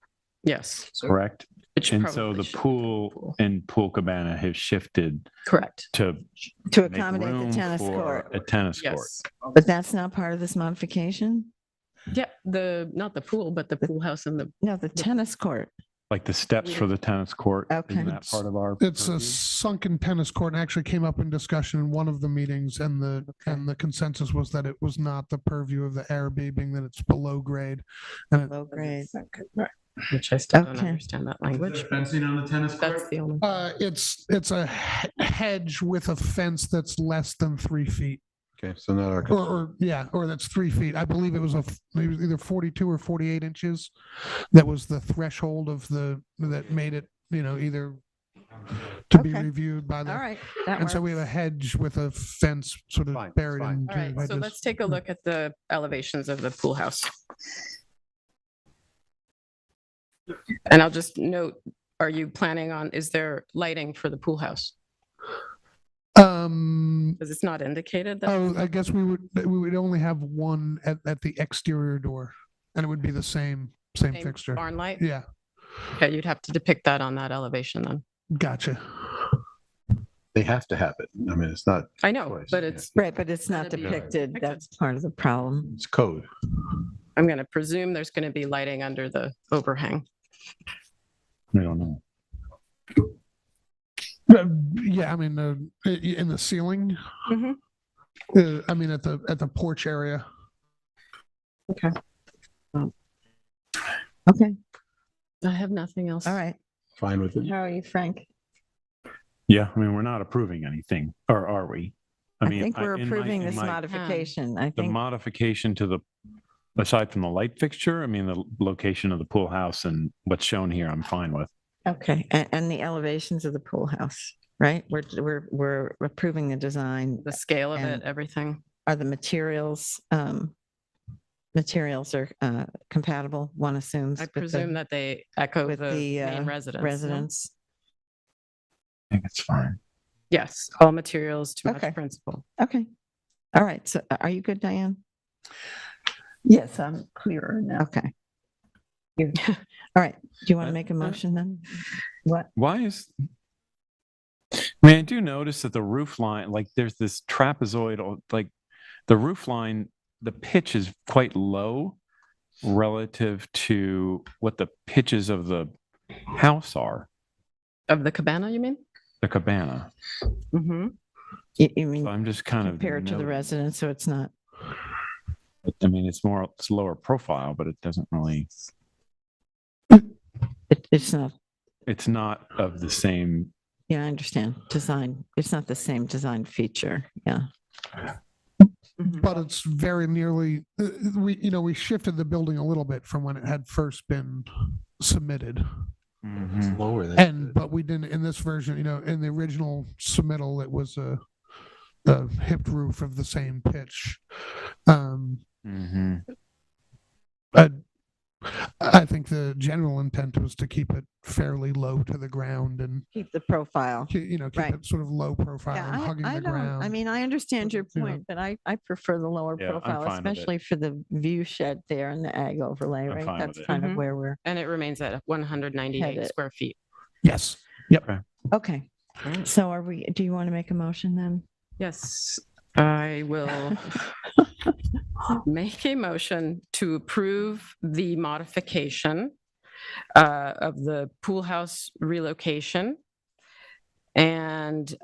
Yes. correct? It And so probably the should be pool in Pool Cabana has shifted Correct. to To make accommodate the room tennis for court. a tennis court. Yes. But that's not part of this modification? Yeah, not the pool, but the pool house and the. No, the tennis court. Like the steps for the tennis court. Okay. Isn't that part of our? It's a purview? sunken tennis court and actually came up in discussion in one of the meetings and the consensus was that it was not the purview of the ARB, being that it's below grade. And it, Low grade. Which I still don't Okay. understand that Is there language. fencing on the tennis court? That's the only. it's a hedge with a fence that's less than 3 feet. Okay, so not our. Or that's 3 feet. I believe it was either 42 or 48 inches. That was the threshold of that made it, either to be Okay. reviewed by the. All right. That And so we have a works. hedge with a fence sort of Fine, buried fine. in. All right, so hedges. let's take a look at the elevations of the pool house. And I'll just note, are you planning on, is there lighting for the pool house? Because it's not indicated that. I guess we would only have one at the exterior door, and it would be the same Same fixture. barn light? Yeah, Okay, you'd have to depict that on that elevation then. gotcha. They have to have it. I mean, it's not, I know, Choice, but yeah. it's, Right, but it's not Gotta be depicted. depicted. That's part of the problem. it's code. I'm going to presume there's going to be lighting under the overhang. I don't know. Yeah, I mean, in the ceiling. Mhm. I mean, at the porch area. Okay. Okay. I have nothing else. All right. Fine with it. How are you, Frank? Yeah, I mean, we're not approving anything, or are we? I mean, think we're in approving in this my- modification. I The think. modification to the, aside from the light fixture, I mean, the location of the pool house and what's shown here, I'm fine with. Okay, and the elevations of the pool house, right? We're approving the design. The scale of it, And- everything. Are the materials are compatible, one assumes? I with the- presume that they echo with the the main residence. no? residents. I think it's fine. Yes, all materials to Okay. match principle. Okay. All right. So are you good, Diane? Yes, I'm clearer now. Okay. All right. Do you want to make a motion then? What? Why is, I mean, I do notice that the roof line, like there's this trapezoidal, like the roof line, the pitch is quite low relative to what the pitches of the house are, Of the cabana, you mean? the cabana. Mm-hmm. You mean So I'm just kind of. compared to the noting- residents, so it's not. I mean, it's lower profile, but it doesn't really, It's not. it's not of the same. Yeah, I understand. Design. It's not the same design feature. Yeah. But it's very nearly, we shifted the building a little bit from when it had first been submitted. It's lower than. And, but we didn't, in this version, in the original submittal, it was a hipped roof of the same pitch. I think the general intent was to keep it fairly low to the ground and, Keep the profile. keep Right. it sort of low profile Yeah, and hugging I the don't, ground. I mean, I understand your You know. point, but I prefer the lower Yeah, I'm profile, fine with it. especially for the view shed there and the ag overlay, I'm right? fine with That's it. kind of Mhm. where we're And it remains at 198 Headed. square feet. Yes. Yep. okay. So do you want to make a motion then? Yes, I will make a motion to approve the modification of the pool house relocation and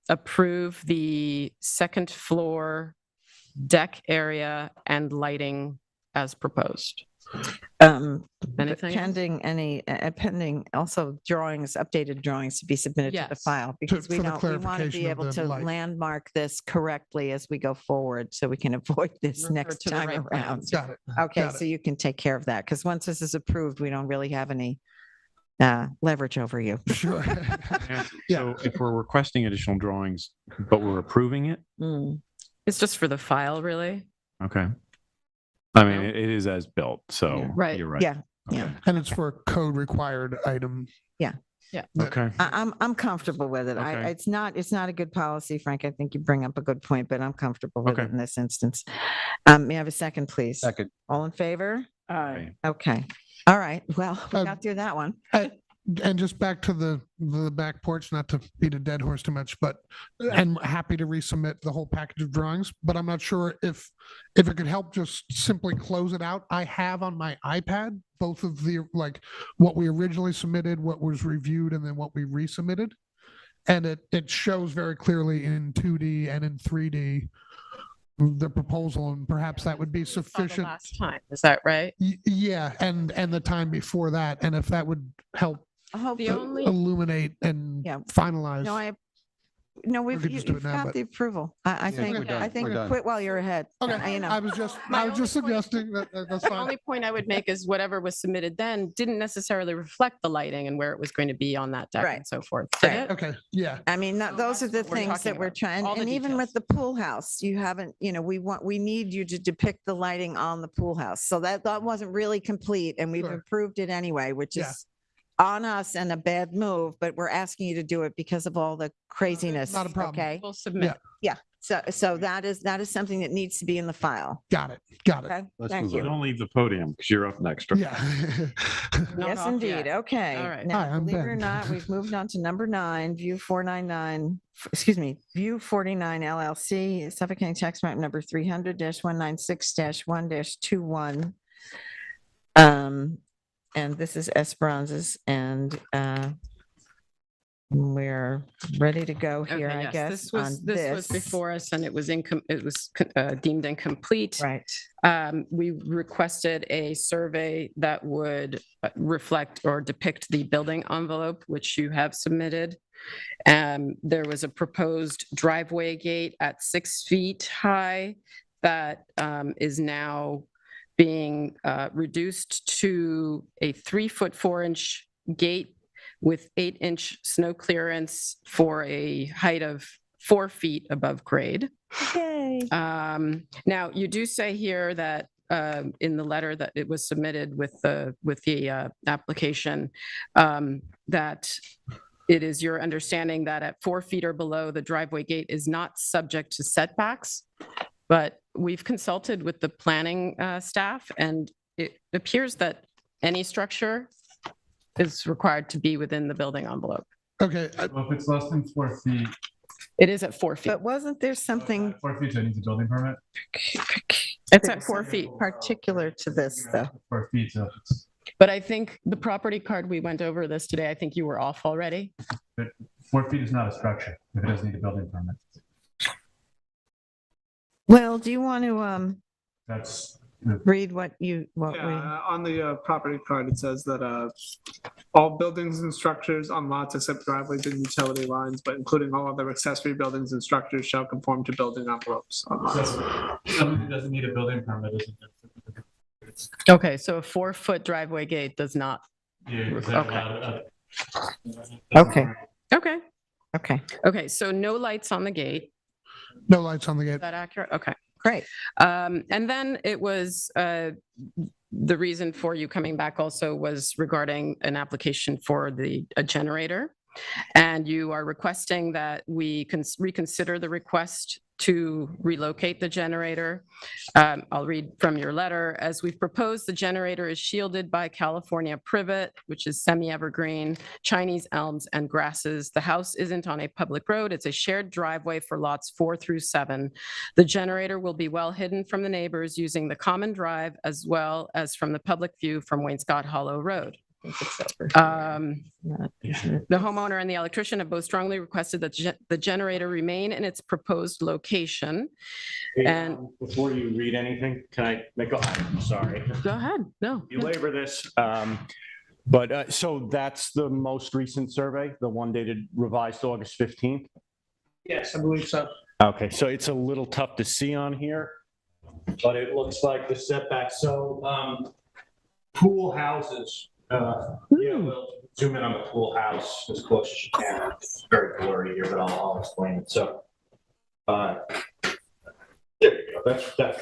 approve the second floor deck area and lighting as proposed. Anything else? Pending also drawings, updated drawings to be submitted to the Yes. file because we for the want to clarification be of able the to light. landmark this correctly as we go forward so we can avoid this Refer next to the time right around. plans. Got it. Okay, Got so you can take care of that because once this is approved, we don't really have any leverage over you. Sure. So if we're requesting additional drawings, but we're approving it, It's just for the file, really. okay. I mean, it is as built, so Right. you're right. Yeah, Okay. yeah. And it's for a code required item. Yeah. Yeah. Okay. I'm comfortable with it. Okay. It's not a good policy, Frank. I think you bring up a good point, but I'm comfortable with Okay. it in this instance. May I have a second, please? Second. All in favor? Aye. Okay. All right. Well, we Uh, got through that one. And just back to the back porch, not to beat a dead horse too much, but I'm happy to resubmit the whole package of drawings, but I'm not sure if it could help just simply close it out. I have on my iPad both of the, like, what we originally submitted, what was reviewed, and then what we resubmitted. And it shows very clearly in 2D and in 3D the proposal, and perhaps that would be sufficient. Last time, is that right? Yeah, and the time before that, and if that would help The only illuminate and finalize. We've could just do it you've now, got but- the approval. I Yeah, think we're done. I think We're done. quit while you're ahead. Okay, You know. I was just suggesting that's the fine. only point I would make is whatever was submitted then didn't necessarily reflect the lighting and where it was going to be on that deck Right. and so forth. Did Right. it? Okay, yeah. I mean, those are the what we're things talking that we're about. trying, All the and even with details. the pool house, you haven't, we need you to depict the lighting on the pool house. So that wasn't really complete, and we've Sure. improved it anyway, which Yeah. is on us and a bad move, but we're asking you to do it because of all the craziness. Not a problem. Okay. We'll submit. Yeah. So that is something that needs to be in the file. Got it. Okay. Let's Thank move you. Don't leave the podium because you're up next. right? Yeah. Not Yes, off indeed. yet. Okay. All right. Now, Hi, I'm believe it or Ben. not, we've moved on to number 9, View 499, View 49 LLC, Suffolk County Tax Map number 300-196-1-21. And this is Esperanza's, and we're ready to go here, Okay, I yes, guess, this was before us and it was deemed incomplete. Right. We requested a survey that would reflect or depict the building envelope, which you have submitted. There was a proposed driveway gate at 6 feet high that is now being reduced to a 3-foot 4-inch gate with 8-inch snow clearance for a height of 4 feet above grade. Yay. Now, you do say here that in the letter that it was submitted with the application, that it is your understanding that at 4 feet or below, the driveway gate is not subject to setbacks. But we've consulted with the planning staff, and it appears that any structure is required to be within the building envelope. Okay, Well, if it's less than 4 feet, It is at 4 feet. But wasn't there something 4 feet, so it needs a building permit. It's at 4 feet. particular to this, though? 4 feet, so it's, But I think the property card, we went over this today. I think you were off already. 4 feet is not a structure if it doesn't need a building permit. Well, do you want to That's, read what Yeah, we, on the property card, it says that all buildings and structures on lots except driveways and utility lines, but including all other accessory buildings and structures shall conform to building envelopes on lots. something that doesn't need a building permit isn't. Okay, so a 4-foot driveway gate does not. Okay. Okay. Okay. Okay, so no lights on the gate. no lights on the Is gate. that accurate? Okay. Great. And then it was, the reason for you coming back also was regarding an application for a generator. And you are requesting that we reconsider the request to relocate the generator. I'll read from your letter. As we've proposed, the generator is shielded by California privet, which is semi-evergreen, Chinese elms and grasses. The house isn't on a public road. It's a shared driveway for lots 4 through 7. The generator will be well hidden from the neighbors using the common drive as well as from the public view from Wainscott Hollow Road. The homeowner and the electrician have both strongly requested that the generator remain in its proposed location. And Before you read anything, can I make I'm sorry. go ahead. No. Belabor this. But so that's the most recent survey, the one dated revised August 15th? Yes, I believe so. Okay, so it's a little tough to see on here, but it looks like the setback. So pool houses, zoom in on the pool house as close as you can. It's very blurry here, but I'll explain it. So, there you go. That's.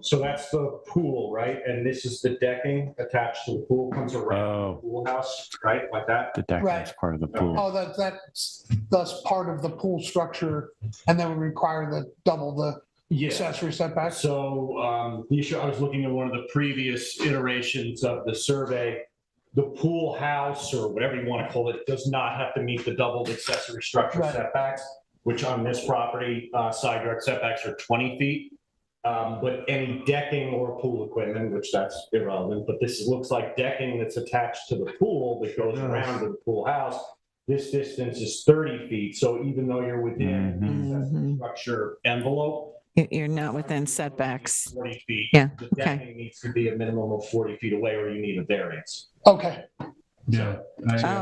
So that's the pool, right? And this is the decking attached to the pool, comes around the pool house, right? Like that? The deck Right. is part of the pool. Oh, that's part of the pool structure, and then we require the double the Yeah. accessory setback. So the issue, I was looking at one of the previous iterations of the survey. The pool house, or whatever you want to call it, does not have to meet the doubled accessory structure Right. setbacks, which on this property, side yard setbacks are 20 feet. But any decking or pool equipment, which that's irrelevant, but this looks like decking that's attached to the pool that goes around to the pool house. This distance is 30 feet. So even though you're within the accessory structure envelope, You're not within setbacks. 40 feet. Yeah, The okay. decking needs to be a minimum of 40 feet away, or you need a variance. Okay. Yeah.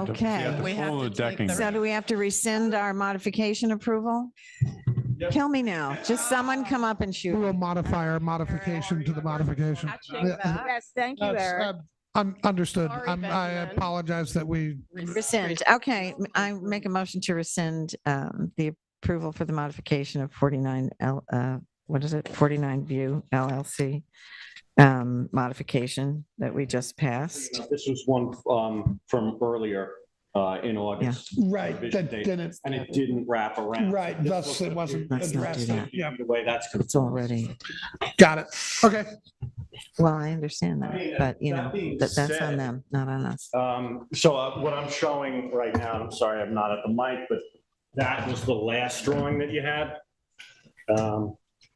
Okay. We have to decking. So do we have to rescind our modification approval? Kill me now. Just someone come up and We shoot. will modify our modification to the modification. Yes, thank you, That's, Eric. Understood. Sorry, I Benjamin. apologize that we, Rescind. Okay, I make a motion to rescind the approval for the modification of 49 what is it? 49 View LLC modification that we just passed. This was one from earlier in August. right, Revision that date, didn't, And it didn't wrap around. right, This thus looks it like wasn't Let's not do addressed. that. Yeah, The way that's. It's already, got it. Okay. well, I understand I that, mean, but you that know, being that's on said, them, not on us. So what I'm showing right now, I'm sorry, I'm not at the mic, but that was the last drawing that you had.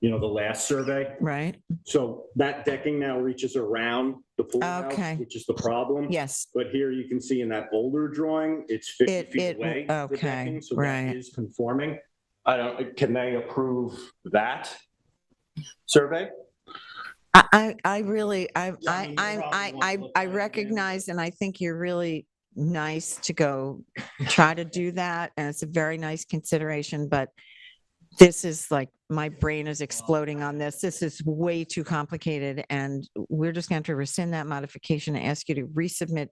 The last survey. Right? So that decking now reaches around the pool house, Okay. which is the problem. Yes. But here you can see in that older drawing, it's 50 feet away. the okay, decking, So right. that is conforming. Can they approve that survey? I really, I mean, you probably want to look I at it recognize, and I think you're really nice to go try to do that, and it's a very nice consideration, but this is like, my brain is exploding on this. This is way too complicated, and we're just going to have to rescind that modification and ask you to resubmit,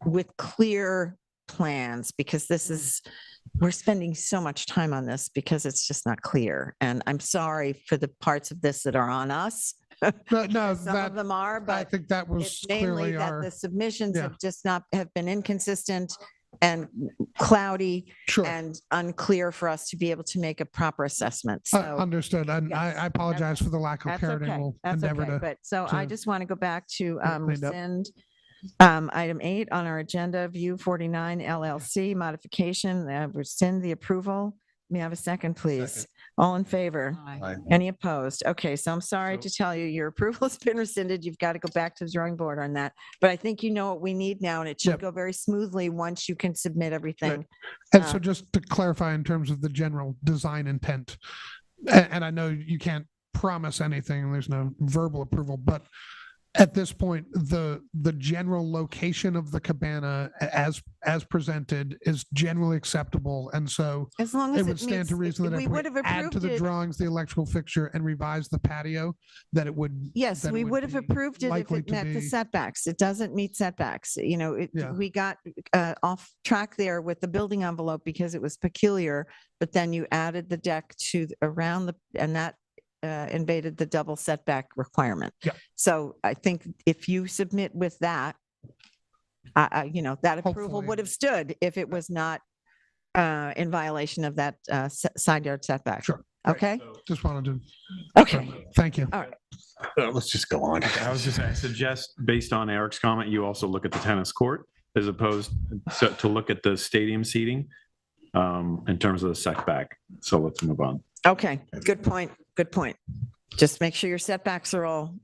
with clear plans, because we're spending so much time on this because it's just not clear. And I'm sorry for the parts of this that are on us. No, Some of them are, I but think that was it's mainly clearly that our, the submissions yeah. have just have been inconsistent and cloudy sure. and unclear for us to be able to make a proper assessment. So Understood. And yes, I apologize for the lack of that's clarity. okay. We'll That's endeavor okay. to. But so I to just want to go back to get cleaned up. rescind item 8 on our agenda, View 49 LLC modification, rescind the approval. May I have a second, please? All in favor? Aye. Any opposed? Okay, so I'm sorry to tell you, your approval has been rescinded. You've got to go back to the drawing board on that. But I think you know what we need now, and it should Yep. go very smoothly once you can submit everything. And so just to clarify in terms of the general design intent, and I know you can't promise anything, there's no verbal approval, but at this point, the general location of the cabana as presented is generally acceptable. And so As long as it would stand to reason that we if would we have add to approved the it. drawings, the electrical fixture and revise the patio, that it would. Yes, that it we would have be approved it if likely it to met the be- setbacks. It doesn't meet setbacks. Yeah. We got off track there with the building envelope because it was peculiar, but then you added the deck and that invaded the double setback requirement. Yeah. So I think if you submit with that, that approval Hopefully. would have stood if it was not in violation of that side yard setback. Sure. Okay? Just wanted to. Okay. Thank you. All right. Let's just go on. I was just, I suggest, based on Eric's comment, you also look at the tennis court as opposed to look at the stadium seating in terms of the setback. So let's move on. Okay, good point. Good point. Just make sure your setbacks are all,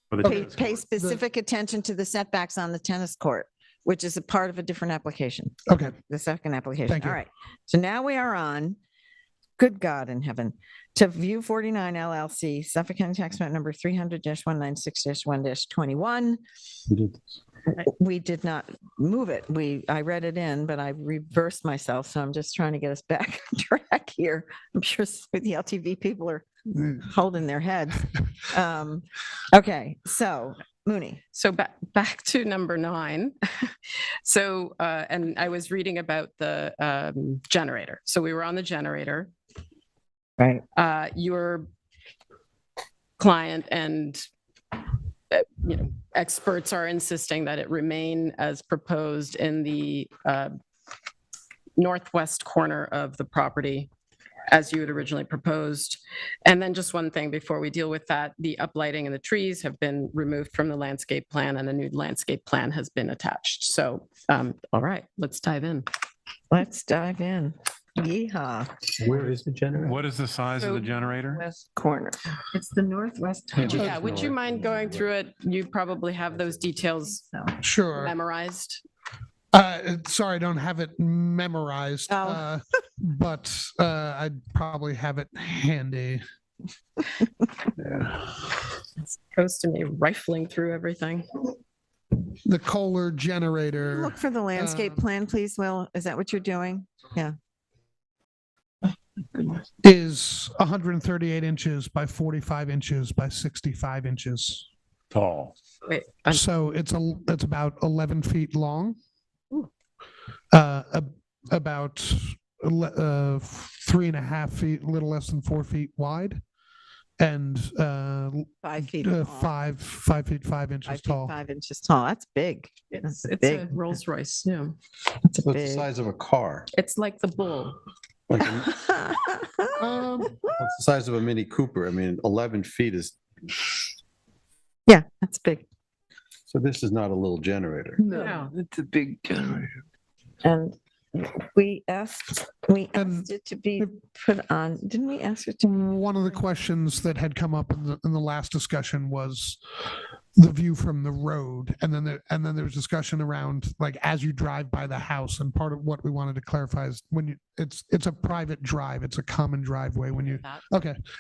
For the pay tennis court. specific attention to the setbacks on the tennis court, which is a part of a different application, Okay. the second application. Thank you. All right. So now we are on, good God in heaven, to View 49 LLC, Suffolk County Tax Map number 300-196-1-21. We did not move it. I read it in, but I reversed myself. So I'm just trying to get us back on track here. I'm sure the LTV people are holding their heads. Okay, so Mooney. So back to number 9. So, and I was reading about the generator. So we were on the generator. Right. Your client and experts are insisting that it remain as proposed in the northwest corner of the property, as you had originally proposed. And then just one thing before we deal with that, the uplighting and the trees have been removed from the landscape plan and a new landscape plan has been attached. So, all right, let's dive in. Let's dive in. Yeehaw. Where is the generator? What is the size of the generator? West corner. It's the northwest. corner. Yeah, would you mind going through it? You probably have those details Sure. memorized. Sorry, I don't have it memorized, but I'd probably have it handy. It's opposed to me rifling through everything. The Kohler generator. Look for the landscape plan, please, Will. Is that what you're doing? Yeah. Is 138 inches by 45 inches by 65 inches. Tall. Wait, So it's about 11 feet long. About 3.5 feet, a little less than 4 feet wide, and 5 feet. 5 feet 5 inches 5 feet, tall. 5 inches tall. That's big. It's That's a big. Rolls Royce. Yeah, That's a So it's the big. size of a car. it's like the bull. Like a- It's the size of a Mini Cooper. I mean, 11 feet is, Yeah, that's big. so this is not a little generator. No, it's a big generator. And we asked it to be put on, didn't we ask it to? One of the questions that had come up in the last discussion was the view from the road, and then there was discussion around like as you drive by the house, and part of what we wanted to clarify is when it's a private drive, it's a common driveway when you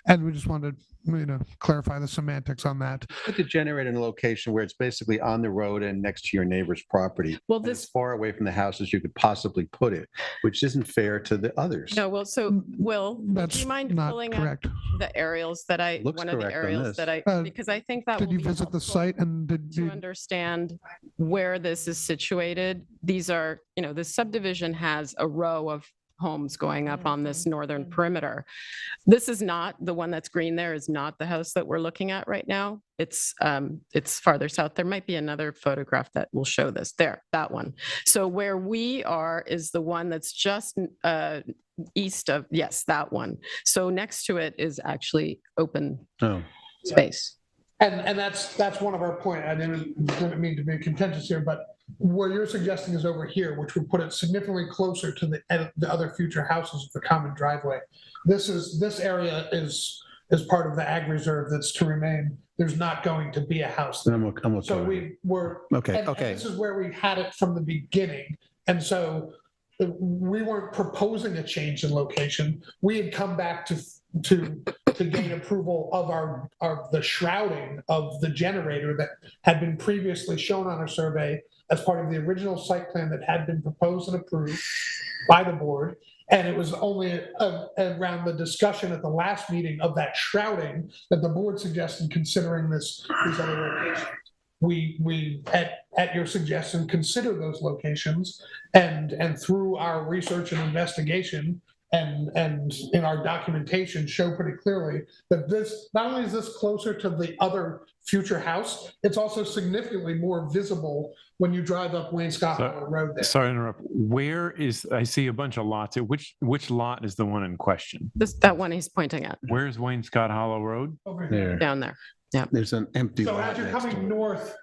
and we just wanted to clarify the semantics on that. Put the generator in a location where it's basically on the road and next to your neighbor's property. Well, and this- as far away from the house as you could possibly put it, which isn't fair to the others. No, well, so Will, do That's you mind not pulling correct. up the aerials that Looks one of the correct on aerials this. that because I think that Did will you be visit the helpful site and did to you? understand where this is situated. These are, the subdivision has a row of homes going up on this northern perimeter. This is not, the one that's green there is not the house that we're looking at right now. It's farther south. There might be another photograph that will show this. There, that one. So where we are is the one that's just east of, yes, that one. So next to it is actually open space. And that's one of our point. I didn't mean to be contentious here, but where you're suggesting is over here, which would put it significantly closer to the other future houses of the common driveway. This area is part of the ag reserve that's to remain. There's not going to be a house there. I'm okay So with it. we were Okay, and okay. this is where we had it from the beginning, and so we weren't proposing a change in location. We had come back to gain approval of the shrouding of the generator that had been previously shown on our survey as part of the original site plan that had been proposed and approved by the board. And it was only around the discussion at the last meeting of that shrouding that the board suggested considering these other locations. We at your suggestion consider those locations and through our research and investigation and in our documentation show pretty clearly that this not only is this closer to the other future house, it's also significantly more visible when you drive up Wayne Scott Hollow Road there. Sorry to interrupt. Where is, I see a bunch of lots. Which lot is the one in question? That one he's pointing at. Where's Wayne Scott Hollow Road? Over here. There. Down there. Yeah. There's an empty So lot as you're next to coming it. north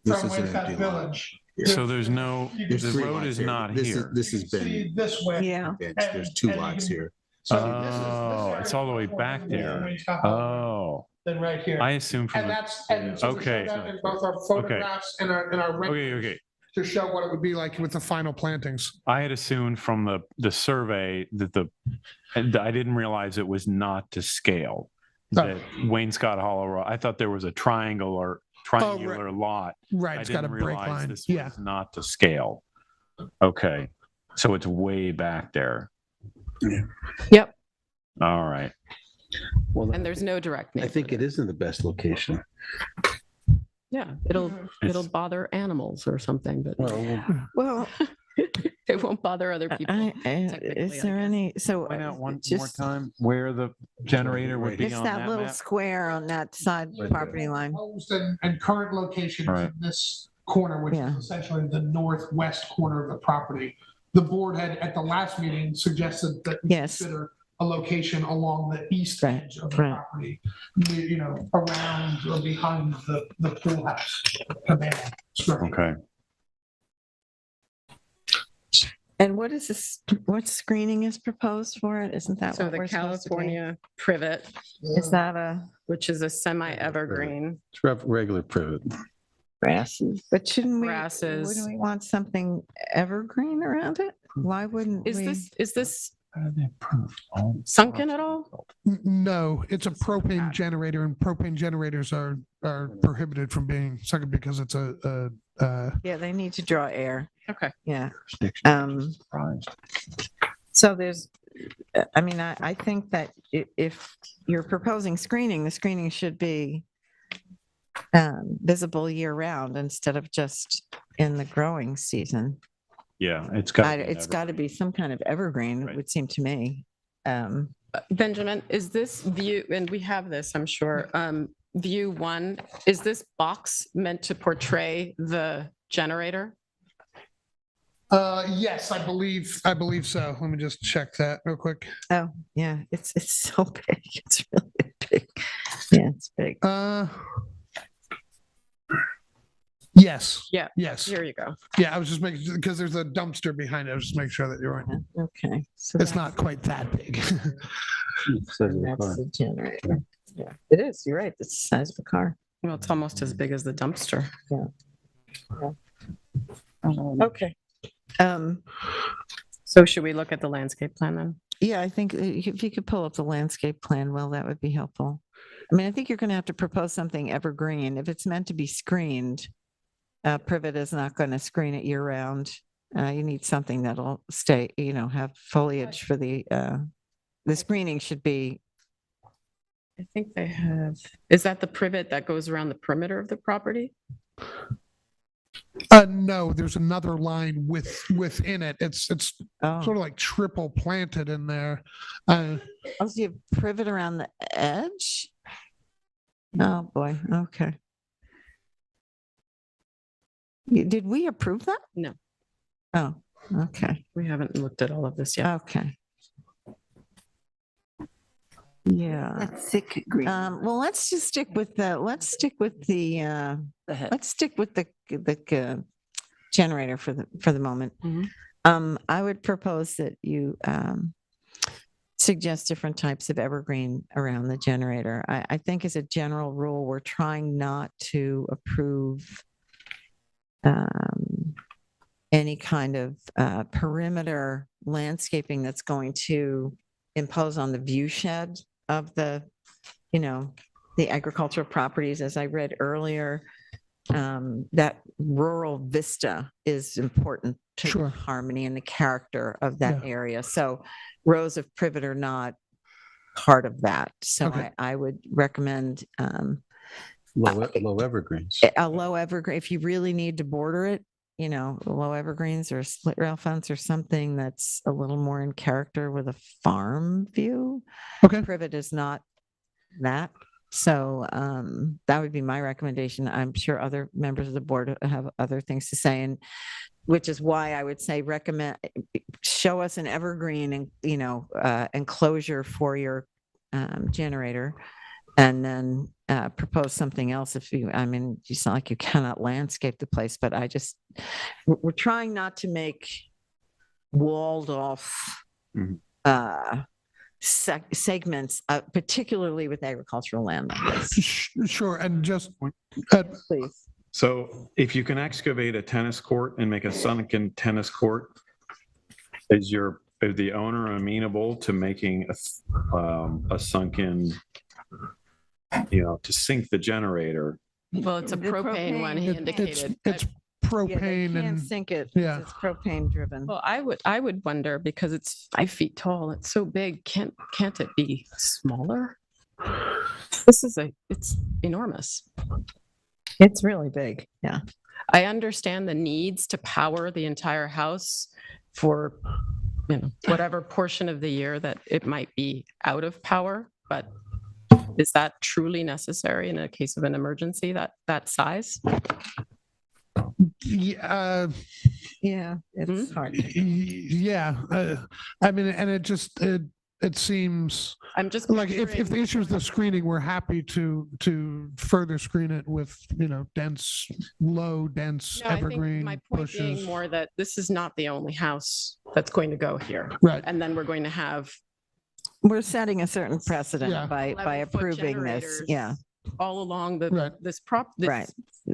This from is an Wayne Scott empty lot. Village. So there's no, There's the three road is not This here. This has been, See this way. Yeah. there's two and you lots can- here. So Oh, it's all the way back there. Oh, Then right here. I assume from And the, that's, and so we Okay. showed that in both our photographs and our okay. to show what it would be like with the final plantings. I had assumed from the survey that and I didn't realize it was not to scale. That Wayne Scott Hollow Road, I thought there was a triangular lot. Right, I it's got a didn't break realize line. This Yeah. was not to scale. Okay, so it's way back there. Yep. All right. Well, And there's no direct name. I think it is in the best location. Yeah, it'll bother animals or something, but Well, it won't bother other people. technically, is I there guess. any, so Point out one more just, time where the generator would be it's on that that little map. square on that side property line. Proposed and current location is Right. in this corner, which Yeah. is essentially the northwest corner of the property. The board had, at the last meeting, suggested that we Yes. consider a location along the east Right, edge of the right. property, around or behind the pool house. cabana structure. Okay. And what is this, what screening is proposed for it? Isn't that So what the we're supposed to be? California privet, Is that a which is a semi-evergreen. It's regular privet. grasses? But shouldn't we, Grasses. wouldn't we want something evergreen around it? Why wouldn't Is we? this sunken at all? No, it's a propane generator, and propane generators are prohibited from being second because it's a Yeah, they need to draw air. Okay. Yeah. So there's, I mean, I think that if you're proposing screening, the screening should be visible year round instead of just in the growing season. Yeah, it's got. It's got to be some kind of evergreen, it would seem to me. Benjamin, is this view, and we have this, I'm sure, view one, is this box meant to portray the generator? yes, I believe so. Let me just check that real quick. Oh, yeah, it's so big. It's really big. Yeah, it's big. Yes. Yeah. Yes. Here you go. Yeah, I was just making, because there's a dumpster behind it. I was just making sure that you're right. Okay. So It's not quite that big. that's the generator. Yeah, it is. You're right. It's the size of a car. Well, it's almost as big as the dumpster. Yeah. Okay. So should we look at the landscape plan then? Yeah, I think if you could pull up the landscape plan, well, that would be helpful. I mean, I think you're going to have to propose something evergreen. If it's meant to be screened, privet is not going to screen it year round. You need something that'll stay, have foliage for the screening should be. I think they have, is that the privet that goes around the perimeter of the property? No, there's another line within it. It's sort of like triple planted in there. Oh, so you have privet around the edge? Oh, boy. Okay. Did we approve that? No. Oh, okay. We haven't looked at all of this yet. Okay. Yeah. That's thick green. Well, let's just stick with the generator for the moment. I would propose that you suggest different types of evergreen around the generator. I think as a general rule, we're trying not to approve any kind of perimeter landscaping that's going to impose on the view shed of the agricultural properties. As I read earlier, that rural vista is important to the harmony and the character of that area. So rows of privet are not part of that. So I would recommend Low evergreens. a low evergreen. If you really need to border it, low evergreens or a split rail fence or something that's a little more in character with a farm view. Privet is not that. So that would be my recommendation. I'm sure other members of the board have other things to say, and which is why I would say show us an evergreen and enclosure for your generator, and then propose something else. You sound like you cannot landscape the place, but we're trying not to make walled off segments, particularly with agricultural land like this. Sure, and just please. So if you can excavate a tennis court and make a sunken tennis court, is the owner amenable to making a sunken, to sink the generator? Well, it's a propane one, he indicated. It's propane Can't and sink it. yeah. It's propane driven. Well, I would wonder, because it's 5 feet tall, it's so big, can't it be smaller? It's enormous. It's really big. Yeah. I understand the needs to power the entire house for, whatever portion of the year that it might be out of power, but is that truly necessary in a case of an emergency, that size? Yeah, Yeah, it's hard. yeah. I mean, and it seems I'm just like if the issue is the screening, we're happy to further screen it with, dense, low, dense No, I think evergreen my point being bushes. more that this is not the only house that's going to go here. Right. And then we're going to have We're setting a certain precedent Yeah. by 11-foot approving this. generators Yeah. all along Right. this Right.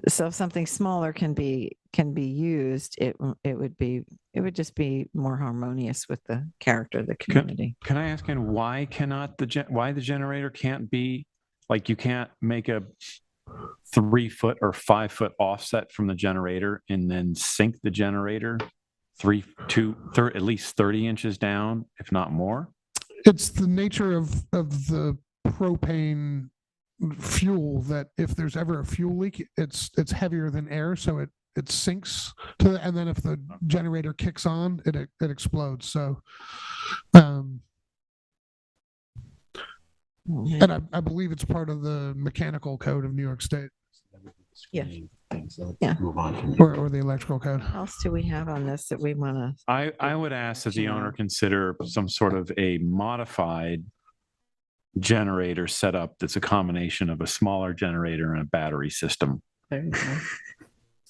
So if something smaller can be used, it would just be more harmonious with the character of the community. Can I ask again, why the generator can't be, like, you can't make a 3-foot or 5-foot offset from the generator and then sink the generator at least 30 inches down, if not more? It's the nature of the propane fuel that if there's ever a fuel leak, it's heavier than air, so it sinks and then if the generator kicks on, it explodes. So, and I believe it's part of the mechanical code of New York State. Yeah. Yeah. Move on from Or the electrical code. What else do we have on this that we want to? I would ask that the owner consider some sort of a modified generator setup that's a combination of a smaller generator and a battery system. There you go.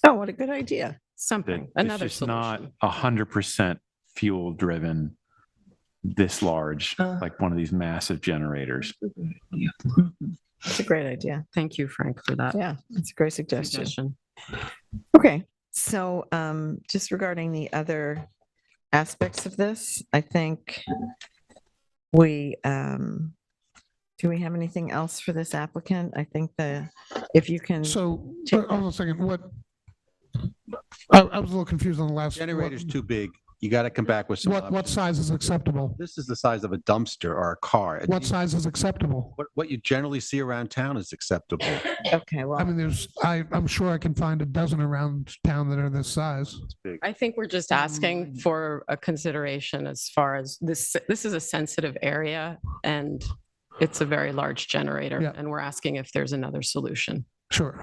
Oh, what a good idea. Something, It's another just solution. not 100% fuel driven this large, like one of these massive generators. That's a great idea. Thank you, Frank, for that. Yeah, it's a great suggestion. suggestion. Okay, so just regarding the other aspects of this, I think we do we have anything else for this applicant? I think if you can. So, take- hold on a second, I was a little confused on the last. Generator's too big. You got to come back with some. What options. size is acceptable? This is the size of a dumpster or a car. What size is acceptable? What you generally see around town is acceptable. Okay, well, I mean, I'm sure I can find a dozen around town that are this size. I think we're just asking for a consideration as far as this is a sensitive area and it's a very large generator. Yeah. And we're asking if there's another solution. Sure.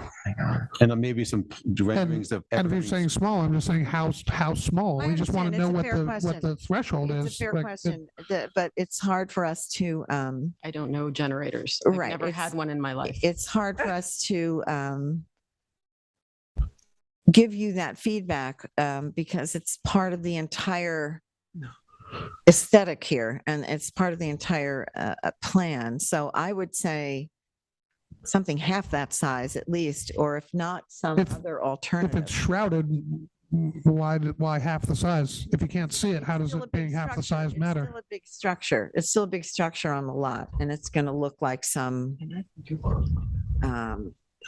And then maybe some renderings of. And if you're saying small, I'm just saying how small. We just want to know what the threshold is. it's a fair Like, question, but it's hard for us to. I don't know generators. Right, I've never had one in my life. It's hard for us to give you that feedback because it's part of the entire aesthetic here, and it's part of the entire plan. So I would say something half that size at least, or if not, some other if alternative. it's shrouded, why half the size? If you can't see it, how does Still a it being big half the structure. size matter? It's still a big structure. It's still a big structure on the lot, and it's going to look like some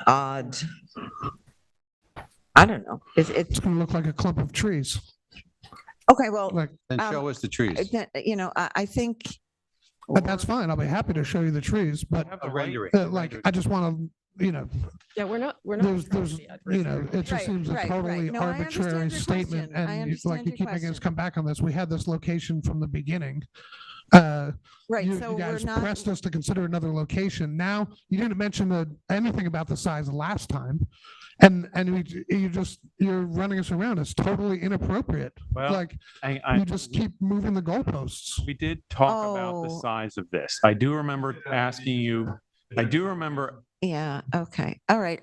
odd. I don't know. It's going to look like a clump of trees. Okay, well, Like, And show us the trees. I think. but that's fine. I'll be happy to show you the trees, but A rendering. like, I just want to, Yeah, we're not. there's, it just seems a totally No, I arbitrary understand your statement. question. I And understand like, you your keep making us question. come back on this. We had this location from the beginning. Right, You so we're guys not. pressed us to consider another location. Now, you didn't mention anything about the size last time. And you're running us around. It's totally inappropriate. Well, Like, you just keep moving the goalposts. We did talk about the size of this. I do remember asking you, Yeah, okay. All right.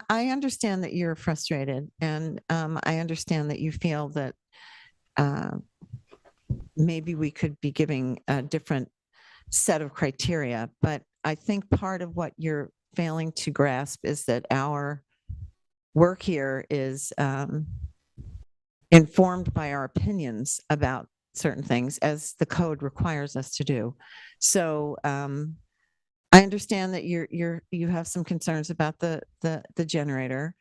I understand that you're frustrated, and I understand that you feel that maybe we could be giving a different set of criteria, but I think part of what you're failing to grasp is that our work here is informed by our opinions about certain things, as the code requires us to do. So I understand that you have some concerns about the generator,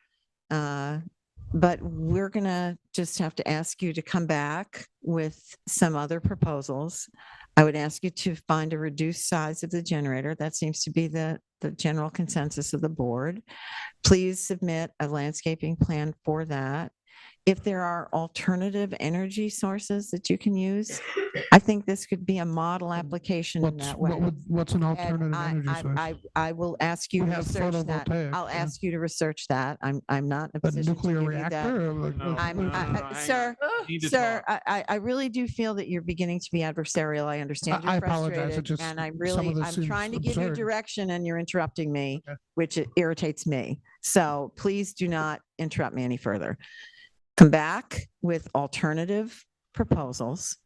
but we're gonna just have to ask you to come back with some other proposals. I would ask you to find a reduced size of the generator. That seems to be the general consensus of the board. Please submit a landscaping plan for that. If there are alternative energy sources that you can use, I think this could be a model application in that way. What's an And alternative energy source? I will ask you We to have research that. photovoltaics, I'll yeah. ask you to research that. I'm not in a A position to nuclear give you that. reactor? Sir, I really do feel that you're beginning to be adversarial. I understand I you're apologize. It frustrated, just- and some of this I'm seems trying to give you absurd. direction, and you're interrupting me, which it irritates me. So please do not interrupt me any further. Come back with alternative proposals.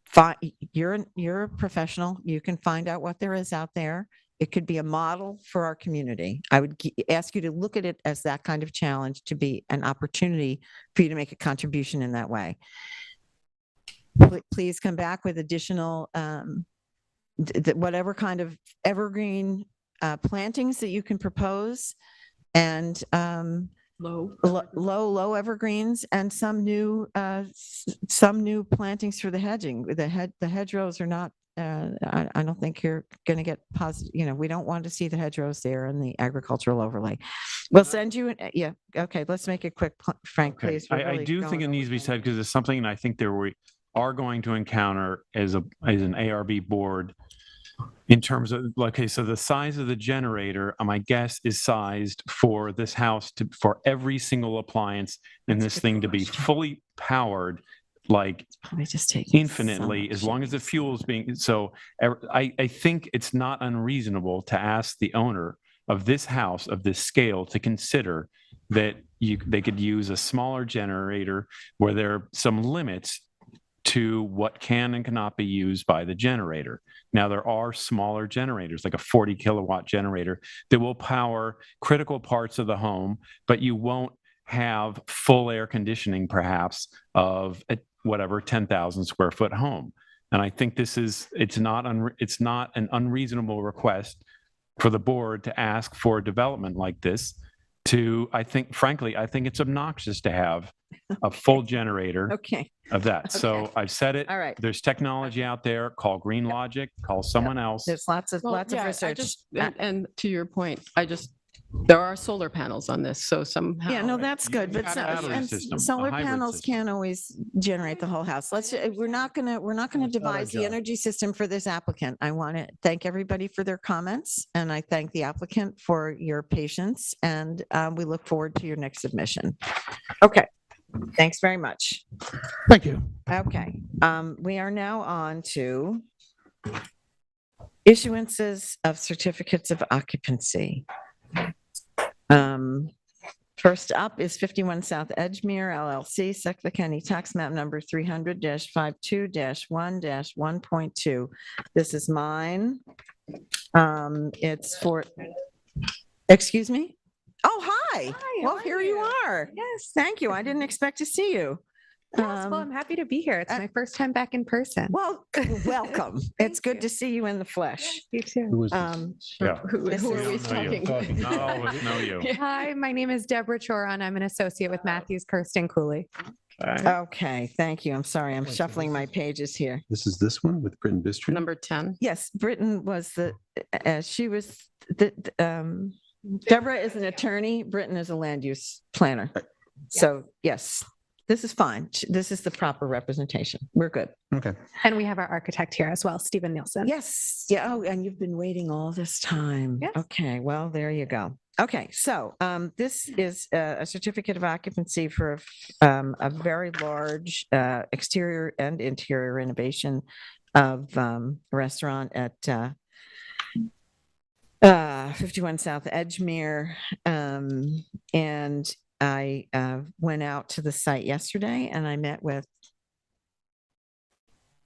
You're a professional. You can find out what there is out there. It could be a model for our community. I would ask you to look at it as that kind of challenge, to be an opportunity for you to make a contribution in that way. Please come back with additional, whatever kind of evergreen plantings that you can propose, and low evergreens, and some new plantings for the hedging. The hedgerows are not, I don't think you're going to get positive, we don't want to see the hedgerows there in the agricultural overlay. We'll send you, yeah, okay, let's make it quick, Frank, please. We're I really do going think it needs to be said, because it's something I think we are going to encounter as an ARB board, in terms of, okay, so the size of the generator, my guess, is sized for this house for every single appliance in this thing to be fully powered, like infinitely, as long as the fuel's being, so I think it's not unreasonable to ask the owner of this house, of this scale, to consider that they could use a smaller generator, where there are some limits to what can and cannot be used by the generator. Now, there are smaller generators, like a 40 kilowatt generator, that will power critical parts of the home, but you won't have full air conditioning, perhaps, of a, whatever, 10,000 square foot home. And I think it's not an unreasonable request for the board to ask for a development like this. Frankly, I think it's obnoxious to have a full generator of that. So I've said it. All right. There's technology out there. Call Green Logic, call someone else. There's lots of research. And to your point, there are solar panels on this, so somehow. Yeah, no, that's good, but solar panels system. can't always generate the whole house. We're not gonna devise the energy system for this applicant. I want to thank everybody for their comments, and I thank the applicant for your patience, and we look forward to your next submission. Okay, thanks very much. Thank you. Okay, we are now on to issuances of certificates of occupancy. First up is 51 South Edgemere LLC, Suffolk County Tax Map number 300-52-1-1.2. This is mine. It's for, excuse me? Oh, hi. Well, here you are. Yes. Thank you. I didn't expect to see you. Yes, well, I'm happy to be here. It's my first time back in person. Well, welcome. It's good to see you in the flesh. You too. Who is Yeah. Who are we talking? All of us know you. Hi, my name is Deborah Choron. I'm an associate with Matthews, Kirsten Cooley. Okay, thank you. I'm sorry. I'm shuffling my pages here. This is this one with Britton Bistro? Number 10. Yes, Britton was Deborah is an attorney. Britton is a land use planner. So yes, this is fine. This is the proper representation. We're good. Okay. And we have our architect here as well, Stephen Nielsen. Yes. Yeah. Oh, and you've been waiting all this time. Yes. Okay. Well, there you go. Okay. So this is a certificate of occupancy for a very large exterior and interior renovation of a restaurant at 51 South Edgemere. And I went out to the site yesterday, and I met with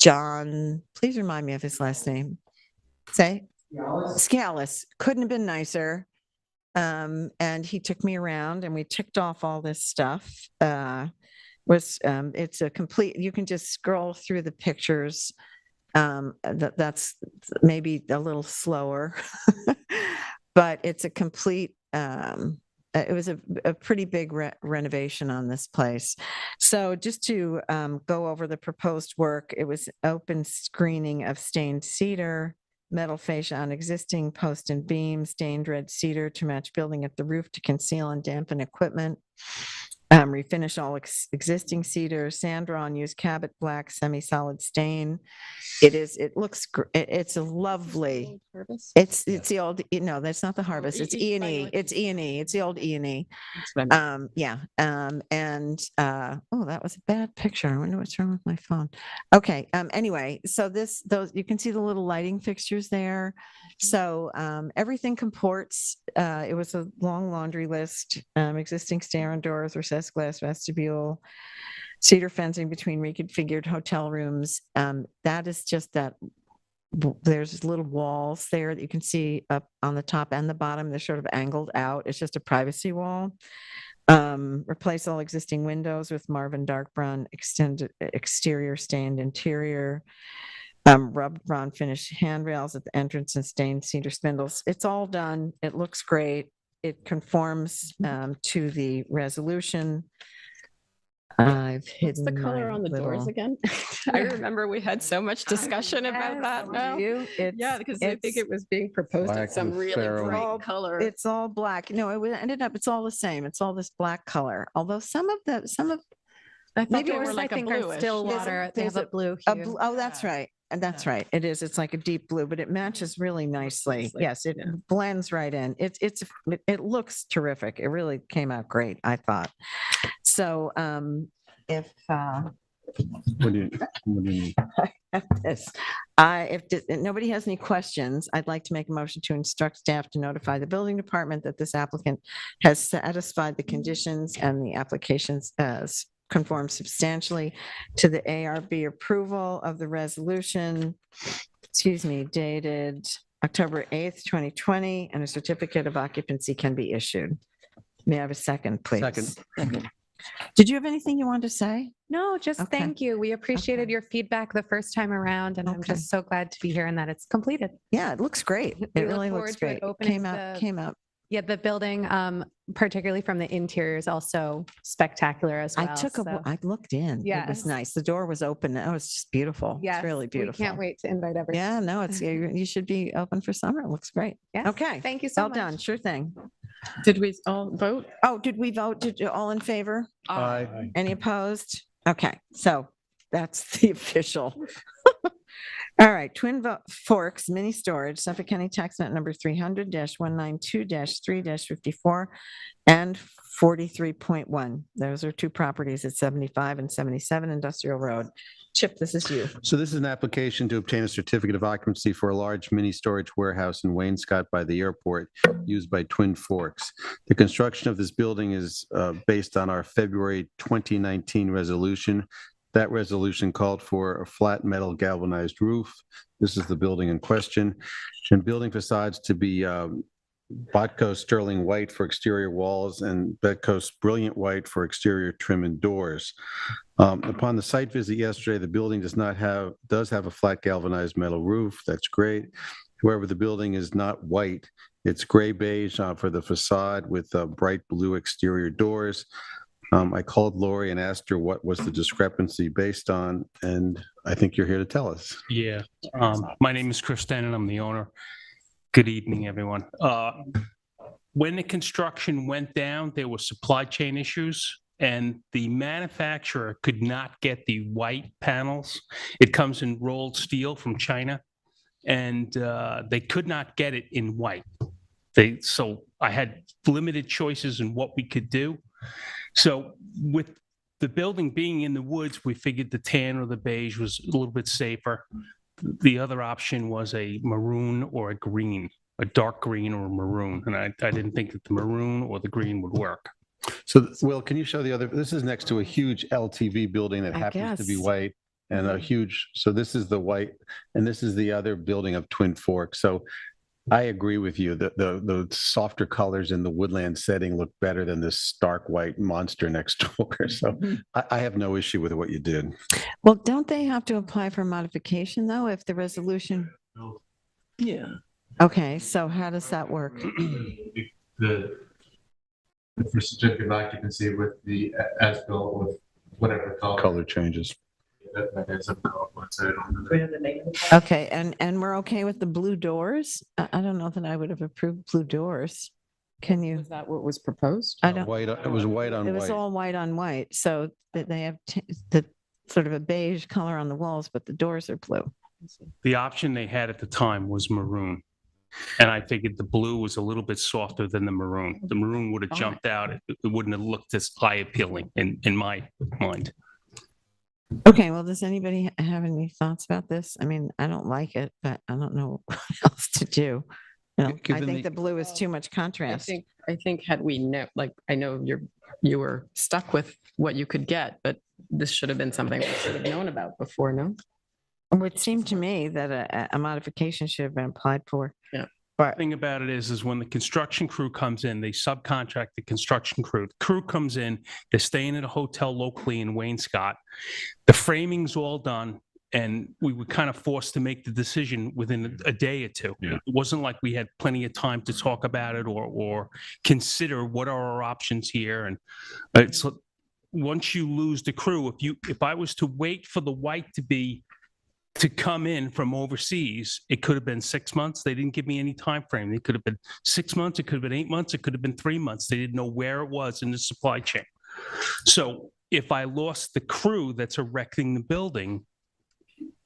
John. Please remind me of his last name. Scalise. Couldn't have been nicer. And he took me around, and we ticked off all this stuff. It's a complete. You can just scroll through the pictures. That's maybe a little slower, but it's a complete it was a pretty big renovation on this place. So just to go over the proposed work, it was open screening of stained cedar, metal fascia on existing post and beam, stained red cedar to match building at the roof to conceal and dampen equipment. Refinish all existing cedar, sand drawn, use Cabot black semi-solid stain. It looks, it's a lovely, it's the old, no, that's not the Harvest. It's E&E. It's E&E. It's the old E&E. Yeah. Oh, that was a bad picture. I wonder what's wrong with my phone. Okay. Anyway, so those, you can see the little lighting fixtures there. So everything comports. It was a long laundry list, existing stair and doors, recessed glass vestibule, cedar fencing between reconfigured hotel rooms. That is just that there's little walls there that you can see up on the top and the bottom. They're sort of angled out. It's just a privacy wall. Replace all existing windows with Marvin dark brown exterior stained interior. Rubbed bronze finished handrails at the entrance and stained cedar spindles. It's all done. It looks great. It conforms to the resolution. I've hidden What's the color my on the doors little- again? I remember we had so much discussion about that now. Yeah, because I think it was being proposed Black as some with really pharaoh. bright color. It's all black. No, ended up, it's all the same. It's all this black color. Although some of I thought maybe they it were was, like I a think, are bluish. still There's water. They there's have a blue a hue. oh, that's right. And that's right. It is. It's like a deep blue, but it matches really nicely. Yes, it blends right in. It looks terrific. It really came out great, I thought. So if What do you need? if nobody has any questions, I'd like to make a motion to instruct staff to notify the building department that this applicant has satisfied the conditions and the applications as conform substantially to the ARB approval of the resolution, dated October 8th, 2020, and a certificate of occupancy can be issued. May I have a second, please? Second. Did you have anything you wanted to say? No, just Okay. thank you. We appreciated your feedback the first time around, and I'm Okay. just so glad to be here and that it's completed. Yeah, it looks great. We It look really forward looks to it great. opening Came out. Yeah, the building, particularly from the interior, is also spectacular as well. I looked in. It was Yes. nice. The door was open. It was just beautiful. Yes, It's really beautiful. We can't wait to invite everyone. Yeah, no, you should be open for summer. It looks great. Yes, Okay. thank you so Well much. done. Sure thing. Did we all vote? Oh, did we vote? Did you all in favor? Aye. Any opposed? Okay, so that's the official. All right, Twin Forks Mini Storage, Suffolk County Tax Map number 300-192-3-54 and 43.1. Those are two properties at 75 and 77 Industrial Road. Chip, this is you. So this is an application to obtain a certificate of occupancy for a large mini storage warehouse in Waynescott by the airport used by Twin Forks. The construction of this building is based on our February 2019 resolution. That resolution called for a flat metal galvanized roof. This is the building in question. And building facades to be Botco sterling white for exterior walls and Betco's brilliant white for exterior trim and doors. Upon the site visit yesterday, the building does have a flat galvanized metal roof. That's great. However, the building is not white. It's gray beige for the facade with bright blue exterior doors. I called Lori and asked her what was the discrepancy based on, and I think you're here to tell us. Yeah, my name is Freestanding. I'm the owner. Good evening, everyone. When the construction went down, there were supply chain issues, and the manufacturer could not get the white panels. It comes in rolled steel from China, and they could not get it in white. So I had limited choices in what we could do. So with the building being in the woods, we figured the tan or the beige was a little bit safer. The other option was a maroon or a green, a dark green or a maroon. And I didn't think that the maroon or the green would work. So, Will, can you show the other? This is next to a huge LTV building that happens to be guess. white and a huge. So this is the white, and this is the other building of Twin Forks. So I agree with you. The softer colors in the woodland setting look better than this stark white monster next door. So I have no issue with what you did. Well, don't they have to apply for modification though, if the resolution? Yeah. Okay, so how does that work? The for certificate of occupancy with the as-built with whatever Color changes. that is a one side on We have the name of the Okay, and we're okay with the blue doors? I don't know that I would have approved blue doors. Can you? Was that what was proposed? I don't. White, it was white on It was white. all white on white, so that they have the sort of a beige color on the walls, but the doors are blue. The option they had at the time was maroon. And I figured the blue was a little bit softer than the maroon. The maroon would have jumped out. It wouldn't have looked as eye appealing in my mind. Okay, well, does anybody have any thoughts about this? I mean, I don't like it, but I don't know what else to do. You know, I Given think the- the blue is too much contrast. I think had we know, like, I know you were stuck with what you could get, but this should have been something we should have known about before, no? It would seem to me that a modification should have been applied for. Yeah. The thing about it is when the construction crew comes in, they subcontract the construction crew. The crew comes in, they're staying at a hotel locally in Waynescott. The framing's all done, and we were kind of forced to make the decision within a day or two. Yeah. It wasn't like we had plenty of time to talk about it or consider what are our options here. And it's once you lose the crew, if I was to wait for the white to come in from overseas, it could have been 6 months. They didn't give me any time frame. It could have been 6 months. It could have been 8 months. It could have been 3 months. They didn't know where it was in the supply chain. So if I lost the crew that's erecting the building,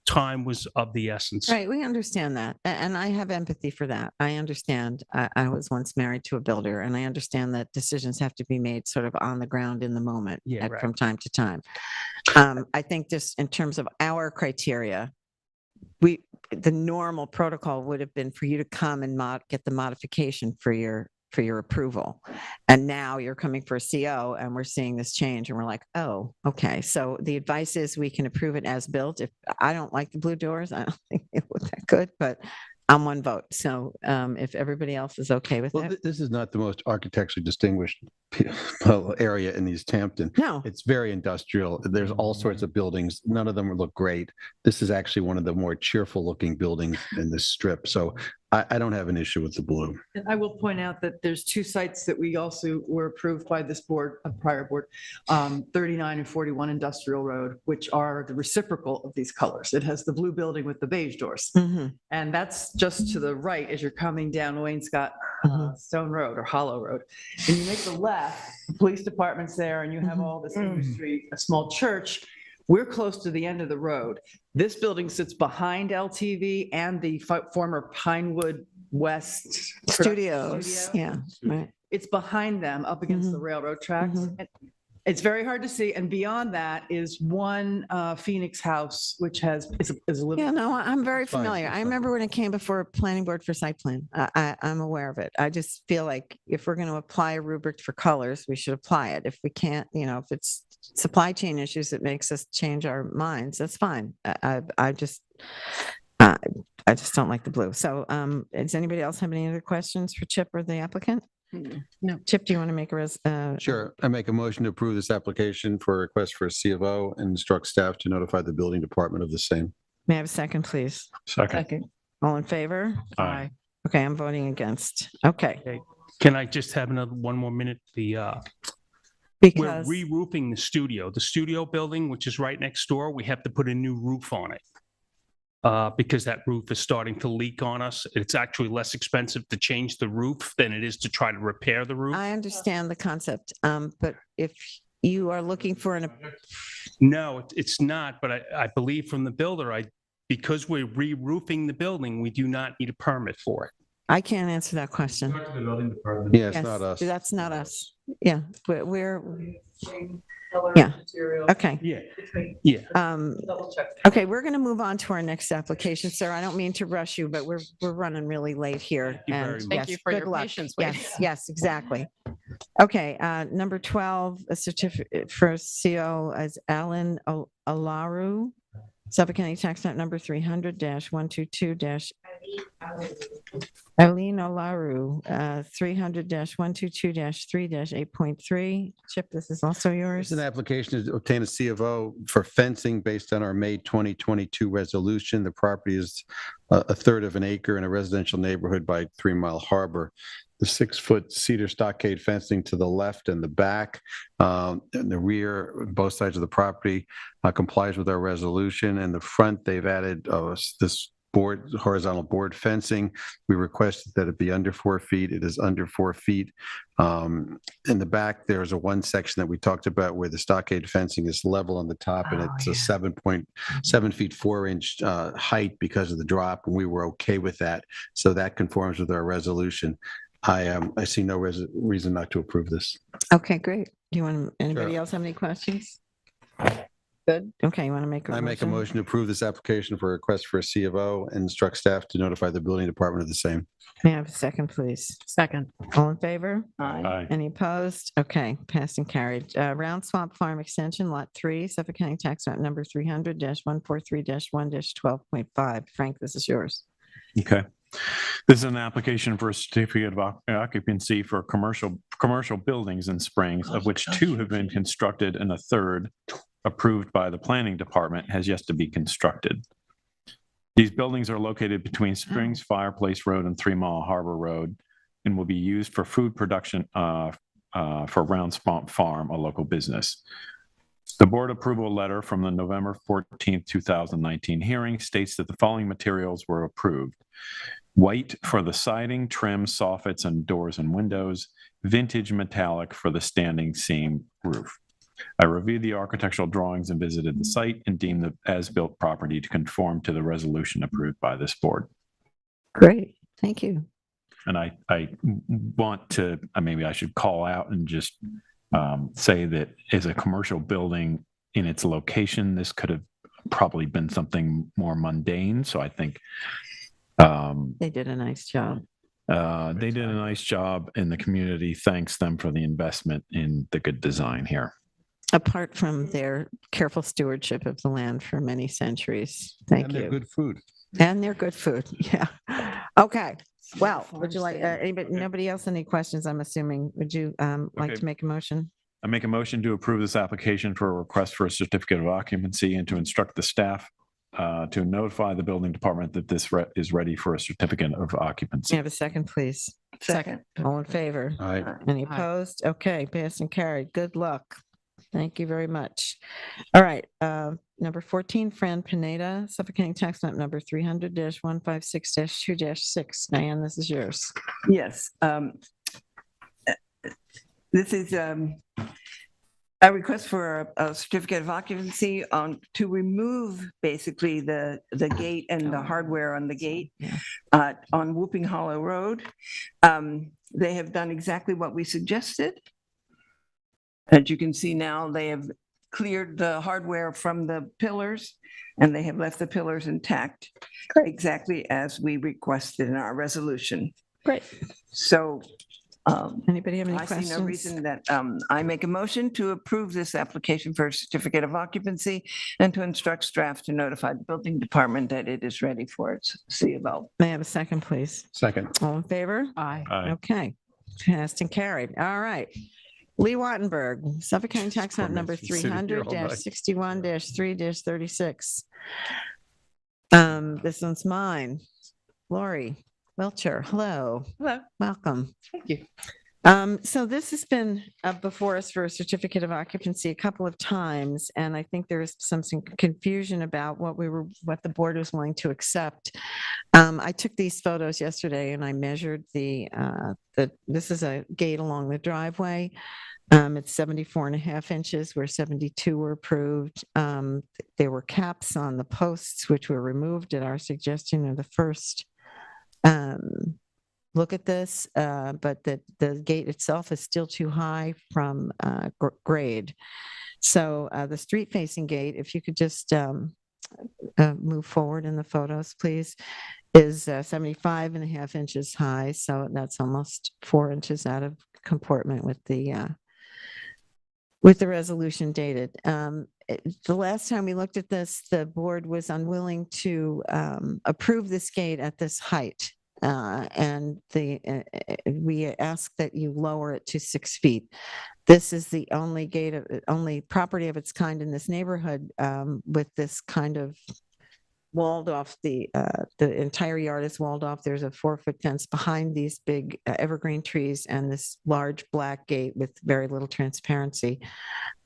time was of the essence. Right, we understand that. And I have empathy for that. I understand. I was once married to a builder, and I understand that decisions have to be made sort of on the ground in the moment right. from time to time. I think just in terms of our criteria, the normal protocol would have been for you to come and get the modification for your approval. And now you're coming for a CO and we're seeing this change and we're like, oh, okay. So the advice is we can approve it as built. If I don't like the blue doors, I don't think it looked that good, but I'm one vote. So if everybody else is okay with Well, that. this is not the most architecturally distinguished area in East Hampton. No. It's very industrial. There's all sorts of buildings. None of them look great. This is actually one of the more cheerful looking buildings in this strip. So I don't have an issue with the blue. And I will point out that there's two sites that we also were approved by this board, a prior board, 39 and 41 Industrial Road, which are the reciprocal of these colors. It has the blue building with the beige doors. And that's just to the right as you're coming down Waynescott Stone Road or Hollow Road. And you make the left, the police department's there, and you have all this industry, a small church. We're close to the end of the road. This building sits behind LTV and the former Pinewood West Studios. Studio. Yeah, right. It's behind them, up against the railroad tracks. And it's very hard to see. And beyond that is one Phoenix house, which is a little. Yeah, no, I'm very Fine, familiar. it's I fine. remember when it came before planning board for site plan. I'm aware of it. I just feel like if we're going to apply a rubric for colors, we should apply it. If we can't, if it's supply chain issues that makes us change our minds, that's fine. I just don't like the blue. So does anybody else have any other questions for Chip or the applicant? No. Chip, do you want to make Sure. I make a motion to approve this application for a request for a C of O and instruct staff to notify the building department of the same. May I have a second, please? Second. All in favor? Aye. Okay, I'm voting against. Okay. Can I just have one more minute? We're Because re-roofing the studio. The studio building, which is right next door, we have to put a new roof on it. Because that roof is starting to leak on us. It's actually less expensive to change the roof than it is to try to repair the roof. I understand the concept, but if you are looking for No, it's not, but I believe from the builder, because we're re-roofing the building, we do not need a permit for it. I can't answer that question. Talk to the building department. Yeah, it's Yes, not us. That's not us. Yeah, we're yeah. Okay. Yeah. Okay, we're going to move on to our next application, sir. I don't mean to rush you, but we're running really late here. you very and much. Thank yes, you for good your luck. patience with Yes, exactly. Okay, number 12, a certificate for CO as Alan Alaru, Suffolk County Tax Note number 300-122- Eileen Olaru, 300-122-3-8.3. Chip, this is also yours. It's an application to obtain a C of O for fencing based on our May 2022 resolution. The property is a third of an acre in a residential neighborhood by 3 Mile Harbor. The 6-foot cedar stockade fencing to the left and the back, and the rear, both sides of the property complies with our resolution. And the front, they've added this horizontal board fencing. We requested that it be under 4 feet. It is under 4 feet. In the back, there's one section that we talked about where the stockade fencing is level on the top, and it's a 7.7 feet 4-inch height because of the drop, and we were okay with that. So that conforms with our resolution. I see no reason not to approve this. Okay, great. Do you want, anybody else have any questions? Good. Okay, you want to make a motion? I make a motion to approve this application for a request for a C of O and instruct staff to notify the building department of the same. May I have a second, please? Second. All in favor? Aye. Any opposed? Okay, passed and carried. Round Swamp Farm Extension, Lot 3, Suffolk County Tax Map Number 300-143-1-12.5. Frank, this is yours. Okay. This is an application for a certificate of occupancy for commercial buildings in Springs, of which 2 have been constructed and a third, approved by the planning department, has yet to be constructed. These buildings are located between Springs Fireplace Road and 3 Mile Harbor Road and will be used for food production for Round Swamp Farm, a local business. The board approval letter from the November 14th, 2019 hearing states that the following materials were approved: white for the siding, trim, soffits, and doors and windows, vintage metallic for the standing seam roof. I reviewed the architectural drawings and visited the site and deemed the as-built property to conform to the resolution approved by this board. Great, thank you. And I want to, maybe I should call out and just say that as a commercial building in its location, this could have probably been something more mundane. So I think they did a nice job. They did a nice job, and the community thanks them for the investment in the good design here. Apart from their careful stewardship of the land for many centuries. Thank you. And they're good food. And they're good food. Yeah. Okay. Well, would you like, nobody else any questions, I'm assuming? Would you like to make a motion? I make a motion to approve this application for a request for a certificate of occupancy and to instruct the staff to notify the building department that this is ready for a certificate of occupancy. Can I have a second, please? Second. All in favor? Aye. Any opposed? Okay, passed and carried. Good luck. Thank you very much. All right, number 14, Fran Pineda, Suffolk County Tax Map Number 300-156-2-6. Diane, this is yours. Yes. This is a request for a certificate of occupancy to remove basically the gate and the hardware on the gate on Whooping Hollow Road. They have done exactly what we suggested. As you can see now, they have cleared the hardware from the pillars and they have left the pillars intact, exactly as we requested in our resolution. Great. So anybody have any questions? I see no reason that I make a motion to approve this application for a certificate of occupancy and to instruct staff to notify the building department that it is ready for its C of O. May I have a second, please? Second. All in favor? Aye. Okay, passed and carried. All right. Lee Wattenberg, Suffolk County Tax Map Number Sitting here all night. 300-61-3-36. This one's mine. Lori Welcher, hello. Hello. Welcome. Thank you. So this has been before us for a certificate of occupancy a couple of times, and I think there is some confusion about what the board was willing to accept. I took these photos yesterday, and I measured this is a gate along the driveway. It's 74.5 inches, where 72 were approved. There were caps on the posts, which were removed at our suggestion of the first look at this, but the gate itself is still too high from grade. So the street facing gate, if you could just move forward in the photos, please, is 75.5 inches high. So that's almost 4 inches out of comportment with the with the resolution dated. The last time we looked at this, the board was unwilling to approve this gate at this height. And we ask that you lower it to 6 feet. This is the only only property of its kind in this neighborhood with this kind of walled off. The entire yard is walled off. There's a 4-foot fence behind these big evergreen trees and this large black gate with very little transparency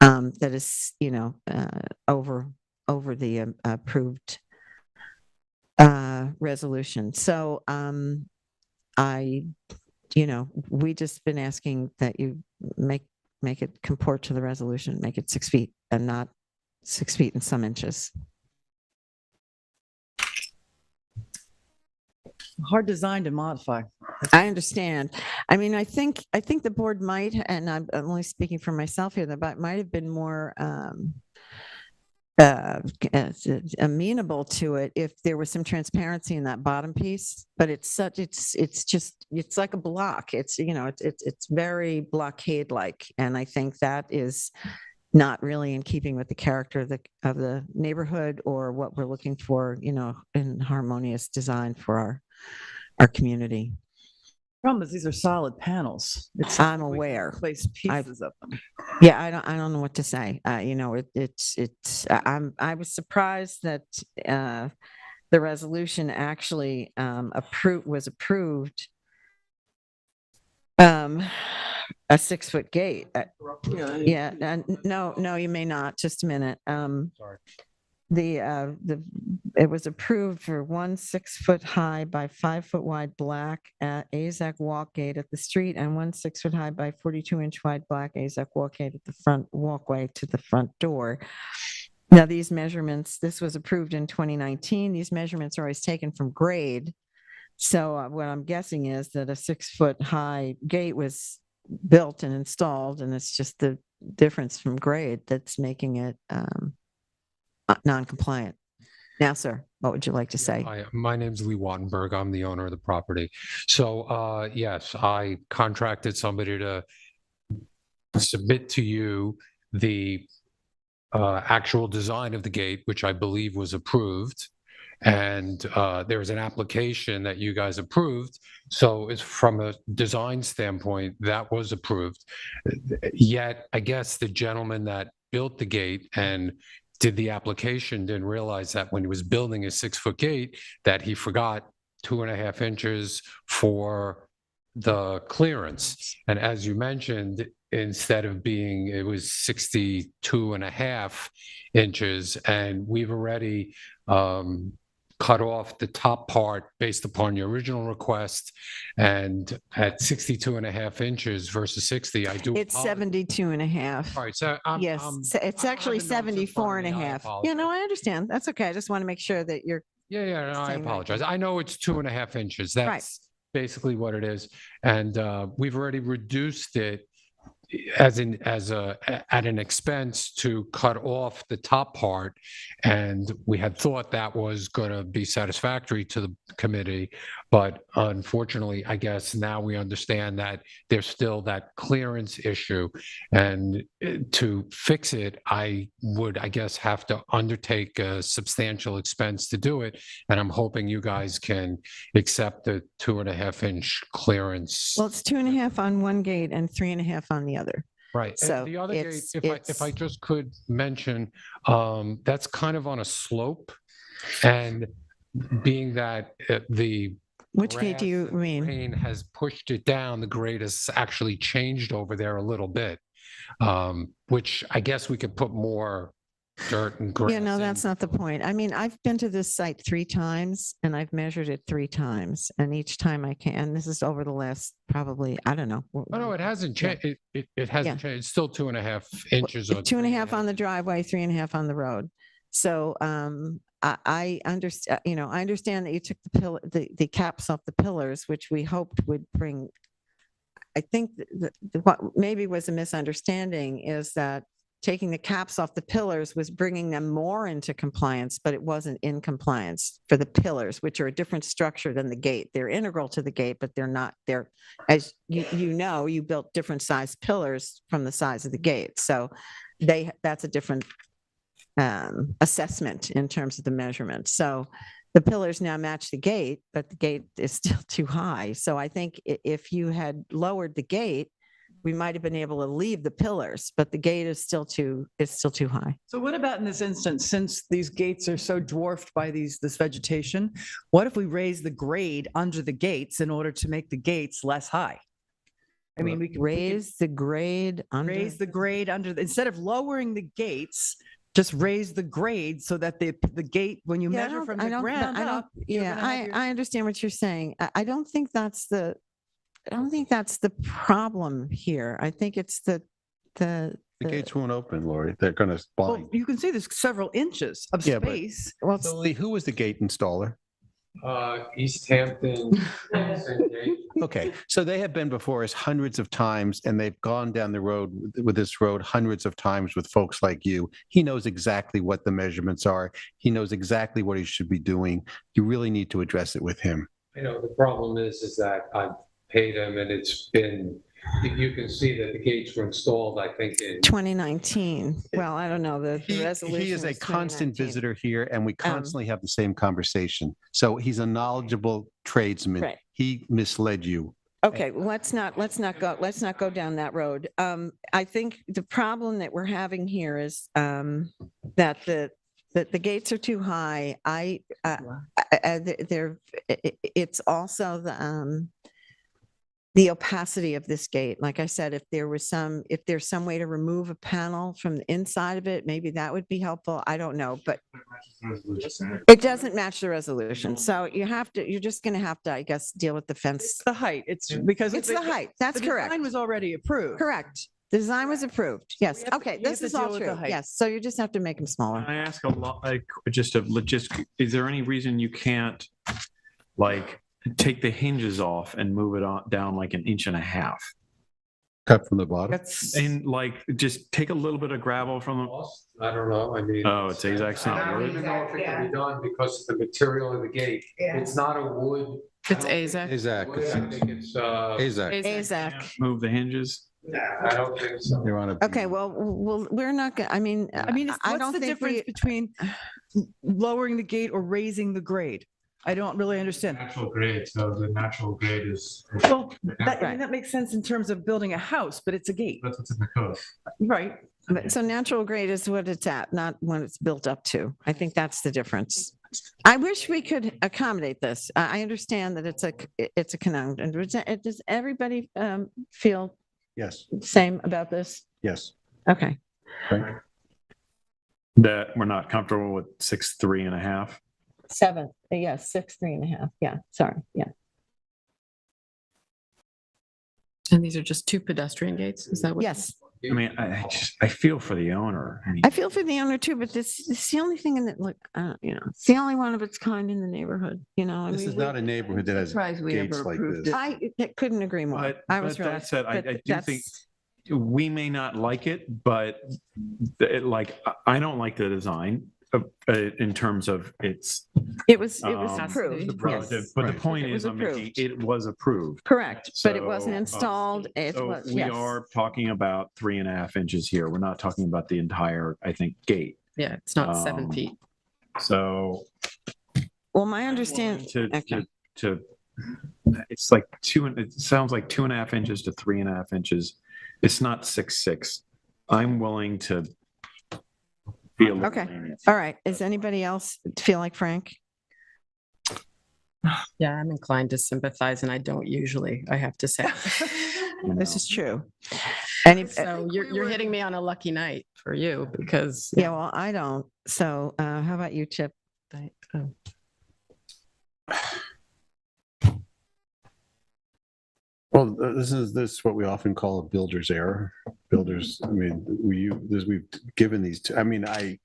that is, over the approved resolution. So we just been asking that you make it comport to the resolution, make it 6 feet and not 6 feet and some inches. Hard design to modify. I understand. I mean, I think the board might, and I'm only speaking for myself here, that might have been more amenable to it if there was some transparency in that bottom piece. But it's like a block. It's very blockade-like, and I think that is not really in keeping with the character of the neighborhood or what we're looking for, in harmonious design for our community. Problem is, these are solid panels. I'm aware. Place pieces of them. Yeah, I don't know what to say. I was surprised that the resolution actually was approved. A 6-foot gate. Yeah, no, you may not. Just a minute. Sorry. It was approved for 1 6-foot high by 5-foot wide black AZAC walk gate at the street and 1 6-foot high by 42-inch wide black AZAC walk gate at the front walkway to the front door. Now, these measurements, this was approved in 2019. These measurements are always taken from grade. So what I'm guessing is that a 6-foot high gate was built and installed, and it's just the difference from grade that's making it non-compliant. Now, sir, what would you like to say? Hi, my name's Lee Wattenberg. I'm the owner of the property. So yes, I contracted somebody to submit to you the actual design of the gate, which I believe was approved. And there's an application that you guys approved. So it's from a design standpoint, that was approved. Yet, I guess the gentleman that built the gate and did the application didn't realize that when he was building a 6-foot gate, that he forgot 2.5 inches for the clearance. And as you mentioned, instead of it was 62.5 inches, and we've already cut off the top part based upon your original request, and at 62.5 inches versus 60, I do. It's 72.5. All right, so yes, it's actually 74.5. Yeah, no, I understand. That's okay. I just want to make sure that you're. Yeah, no, I apologize. I know it's 2.5 inches. That's basically what it is, and we've already reduced it at an expense to cut off the top part, and we had thought that was going to be satisfactory to the committee, but unfortunately, I guess now we understand that there's still that clearance issue, and to fix it, I guess have to undertake a substantial expense to do it, and I'm hoping you guys can accept the 2.5-inch clearance. Well, it's 2.5 on one gate and 3.5 on the other. Right. So and the other gate, if I just could mention, that's kind of on a slope, and being that which gate do you mean? Rain has pushed it down, the grade has actually changed over there a little bit, which I guess we could put more dirt and grass. Yeah, no, that's not the point. I mean, I've been to this site 3 times and I've measured it 3 times, and each time I can, and this is over the last probably, I don't know. Oh, no, it hasn't changed. It hasn't changed. It's still 2.5 inches. 2.5 on the driveway, 3.5 on the road. So I understand, I understand that you took the caps off the pillars, which we hoped would bring. I think what maybe was a misunderstanding is that taking the caps off the pillars was bringing them more into compliance, but it wasn't in compliance for the pillars, which are a different structure than the gate. They're integral to the gate, but they're, as you know, you built different size pillars from the size of the gate. So that's a different assessment in terms of the measurement. So the pillars now match the gate, but the gate is still too high. So I think if you had lowered the gate, we might have been able to leave the pillars, but the gate is still too high. So what about in this instance, since these gates are so dwarfed by this vegetation, what if we raise the grade under the gates in order to make the gates less high? I mean, we could raise the grade under. Raise the grade under, instead of lowering the gates, just raise the grade so that the gate, when you measure from the ground up. Yeah, I understand what you're saying. I don't think that's the problem here. I think it's the gates won't open, Lori. They're going to blind. Well, you can see there's several inches of space. Well, so Lee, who was the gate installer? East Hampton. Okay, so they have been before us hundreds of times, and they've gone down the road with this road hundreds of times with folks like you. He knows exactly what the measurements are. He knows exactly what he should be doing. You really need to address it with him. I know the problem is that I've paid him, and it's been, you can see that the gates were installed, I think, in 2019. Well, I don't know, the resolution. He is a was constant 2019. visitor here, and we constantly have the same conversation. So he's a knowledgeable tradesman. Right. He misled you. Okay, let's not go down that road. I think the problem that we're having here is that the gates are too high. It's also the opacity of this gate. Like I said, if there's some way to remove a panel from the inside of it, maybe that would be helpful. I don't know, but it doesn't match the resolution. So you're just going to have to, I guess, deal with the fence. It's the height. It's because it's the height. That's correct. The design was already approved. Correct. The design was approved. Yes. Okay. This is all true. Yes. So you just have to make them smaller. Can I ask a lot, like, just a logistic, is there any reason you can't, like, take the hinges off and move it on down like 1.5 inches? Cut from the bottom? And like, just take a little bit of gravel from the. I don't know, I mean. Oh, it's exact same I don't wood? even know if it can be done because of the material of the gate. It's not a wood. It's AZAC. I think it's, AZAC. Move the hinges? I don't think so. You're on a. Okay. Well, we're not going to, I mean, I what's don't the think difference between lowering the gate or raising the grade? I don't really understand. Natural grade, so the natural grade is. Well, I mean, that makes sense in terms of building a house, but it's a gate. That's what's in the code. Right. So natural grade is what it's at, not when it's built up to. I think that's the difference. I wish we could accommodate this. I understand that it's a conundrum. Does everybody feel Yes. same about this? Yes. Okay. Frank? That we're not comfortable with 6'3.5"? 7. Yes, 6, 3.5. Yeah. Sorry. Yeah. And these are just 2 pedestrian gates? Is that what? Yes. I mean, I feel for the owner. I mean, I feel for the owner too, but this is the only thing in that, look, it's the only one of its kind in the neighborhood, This is not a neighborhood that has Surprised we gates ever like approved this. I couldn't agree more. But I was that right. said, I but do think we may not like it, but I don't like the design in terms of its. It was approved. Relative, but the point is, I'm making, it was approved. Correct, but it wasn't So, installed. It So was, we yes. are talking about 3.5 inches here. We're not talking about the entire, I think, gate. Yeah, it's not 7 feet. So. Well, my understanding. It's like it sounds like 2.5 inches to 3.5 inches. It's not 6'6". I'm willing to be a little Okay. lenient. All right. Does anybody else feel like Frank? Yeah, I'm inclined to sympathize, and I don't usually, I have to say. This is true. So you're hitting me on a lucky night for you because. Yeah, well, I don't. So how about you, Chip? Well, this is what we often call a builder's error. Builders, I mean, we've given these to, I mean, I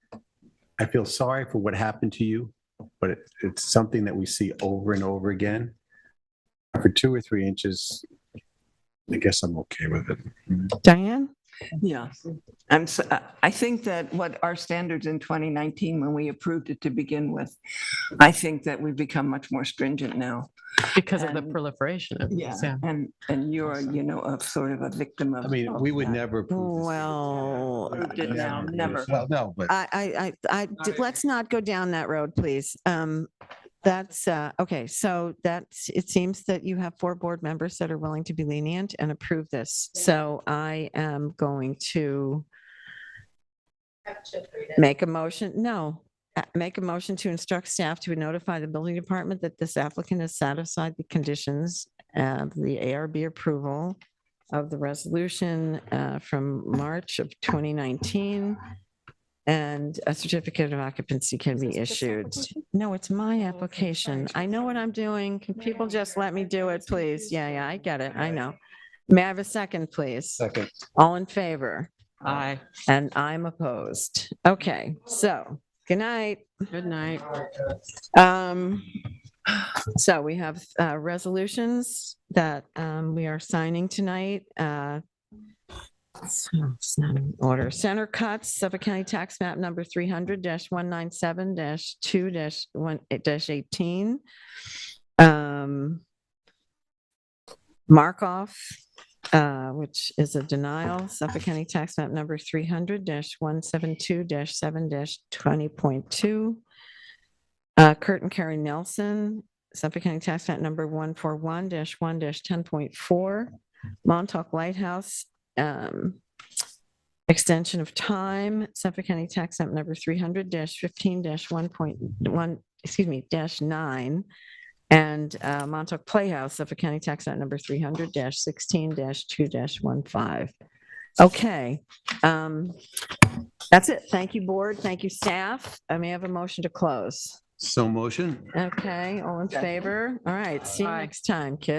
feel sorry for what happened to you, but it's something that we see over and over again. For 2 or 3 inches, I guess I'm okay with it. Diane? Yeah. I think that what our standards in 2019, when we approved it to begin with, I think that we've become much more stringent now. Because of the proliferation of Yeah, these, yeah. and you're, a sort of a victim of. I mean, we would never approve this. Well, Approved it now, never. Well, no, but let's not go down that road, please. That's, okay, so it seems that you have 4 board members that are willing to be lenient and approve this. So I am going to make a motion to instruct staff to notify the building department that this applicant has satisfied the conditions of the ARB approval of the resolution from March of 2019. And a certificate of occupancy can be issued. No, it's my application. I know what I'm doing. Can people just let me do it, please? Yeah, I get it. I know. May I have a second, please? second. All in favor? Aye. And I'm opposed. Okay, so good night. Good night. So we have resolutions that we are signing tonight. It's not in order. Center cuts, Suffolk County Tax Map number 300-197-2-18. Markoff, which is a denial, Suffolk County Tax Map number 300-172-7-20.2. Kurt and Carrie Nelson, Suffolk County Tax Map number 141-1-10.4. Montauk Lighthouse, extension of time, Suffolk County Tax Map number 300-15-1.1, -9, and Montauk Playhouse, Suffolk County Tax Map number 300-16-2-15. Okay, that's it. Thank you, board. Thank you, staff. I may have a motion to close. So motion. Okay, all in favor? All right, see you next time, kids.